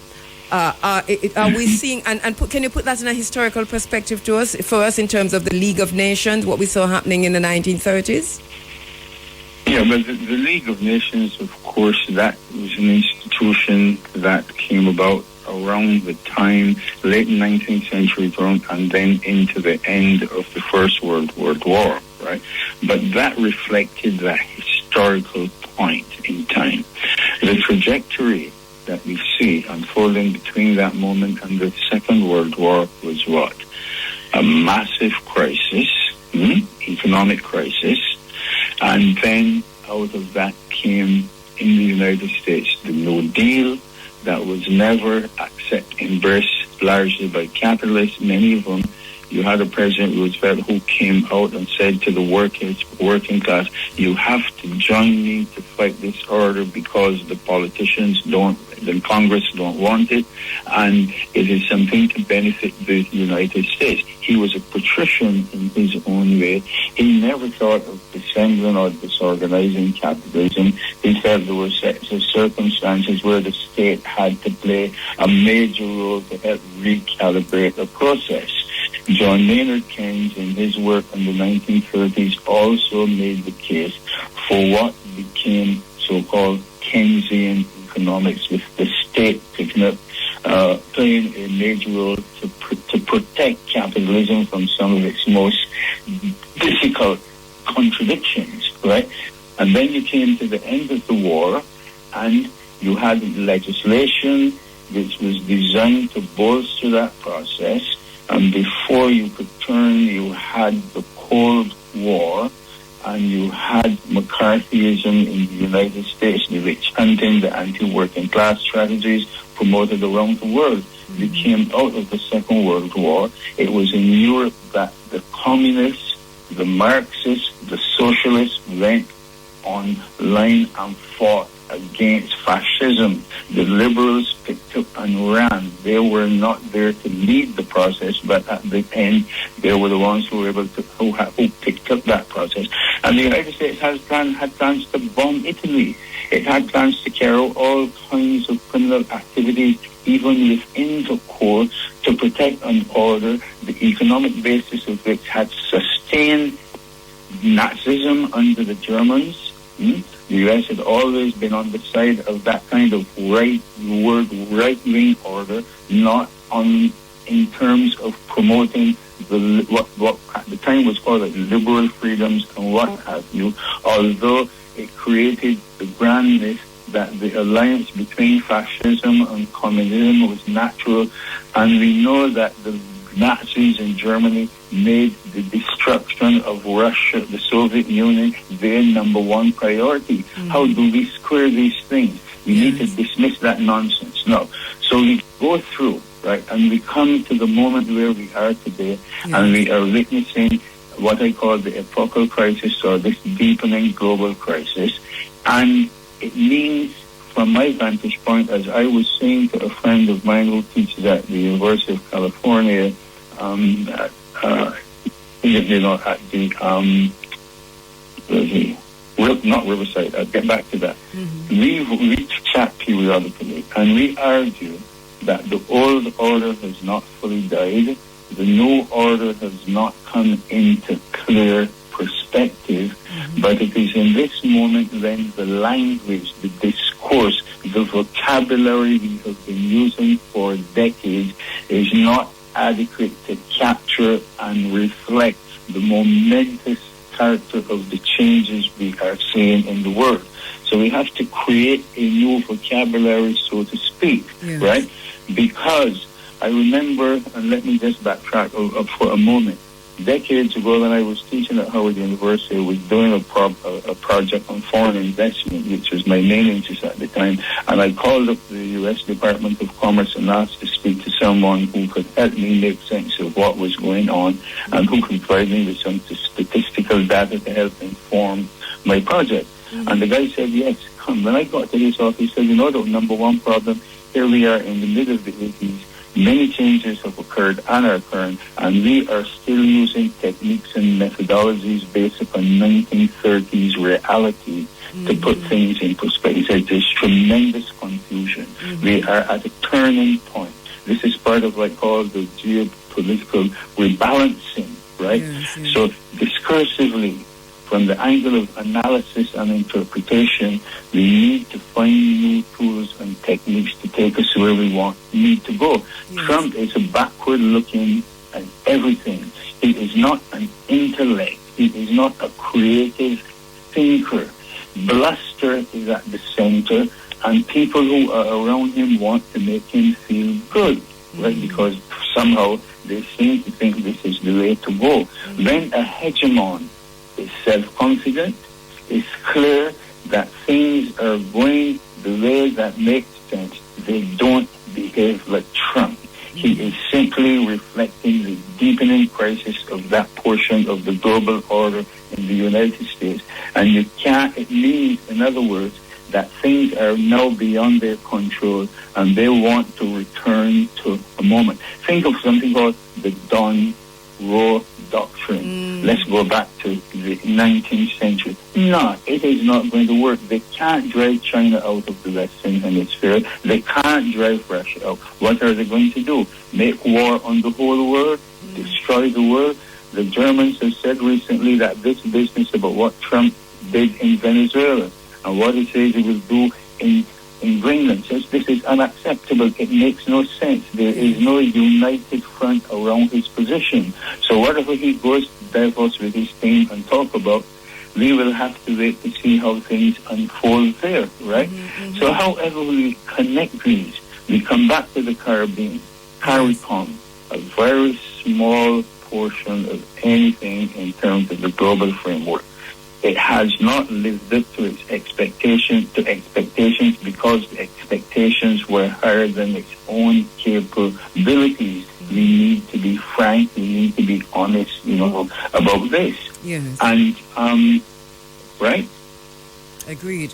Are we seeing, and can you put that in a historical perspective for us in terms of the League of Nations, what we saw happening in the 1930s? Yeah, but the League of Nations, of course, that was an institution that came about around the time, late 19th century, and then into the end of the First World War, right? But that reflected that historical point in time. The trajectory that we see unfolding between that moment and the Second World War was what? A massive crisis, economic crisis, and then out of that came in the United States the New Deal that was never embraced largely by capitalists, many of them. You had a President Roosevelt who came out and said to the working class, you have to join me to fight this order because the politicians don't, the Congress don't want it, and it is something to benefit the United States. He was a patrician in his own way. He never thought of dissembling or disorganizing capitalism. He felt there were sets of circumstances where the state had to play a major role to help recalibrate the process. John Maynard Keynes, in his work in the 1930s, also made the case for what became so-called Keynesian economics, with the state picking up, playing a major role to protect capitalism from some of its most difficult contradictions, right? And then you came to the end of the war, and you had legislation which was designed to bolster that process. And before you could turn, you had the Cold War, and you had McCarthyism in the United States, the witch hunting, the anti-working class strategies promoted around the world. We came out of the Second World War. It was in Europe that the communists, the Marxists, the socialists went online and fought against fascism. The liberals picked up and ran. They were not there to lead the process, but at the end, they were the ones who were able to, who picked up that process. And the United States had plans to bomb Italy. It had plans to carry out all kinds of criminal activities, even within the core, to protect and order the economic basis of which had sustained Nazism under the Germans. The U.S. had always been on the side of that kind of right-wing order, not in terms of promoting what at the time was called liberal freedoms and what have you, although it created the grand myth that the alliance between fascism and communism was natural, and we know that the Nazis in Germany made the destruction of Russia, the Soviet Union, their number one priority. How do we square these things? We need to dismiss that nonsense. No. So we go through, right, and we come to the moment where we are today, and we are witnessing what I call the epochal crisis, or this deepening global crisis. And it means, from my vantage point, as I was saying to a friend of mine who teaches at the University of California, at the not Riverside. I'll get back to that. We chat periodically, and we argue that the old order has not fully died. The new order has not come into clear perspective, but it is in this moment when the language, the discourse, the vocabulary we have been using for decades is not adequate to capture and reflect the momentous character of the changes we are seeing in the world. So we have to create a new vocabulary, so to speak, right? Because I remember, and let me just backtrack for a moment. Decades ago, when I was teaching at Howard University, I was doing a project on foreign investment, which was my main interest at the time. And I called up the U.S. Department of Commerce and asked to speak to someone who could help me make sense of what was going on, and who could provide me with some statistical data to help inform my project. And the guy said, yes, come. When I got to his office, he said, you know, the number one problem, here we are in the middle of the 80s. Many changes have occurred and are occurring, and we are still using techniques and methodologies based upon 1930s reality to put things in perspective. There's tremendous confusion. We are at a turning point. This is part of what I call the geopolitical rebalancing, right? So discursively, from the angle of analysis and interpretation, we need to find new tools and techniques to take us where we need to go. Trump is a backward looking at everything. He is not an intellect. He is not a creative thinker. Bluster is at the center, and people who are around him want to make him feel good, right? Because somehow they seem to think this is the way to go. Then a hegemon is self-confident, is clear that things are going the way that makes sense. They don't behave like Trump. He is simply reflecting the deepening crisis of that portion of the global order in the United States. And you can't, it means, in other words, that things are now beyond their control and they want to return to a moment. Think of something called the Don Roe Doctrine. Let's go back to the 19th century. No, it is not going to work. They can't drive China out of the Western Hemisphere. They can't drive Russia out. What are they going to do? Make war on the whole world? Destroy the world? The Germans have said recently that this business about what Trump did in Venezuela and what he says he will do in Greenland says this is unacceptable. It makes no sense. There is no united front around his position. So whatever he goes to Davos with his team and talk about, we will have to wait to see how things unfold there, right? So however we connect these, we come back to the Caribbean, CARICOM, a very small portion of anything in terms of the global framework. It has not lived up to its expectations because the expectations were higher than its own capabilities. We need to be frank, we need to be honest, about this. Yes. And, right? Agreed.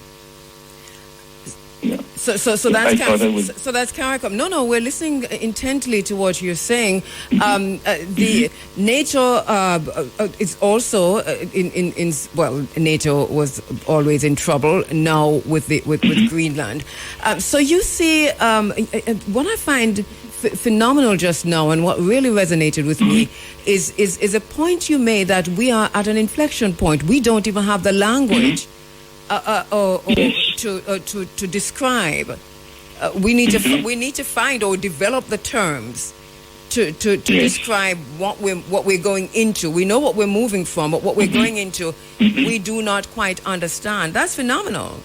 Yeah. So that's that's CARICOM. No, we're listening intently to what you're saying. The NATO is also NATO was always in trouble now with Greenland. So you see, what I find phenomenal just now, and what really resonated with me is a point you made that we are at an inflection point. We don't even have the language. To describe, we need to find or develop the terms to describe what we're going into. We know what we're moving from, but what we're going into, we do not quite understand. That's phenomenal.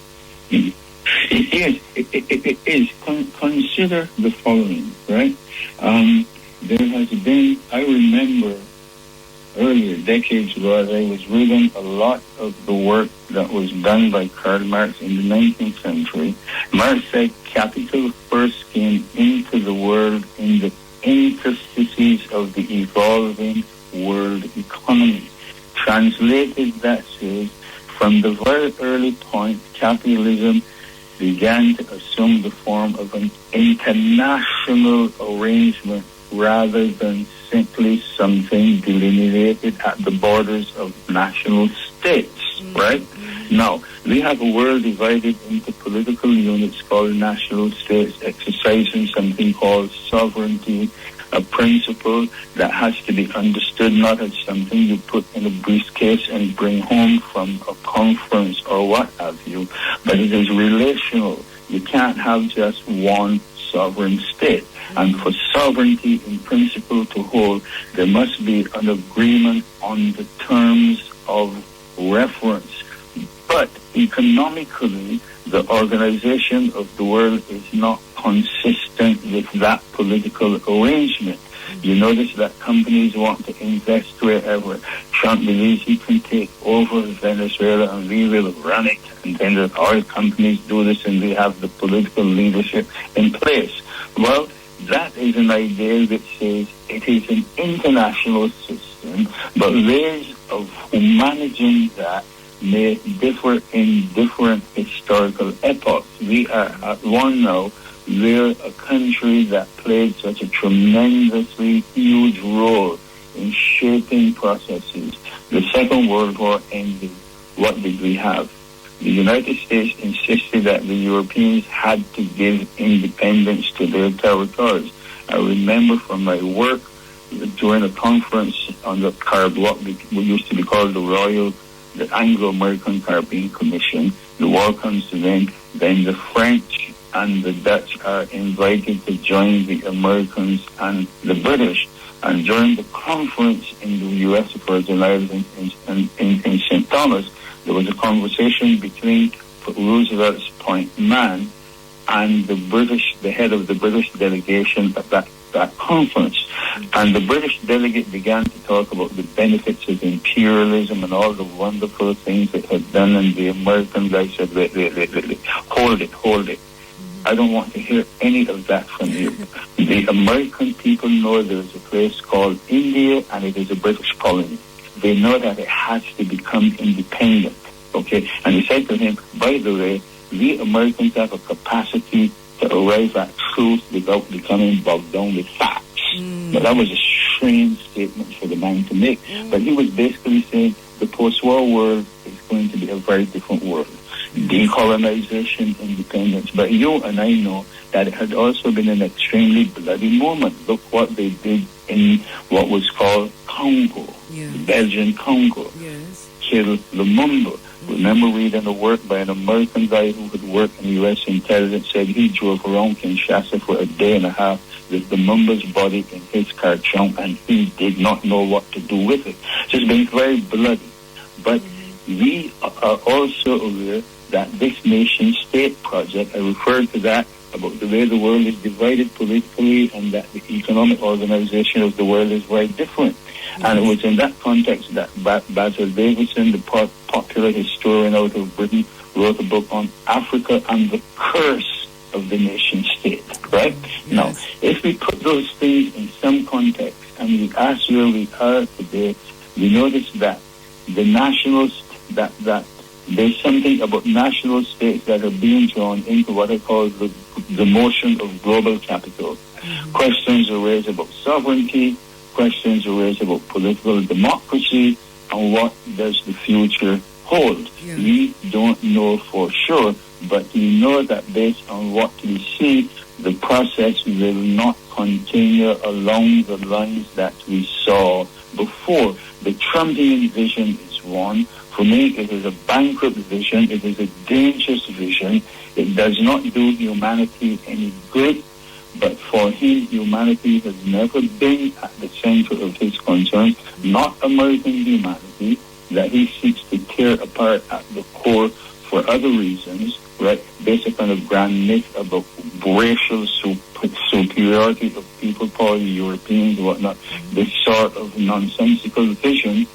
It is. Consider the following, right? There has been, I remember earlier, decades ago, as I was reading a lot of the work that was done by Karl Marx in the 19th century. Marx said capital first came into the world in the interstices of the evolving world economy. Translated, that says, from the very early point, capitalism began to assume the form of an international arrangement rather than simply something delineated at the borders of national states, right? Now, we have a world divided into political units called national states, exercising something called sovereignty, a principle that has to be understood not as something you put in a briefcase and bring home from a conference or what have you, but it is relational. You can't have just one sovereign state. And for sovereignty in principle to hold, there must be an agreement on the terms of reference. But economically, the organization of the world is not consistent with that political arrangement. You notice that companies want to invest wherever. Trump believes he can take over Venezuela and we will run it. And then the oil companies do this and we have the political leadership in place. Well, that is an idea that says it is an international system, but ways of managing that may differ in different historical epochs. We are at one now. We're a country that played such a tremendously huge role in shaping processes. The Second World War ended. What did we have? The United States insisted that the Europeans had to give independence to their territories. I remember from my work during a conference on the what used to be called the Anglo-American Caribbean Commission. The war comes to them. Then the French and the Dutch are invited to join the Americans and the British. And during the conference in the U.S. Virgin Islands in St. Thomas, there was a conversation between Roosevelt's point man and the head of the British delegation at that conference. And the British delegate began to talk about the benefits of imperialism and all the wonderful things it had done, and the American guy said, wait, hold it. I don't want to hear any of that from you. The American people know there's a place called India and it is a British colony. They know that it has to become independent. Okay? And he said to him, by the way, we Americans have a capacity to arrive at truth without becoming bogged down with facts. But that was a strange statement for the man to make. But he was basically saying the post-war world is going to be a very different world. Decolonization, independence. But you and I know that it had also been an extremely bloody moment. Look what they did in what was called Congo, the Belgian Congo. Kill Lumumba. Remember reading a work by an American guy who had worked in U.S. intelligence, said he drove around Kinshasa for a day and a half with Lumumba's body in his car trunk and he did not know what to do with it. So it's been very bloody. But we are also aware that this nation-state project, I referred to that about the way the world is divided politically and that the economic organization of the world is very different. And it was in that context that Basil Davidson, the popular historian out of Britain, wrote a book on Africa and the curse of the nation-state, right? Now, if we put those things in some context and we ask where we are today, we notice that the nationals, that there's something about national states that are being drawn into what I call the motion of global capital. Questions are raised about sovereignty, questions are raised about political democracy, and what does the future hold? We don't know for sure, but we know that based on what we see, the process will not continue along the lines that we saw before. The Trumpian vision is one. For me, it is a bankrupt vision. It is a dangerous vision. It does not do humanity any good. But for him, humanity has never been at the center of his concerns, not American humanity, that he seeks to tear apart at the core for other reasons, right? Based upon a grand myth about racial superiority of people called Europeans and whatnot, this sort of nonsensical vision.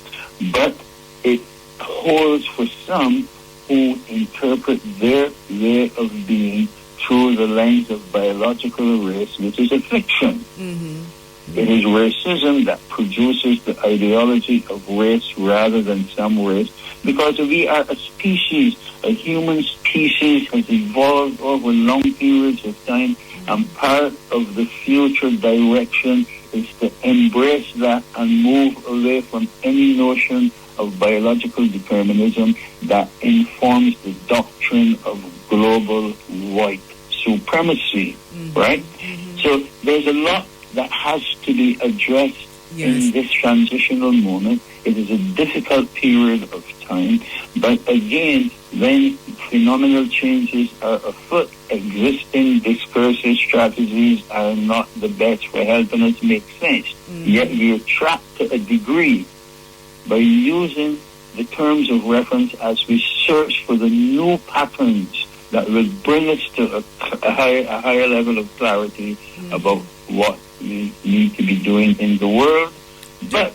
But it holds for some who interpret their way of being through the lens of biological race, which is a fiction. It is racism that produces the ideology of race rather than some race, because we are a species. A human species has evolved over long periods of time, and part of the future direction is to embrace that and move away from any notion of biological determinism that informs the doctrine of global white supremacy, right? So there's a lot that has to be addressed in this transitional moment. It is a difficult period of time, but again, when phenomenal changes are afoot, existing discursive strategies are not the best for helping us make sense. Yet we are trapped to a degree by using the terms of reference as we search for the new patterns that will bring us to a higher level of clarity about what we need to be doing in the world. But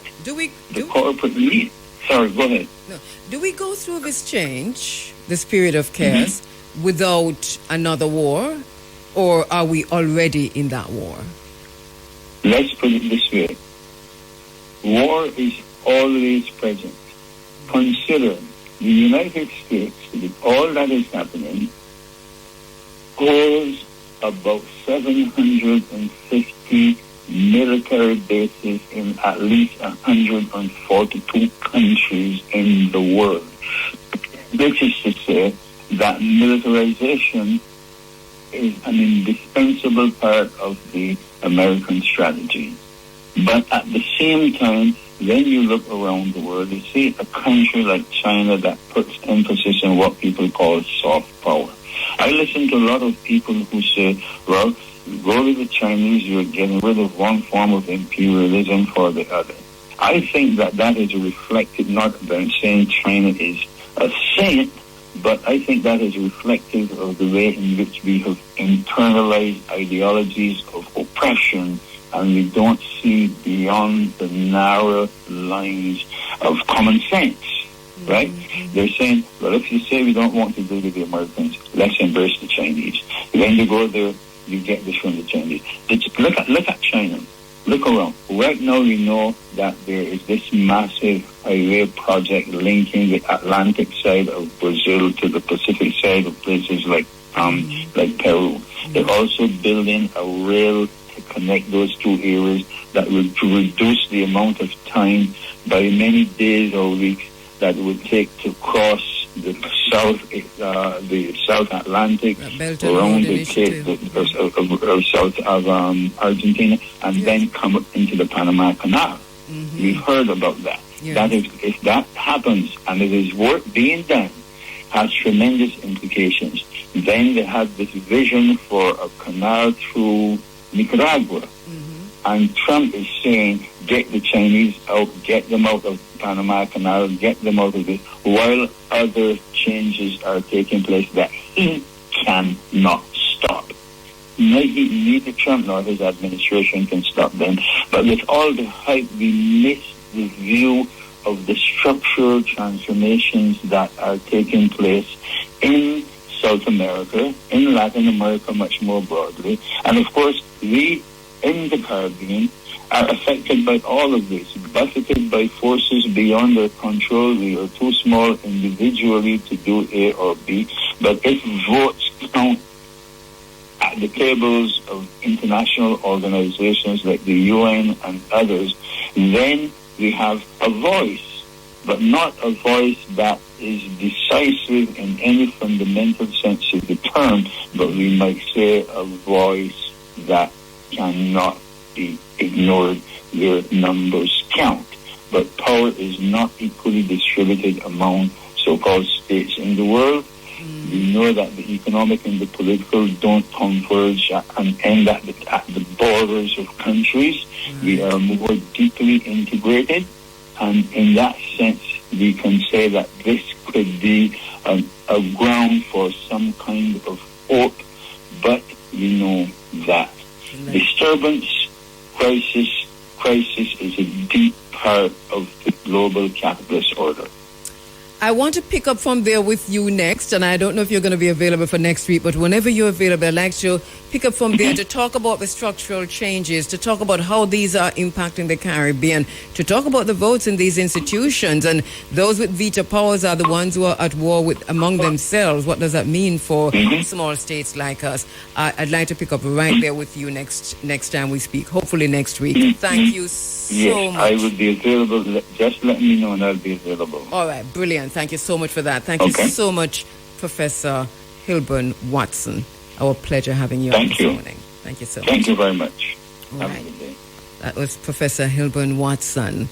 corporate lead. Sorry, go ahead. No. Do we go through this change, this period of chaos, without another war, or are we already in that war? Let's put it this way. War is always present. Consider the United States, with all that is happening, holds about 750 military bases in at least 142 countries in the world. Which is to say that militarization is an indispensable part of the American strategy. But at the same time, when you look around the world, you see a country like China that puts emphasis on what people call soft power. I listen to a lot of people who say, well, go with the Chinese, you're getting rid of one form of imperialism for the other. I think that is reflected, not that I'm saying China is a saint, but I think that is reflective of the way in which we have internalized ideologies of oppression, and we don't see beyond the narrow lines of common sense. right? They're saying, well, if you say we don't want to do with the Americans, let's embrace the Chinese. When you go there, you get this from the Chinese. Look at China. Look around. Right now, we know that there is this massive highway project linking the Atlantic side of Brazil to the Pacific side of places like Peru. They're also building a rail to connect those two areas that will reduce the amount of time by many days or weeks that it would take to cross the South Atlantic around the Cape south of Argentina, and then come up into the Panama Canal. We've heard about that. Yes. That is, if that happens and it is work being done, has tremendous implications. Then they have this vision for a canal through Nicaragua. And Trump is saying, get the Chinese out, get them out of Panama Canal, get them out of this, while other changes are taking place that he cannot stop. Neither Trump nor his administration can stop them. But with all the hype, we miss the view of the structural transformations that are taking place in South America, in Latin America much more broadly. And of course, we in the Caribbean are affected by all of this, buffeted by forces beyond their control. We are too small individually to do A or B. But if votes count at the tables of international organizations like the UN and others, then we have a voice, but not a voice that is decisive in any fundamental sense of the term, but we might say a voice that cannot be ignored. Their numbers count, but power is not equally distributed among so-called states in the world. We know that the economic and the political don't converge and end at the borders of countries. We are more deeply integrated, and in that sense, we can say that this could be a ground for some kind of hope, but we know that disturbance, crisis is a deep part of the global capitalist order. I want to pick up from there with you next, and I don't know if you're going to be available for next week, but whenever you're available, I'd like to pick up from there to talk about the structural changes, to talk about how these are impacting the Caribbean, to talk about the votes in these institutions, and those with veto powers are the ones who are at war with among themselves. What does that mean for small states like us? I'd like to pick up right there with you next time we speak, hopefully next week. Thank you so much. I will be available. Just let me know and I'll be available. All right, brilliant. Thank you so much for that. Thank you so much, Professor Hilburn Watson. Our pleasure having you on this morning. Thank you so much. Thank you very much. All right. That was Professor Hilburn Watson.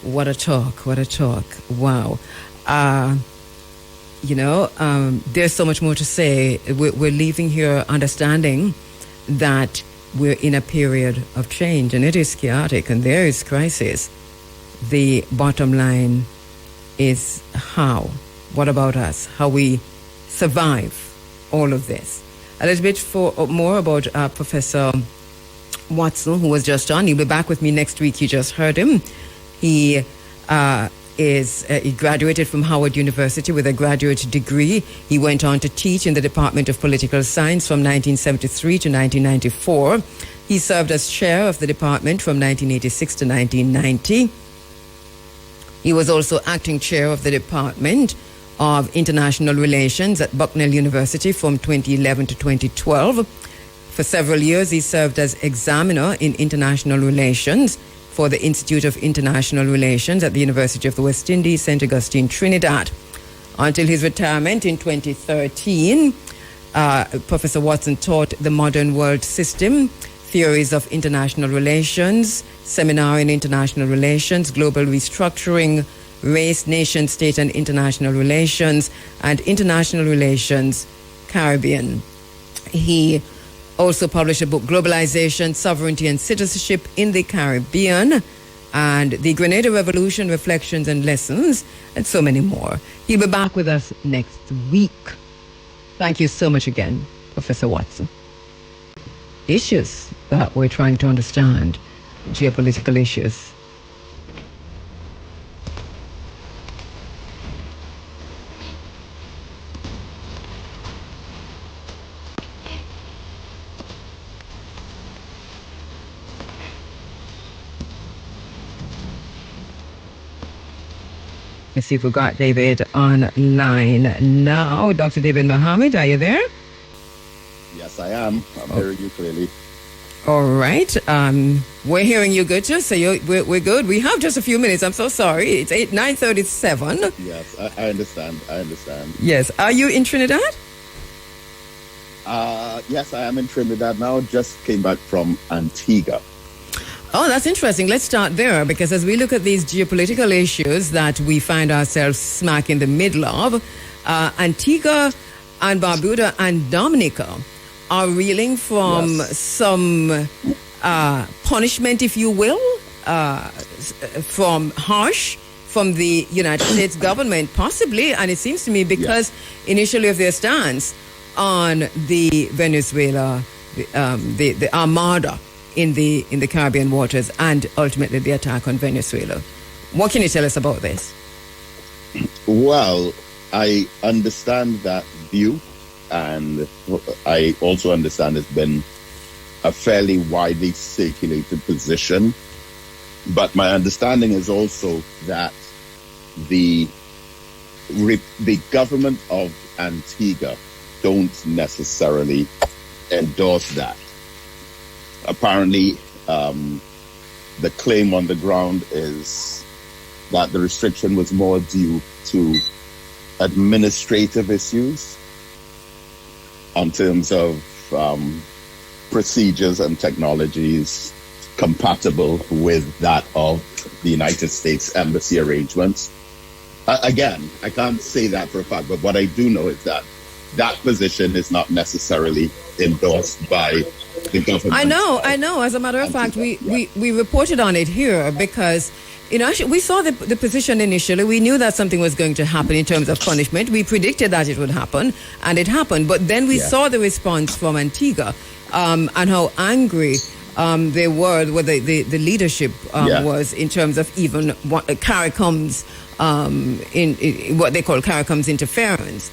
What a talk. What a talk. Wow. There's so much more to say. We're leaving here understanding that we're in a period of change, and it is chaotic, and there is crisis. The bottom line is how? What about us? How we survive all of this? A little bit more about Professor Watson, who was just on. He'll be back with me next week. You just heard him. He he graduated from Howard University with a graduate degree. He went on to teach in the Department of Political Science from 1973 to 1994. He served as chair of the department from 1986 to 1990. He was also acting chair of the Department of International Relations at Bucknell University from 2011 to 2012. For several years, he served as examiner in international relations for the Institute of International Relations at the University of the West Indies, St. Augustine, Trinidad. Until his retirement in 2013, Professor Watson taught the modern world system, theories of international relations, seminar in international relations, global restructuring, race, nation, state, and international relations, and international relations, Caribbean. He also published a book, Globalization, Sovereignty, and Citizenship in the Caribbean, and The Grenada Revolution, Reflections and Lessons, and so many more. He'll be back with us next week. Thank you so much again, Professor Watson. Issues that we're trying to understand, geopolitical issues. Let's see if we got David online now. Dr. David Mohammed, are you there? Yes, I am. I'm hearing you clearly. All right. We're hearing you good too, so we're good. We have just a few minutes. I'm so sorry. It's 9:37. Yes, I understand. Yes. Are you in Trinidad? Yes, I am in Trinidad now. Just came back from Antigua. Oh, that's interesting. Let's start there, because as we look at these geopolitical issues that we find ourselves smack in the middle of, Antigua and Barbuda and Dominica are reeling from some punishment, if you will, from the United States government, possibly, and it seems to me because initially of their stance on the Venezuela, the Armada in the Caribbean waters, and ultimately the attack on Venezuela. What can you tell us about this? Well, I understand that view, and I also understand it's been a fairly widely circulated position. But my understanding is also that the government of Antigua don't necessarily endorse that. Apparently, the claim on the ground is that the restriction was more due to administrative issues in terms of procedures and technologies compatible with that of the United States Embassy arrangements. Again, I can't say that for a fact, but what I do know is that that position is not necessarily endorsed by the government. I know. As a matter of fact, we reported on it here because, actually, we saw the position initially. We knew that something was going to happen in terms of punishment. We predicted that it would happen, and it happened. But then we saw the response from Antigua and how angry they were, what the leadership was in terms of even what CARICOM's, in what they call CARICOM's interference.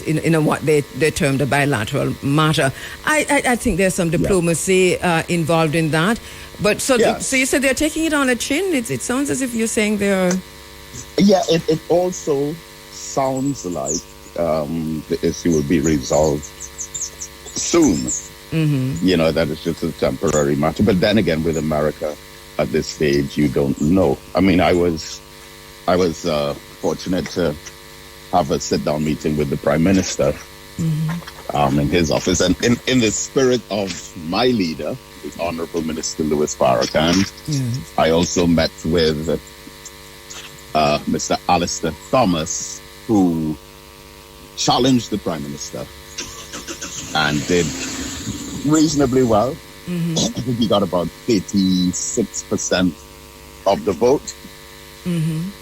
In what they termed a bilateral matter. I think there's some diplomacy involved in that. But so you said they're taking it on the chin? It sounds as if you're saying they're... Yeah, it also sounds like the issue will be resolved soon. Mm-hmm. That it's just a temporary matter. But then again, with America at this stage, you don't know. I mean, I was fortunate to have a sit-down meeting with the Prime Minister in his office. And in the spirit of my leader, the Honorable Minister Louis Farrakhan, I also met with Mr. Alistair Thomas, who challenged the Prime Minister and did reasonably well. I think he got about 86% of the vote.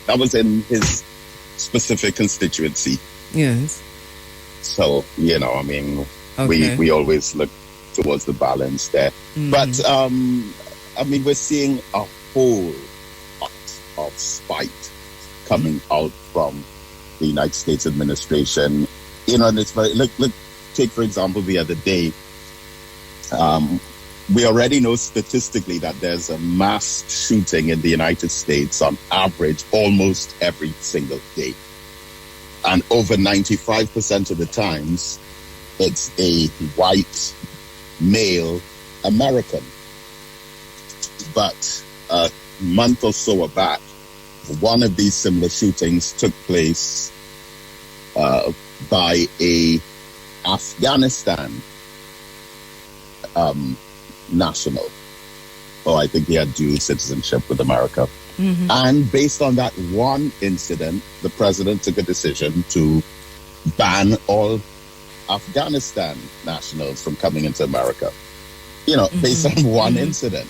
That was in his specific constituency. Yes. So, we always look towards the balance there. But, we're seeing a whole lot of spite coming out from the United States administration. And it's very, look, take, for example, the other day, we already know statistically that there's a mass shooting in the United States on average almost every single day. And over 95% of the times, it's a white male American. But a month or so back, one of these similar shootings took place by a Afghanistan national. I think he had dual citizenship with America. And based on that one incident, the president took a decision to ban all Afghanistan nationals from coming into America. Based on one incident.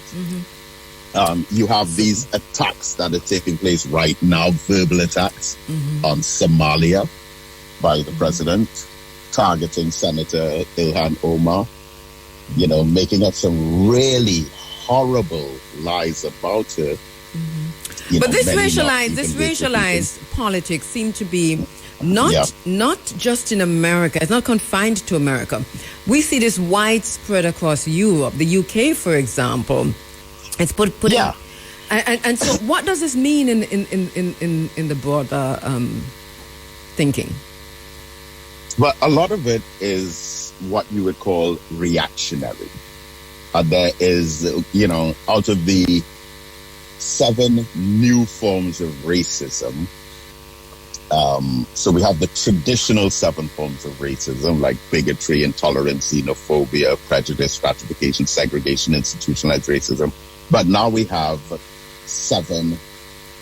You have these attacks that are taking place right now, verbal attacks on Somalia by the president, targeting Senator Ilhan Omar, making up some really horrible lies about her. But this racialized politics seem to be not just in America. It's not confined to America. We see this widespread across Europe. The UK, for example, it's putting And so, what does this mean in the broader thinking? Well, a lot of it is what you would call reactionary. There is, out of the 7 new forms of racism, so we have the traditional 7 forms of racism, like bigotry, intolerance, xenophobia, prejudice, stratification, segregation, institutionalized racism. But now we have 7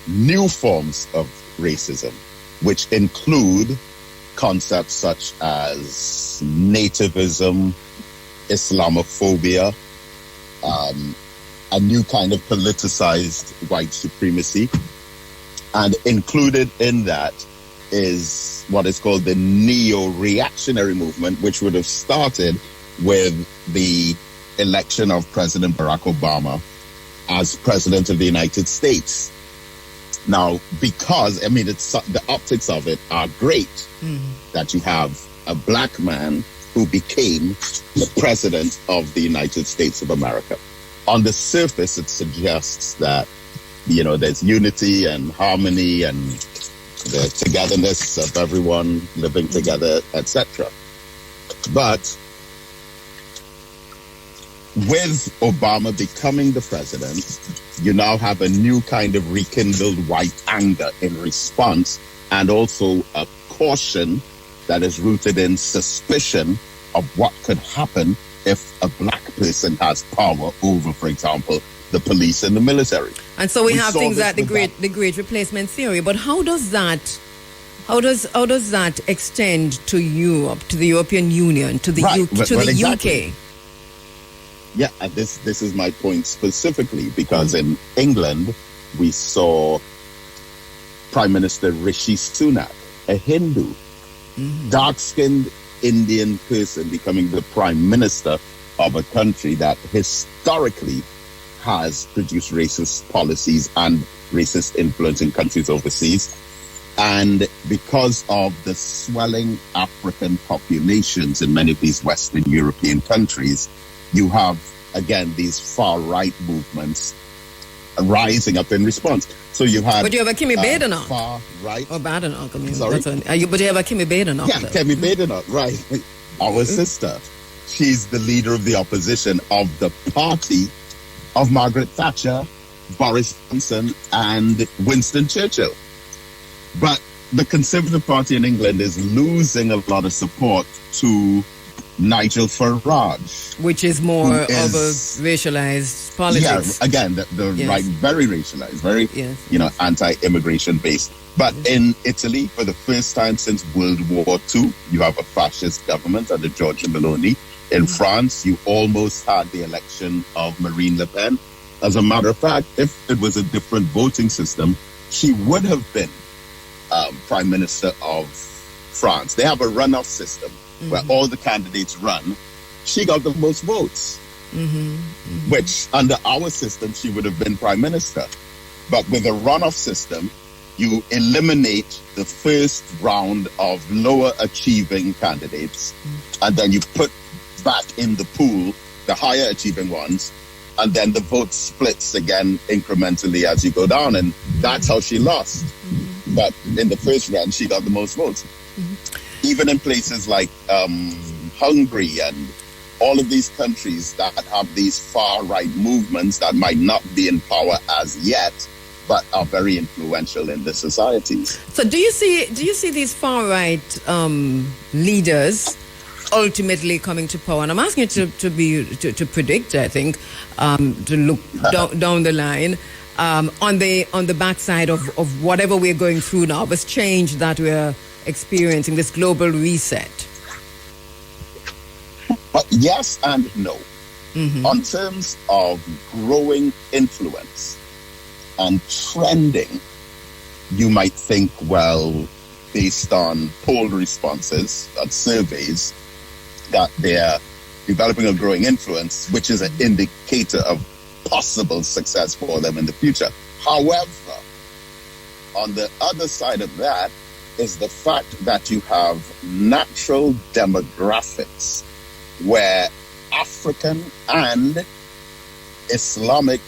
new forms of racism, which include concepts such as nativism, Islamophobia, a new kind of politicized white supremacy. And included in that is what is called the neo-reactionary movement, which would have started with the election of President Barack Obama as President of the United States. Now, because, the optics of it are great, that you have a black man who became the President of the United States of America. On the surface, it suggests that, there's unity and harmony and the togetherness of everyone living together, etc. But with Obama becoming the president, you now have a new kind of rekindled white anger in response, and also a caution that is rooted in suspicion of what could happen if a black person has power over, for example, the police and the military. And so we have things like the great replacement theory. But how does that extend to Europe, to the European Union, to the exactly. UK? Yeah, and this is my point specifically, because in England we saw Prime Minister Rishi Sunak, a Hindu, dark-skinned Indian person, becoming the Prime Minister of a country that historically has produced racist policies and racist influence in countries overseas. And because of the swelling African populations in many of these Western European countries, you have, again, these far-right movements rising up in response. So you have... But you have a Kimi Badenoch. Far-right. Or Badenoch, I mean. Sorry? But you have a Kimi Badenoch. Yeah, Kimi Badenoch, right. Our sister. She's the leader of the opposition of the party of Margaret Thatcher, Boris Johnson, and Winston Churchill. But the Conservative Party in England is losing a lot of support to Nigel Farage, which is more of a racialized politics. Yeah, again, the yes. right, very racialized, very anti-immigration based. But in Italy, for the first time since World War II, you have a fascist government under Giorgia Meloni. In France, you almost had the election of Marine Le Pen. As a matter of fact, if it was a different voting system, she would have been Prime Minister of France. They have a runoff system where all the candidates run. She got the most votes, which under our system, she would have been Prime Minister. But with a runoff system, you eliminate the first round of lower achieving candidates, and then you put back in the pool the higher achieving ones, and then the vote splits again incrementally as you go down, and that's how she lost. But in the first round, she got the most votes. Even in places like Hungary and all of these countries that have these far-right movements that might not be in power as yet, but are very influential in the societies. So do you see these far-right leaders ultimately coming to power? And I'm asking you to predict, I think, to look down the line on the backside of whatever we're going through now, this change that we're experiencing, this global reset. Yes and no. On terms of growing influence and trending, you might think, well, based on poll responses and surveys, that they're developing a growing influence, which is an indicator of possible success for them in the future. However, on the other side of that is the fact that you have natural demographics where African and Islamic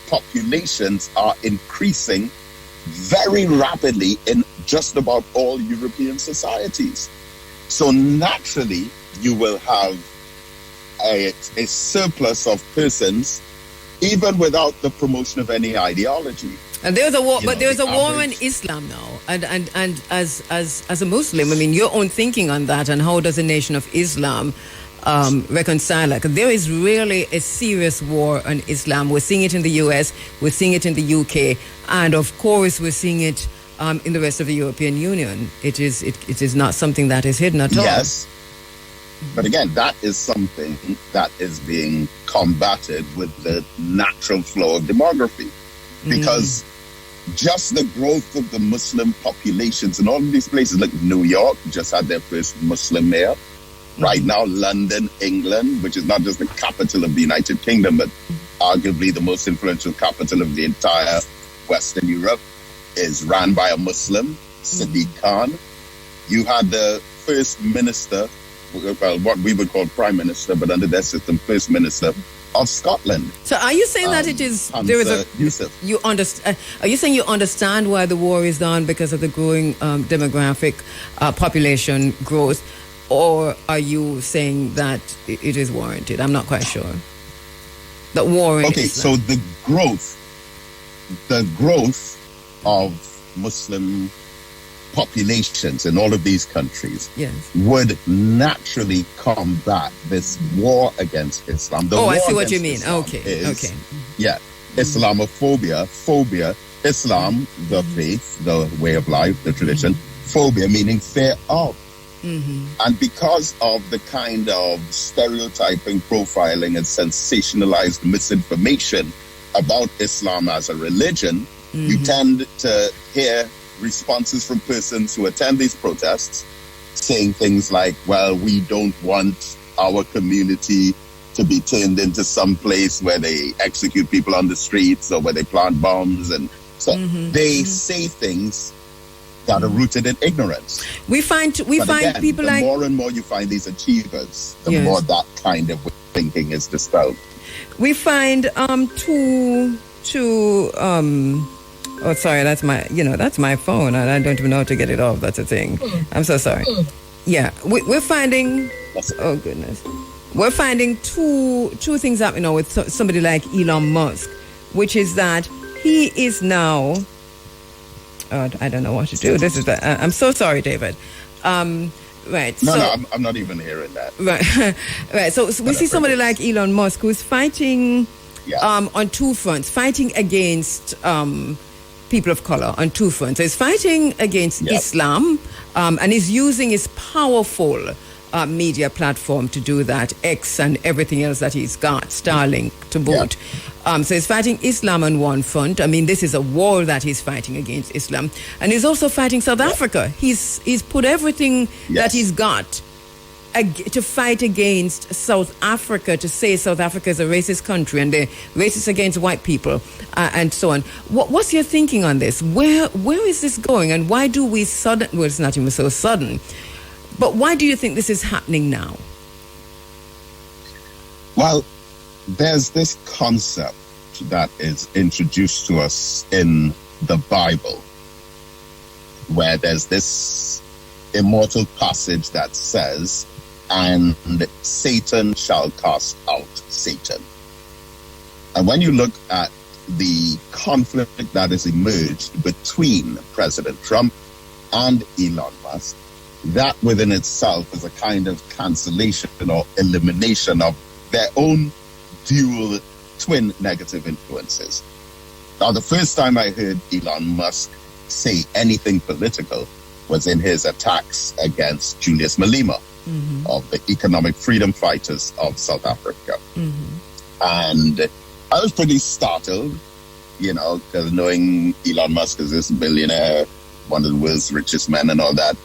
populations are increasing very rapidly in just about all European societies. So naturally, you will have a surplus of persons, even without the promotion of any ideology. And there's a war, but there's a war in Islam now. And as a Muslim, I mean, your own thinking on that, and how does the Nation of Islam reconcile it? There is really a serious war on Islam. We're seeing it in the US, we're seeing it in the UK, and of course we're seeing it in the rest of the European Union. It is not something that is hidden at all. Yes. But again, that is something that is being combated with the natural flow of demography. Because just the growth of the Muslim populations in all of these places, like New York just had their first Muslim mayor. Right now, London, England, which is not just the capital of the United Kingdom, but arguably the most influential capital of the entire Western Europe, is ran by a Muslim, Sadiq Khan. You had the first minister, well, what we would call prime minister, but under their system, first minister of Scotland. So are you saying that it is there is a Yusuf. You understand? Are you saying you understand why the war is on because of the growing demographic population growth, or are you saying that it is warranted? I'm not quite sure. The war. Okay, so the growth of Muslim populations in all of these countries would naturally combat this war against Islam. I see what you mean. Islam okay. Yeah, Islamophobia, phobia, Islam, the faith, the way of life, the tradition, phobia meaning fear of. And because of the kind of stereotyping, profiling, and sensationalized misinformation about Islam as a religion, you tend to hear responses from persons who attend these protests saying things like, well, we don't want our community to be turned into some place where they execute people on the streets or where they plant bombs. And so they say things that are rooted in ignorance. We find people the like... more and more you find these achievers, the more that kind of thinking is dispelled. We find oh, sorry, that's my phone, and I don't even know how to get it off. That's a thing. I'm so sorry. Yeah, we're finding... Oh, goodness. We're finding two things happening with somebody like Elon Musk, which is that he is now... Oh, I don't know what to do. This is... I'm so sorry, David. Right. No, I'm not even hearing that. Right. Right. So we see somebody like Elon Musk who's fighting on two fronts, fighting against... people of color on two fronts. So he's fighting against Islam, and he's using his powerful media platform to do that, X and everything else that he's got, Starlink to boot. So he's fighting Islam on one front. I mean, this is a war that he's fighting against Islam. And he's also fighting South Africa. He's put everything that he's got to fight against South Africa, to say South Africa is a racist country and they're racist against white people and so on. What's your thinking on this? Where is this going, and why do we well, it's not even so sudden, but why do you think this is happening now? Well, there's this concept that is introduced to us in the Bible, where there's this immortal passage that says, and Satan shall cast out Satan. And when you look at the conflict that has emerged between President Trump and Elon Musk, that within itself is a kind of cancellation or elimination of their own dual twin negative influences. Now, the first time I heard Elon Musk say anything political was in his attacks against Julius Malema of the Economic Freedom Fighters of South Africa. And I was pretty startled, because knowing Elon Musk is this billionaire, one of the world's richest men and all that,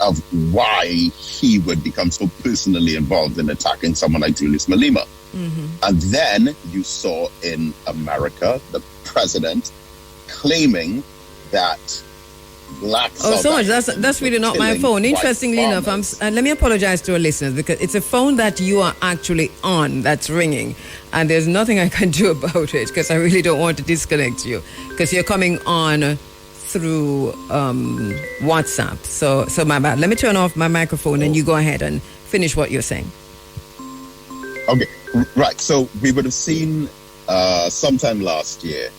of why he would become so personally involved in attacking someone like Julius Malema. And then you saw in America the president claiming that black Oh, South so much. Africans That's really not my killing phone. white Interestingly enough, farmers. let me apologize to our listeners because it's a phone that you are actually on that's ringing, and there's nothing I can do about it because I really don't want to disconnect you because you're coming on through WhatsApp. So my bad. Let me turn off my microphone and you go ahead and finish what you're saying. Okay, right. So we would have seen sometime last year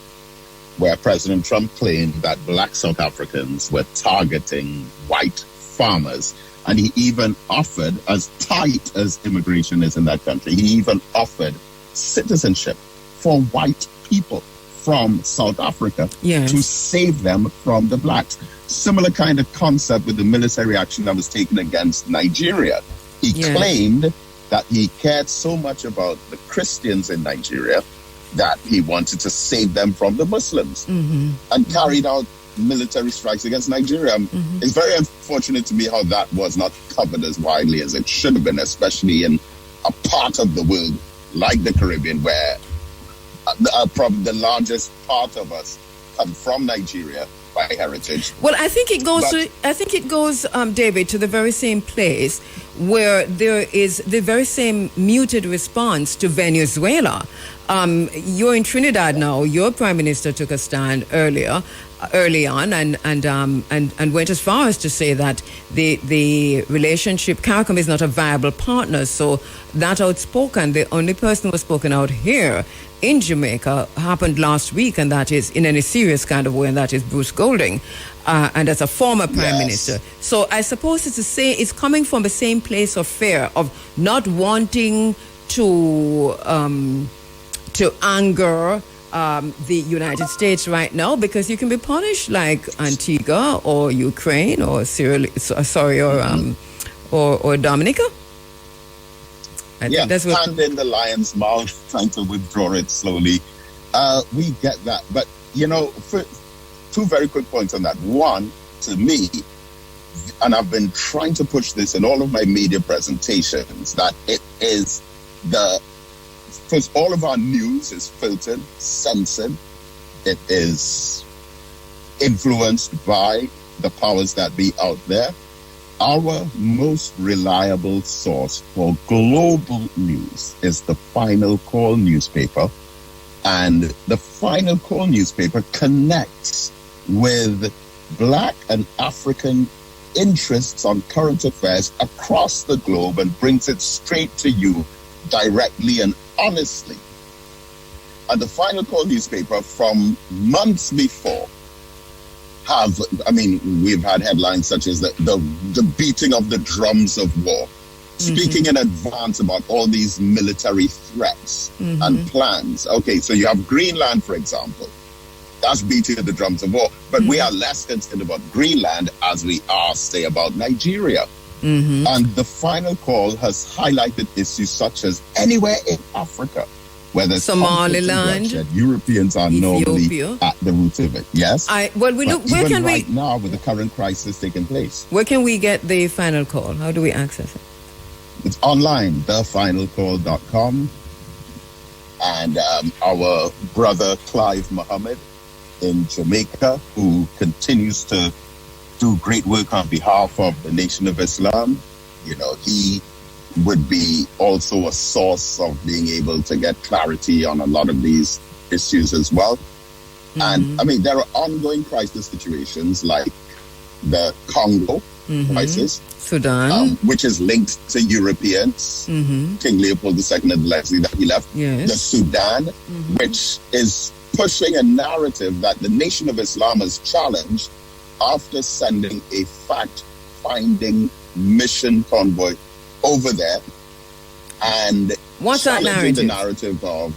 where President Trump claimed that black South Africans were targeting white farmers. And he even offered, as tight as immigration is in that country, he even offered citizenship for white people from South Africa to save them from the blacks. Similar kind of concept with the military action that was taken against Nigeria. He claimed that he cared so much about the Christians in Nigeria that he wanted to save them from the Muslims and carried out military strikes against Nigeria. It's very unfortunate to me how that was not covered as widely as it should have been, especially in a part of the world like the Caribbean, where probably the largest part of us come from Nigeria by heritage. Well, I think it goes, David, to the very same place where there is the very same muted response to Venezuela. You're in Trinidad now. Your prime minister took a stand early on, and went as far as to say that the relationship, CARICOM is not a viable partner. So that outspoken, the only person who was spoken out here in Jamaica happened last week, and that is in any serious kind of way, and that is Bruce Golding, and as a former prime minister. So I suppose it's coming from the same place of fear of not wanting to anger the United States right now, because you can be punished like Antigua or Ukraine or or Dominica. I think that's what. Hand in the lion's mouth, trying to withdraw it slowly. We get that, but for two very quick points on that. One, to me, and I've been trying to push this in all of my media presentations, that it is because all of our news is filtered, censored. It is influenced by the powers that be out there. Our most reliable source for global news is the Final Call newspaper. And the Final Call newspaper connects with Black and African interests on current affairs across the globe and brings it straight to you directly and honestly. And the Final Call newspaper from months before we've had headlines such as the beating of the drums of war, speaking in advance about all these military threats and plans. Okay, so you have Greenland, for example. That's beating the drums of war. But we are less concerned about Greenland as we are, say, about Nigeria. And the Final Call has highlighted issues such as anywhere in Africa, whether it's Somaliland, Europeans are Ethiopia. normally at the root of it. Yes. Where can right now with the current crisis taking place? Where can we get the Final Call? How do we access it? It's online, thefinalcall.com. And our brother Clive Muhammad in Jamaica, who continues to do great work on behalf of the Nation of Islam, he would be also a source of being able to get clarity on a lot of these issues as well. And there are ongoing crisis situations like the Congo crisis, Sudan, which is linked to Europeans. King Leopold II and the legacy that he left. The Sudan, which is pushing a narrative that the Nation of Islam has challenged after sending a fact-finding mission convoy over there and what's that narrative? The narrative of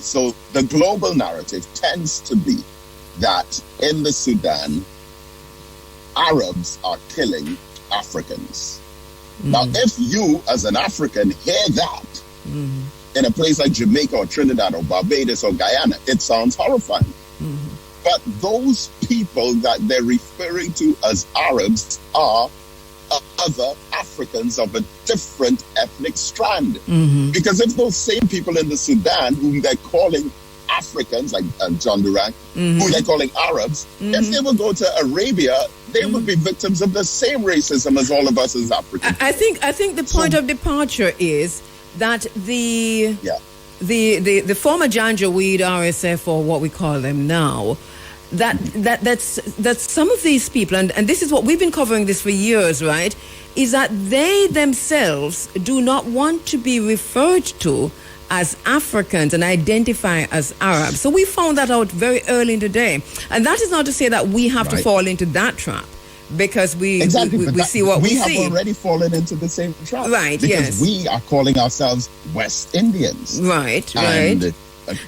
so the global narrative tends to be that in the Sudan, Arabs are killing Africans. Now, if you as an African hear that in a place like Jamaica or Trinidad or Barbados or Guyana, it sounds horrifying. But those people that they're referring to as Arabs are other Africans of a different ethnic strand. Because if those same people in the Sudan, whom they're calling Africans, like John Durant, who they're calling Arabs, if they would go to Arabia, they would be victims of the same racism as all of us as Africans. I think the point of departure is that the former Janjaweed RSF, or what we call them now, that's some of these people, and this is what we've been covering this for years, right, is that they themselves do not want to be referred to as Africans and identify as Arabs. So we found that out very early in the day. And that is not to say that we have to fall into that trap, because we see what we see. We have already fallen into the same trap. Right, because we are calling ourselves West Indians. Right.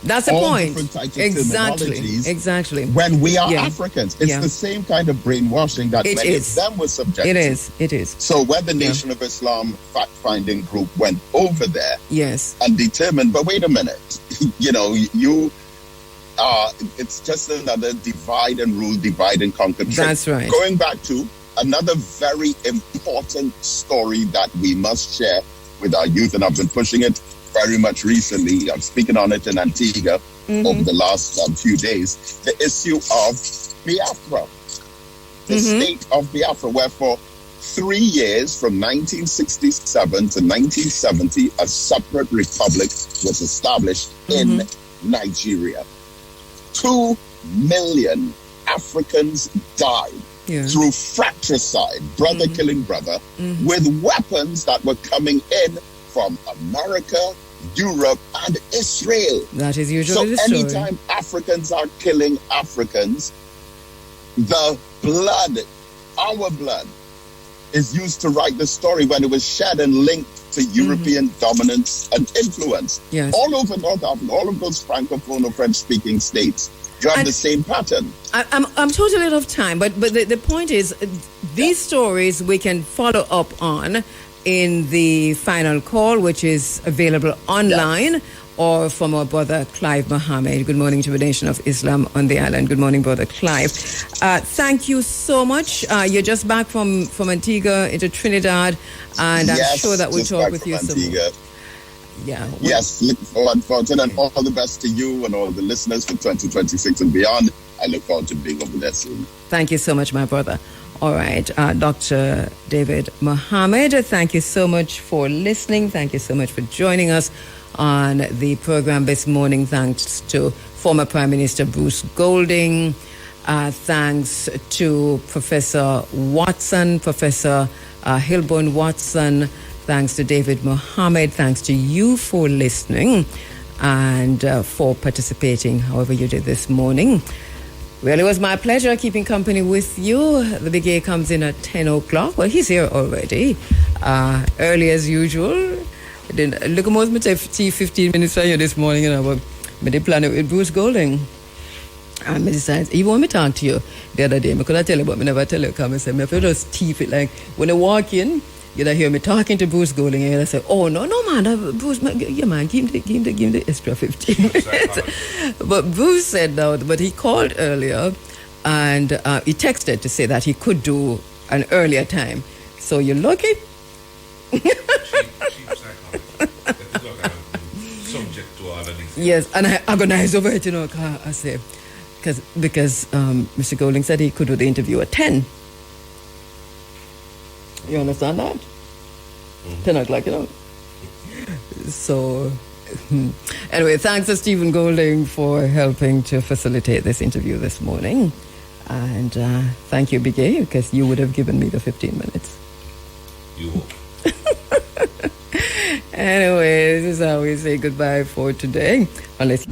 That's the point. Different types of terminologies. Exactly. When we are Africans, it's the same kind of brainwashing that many of them were subjected to. It is. So when the Nation of Islam fact-finding group went over there and determined, but wait a minute, it's just another divide and rule, divide and conquer trick. That's right. Going back to another very important story that we must share with our youth, and I've been pushing it very much recently. I'm speaking on it in Antigua over the last few days. The issue of Biafra, the state of Biafra, where for 3 years, from 1967 to 1970, a separate republic was established in Nigeria. 2 million Africans died through fratricide, brother killing brother, with weapons that were coming in from America, Europe, and Israel. That is usually the story. So anytime Africans are killing Africans, the blood, our blood, is used to write the story when it was shed and linked to European dominance and influence. Yes. All over North Africa, all of those Francophone or French-speaking states, you have the same pattern. I'm totally out of time, but the point is, these stories we can follow up on in the final call, which is available online, or from our brother Clive Mohammed. Good morning to the Nation of Islam on the island. Good morning, brother Clive. Thank you so much. You're just back from Antigua into Trinidad, and I'm sure that we'll talk with you soon. Yes, look forward to it, and all the best to you and all the listeners for 2026 and beyond. I look forward to being over there soon. Thank you so much, my brother. All right, Dr. David Mohammed, thank you so much for listening. Thank you so much for joining us on the program this morning. Thanks to former Prime Minister Bruce Golding. Thanks to Professor Watson, Professor Hilborn Watson. Thanks to David Mohammed. Thanks to you for listening and for participating however you did this morning. Well, it was my pleasure keeping company with you. The Big A comes in at 10 o'clock. Well, he's here already. Early as usual. Look at most 15 minutes earlier this morning, but I plan it with Bruce Golding. And I decided, he want me to talk to you the other day. I could tell you, but I never tell you. Come and say, I feel just teeth it. Like, when I walk in, you'd hear me talking to Bruce Golding, and you'd say, oh, no, man, Bruce, man, give him the extra 15 minutes. But Bruce said no, but he called earlier, and he texted to say that he could do an earlier time. So you're lucky. Subject to all of this. Yes, and I agonized over it, I say, because Mr. Golding said he could do the interview at 10. You understand that? 10 o'clock, So, anyway, thanks to Stephen Golding for helping to facilitate this interview this morning. And thank you, Big A, because you would have given me the 15 minutes. You hope. Anyway, this is how we say goodbye for today. Unless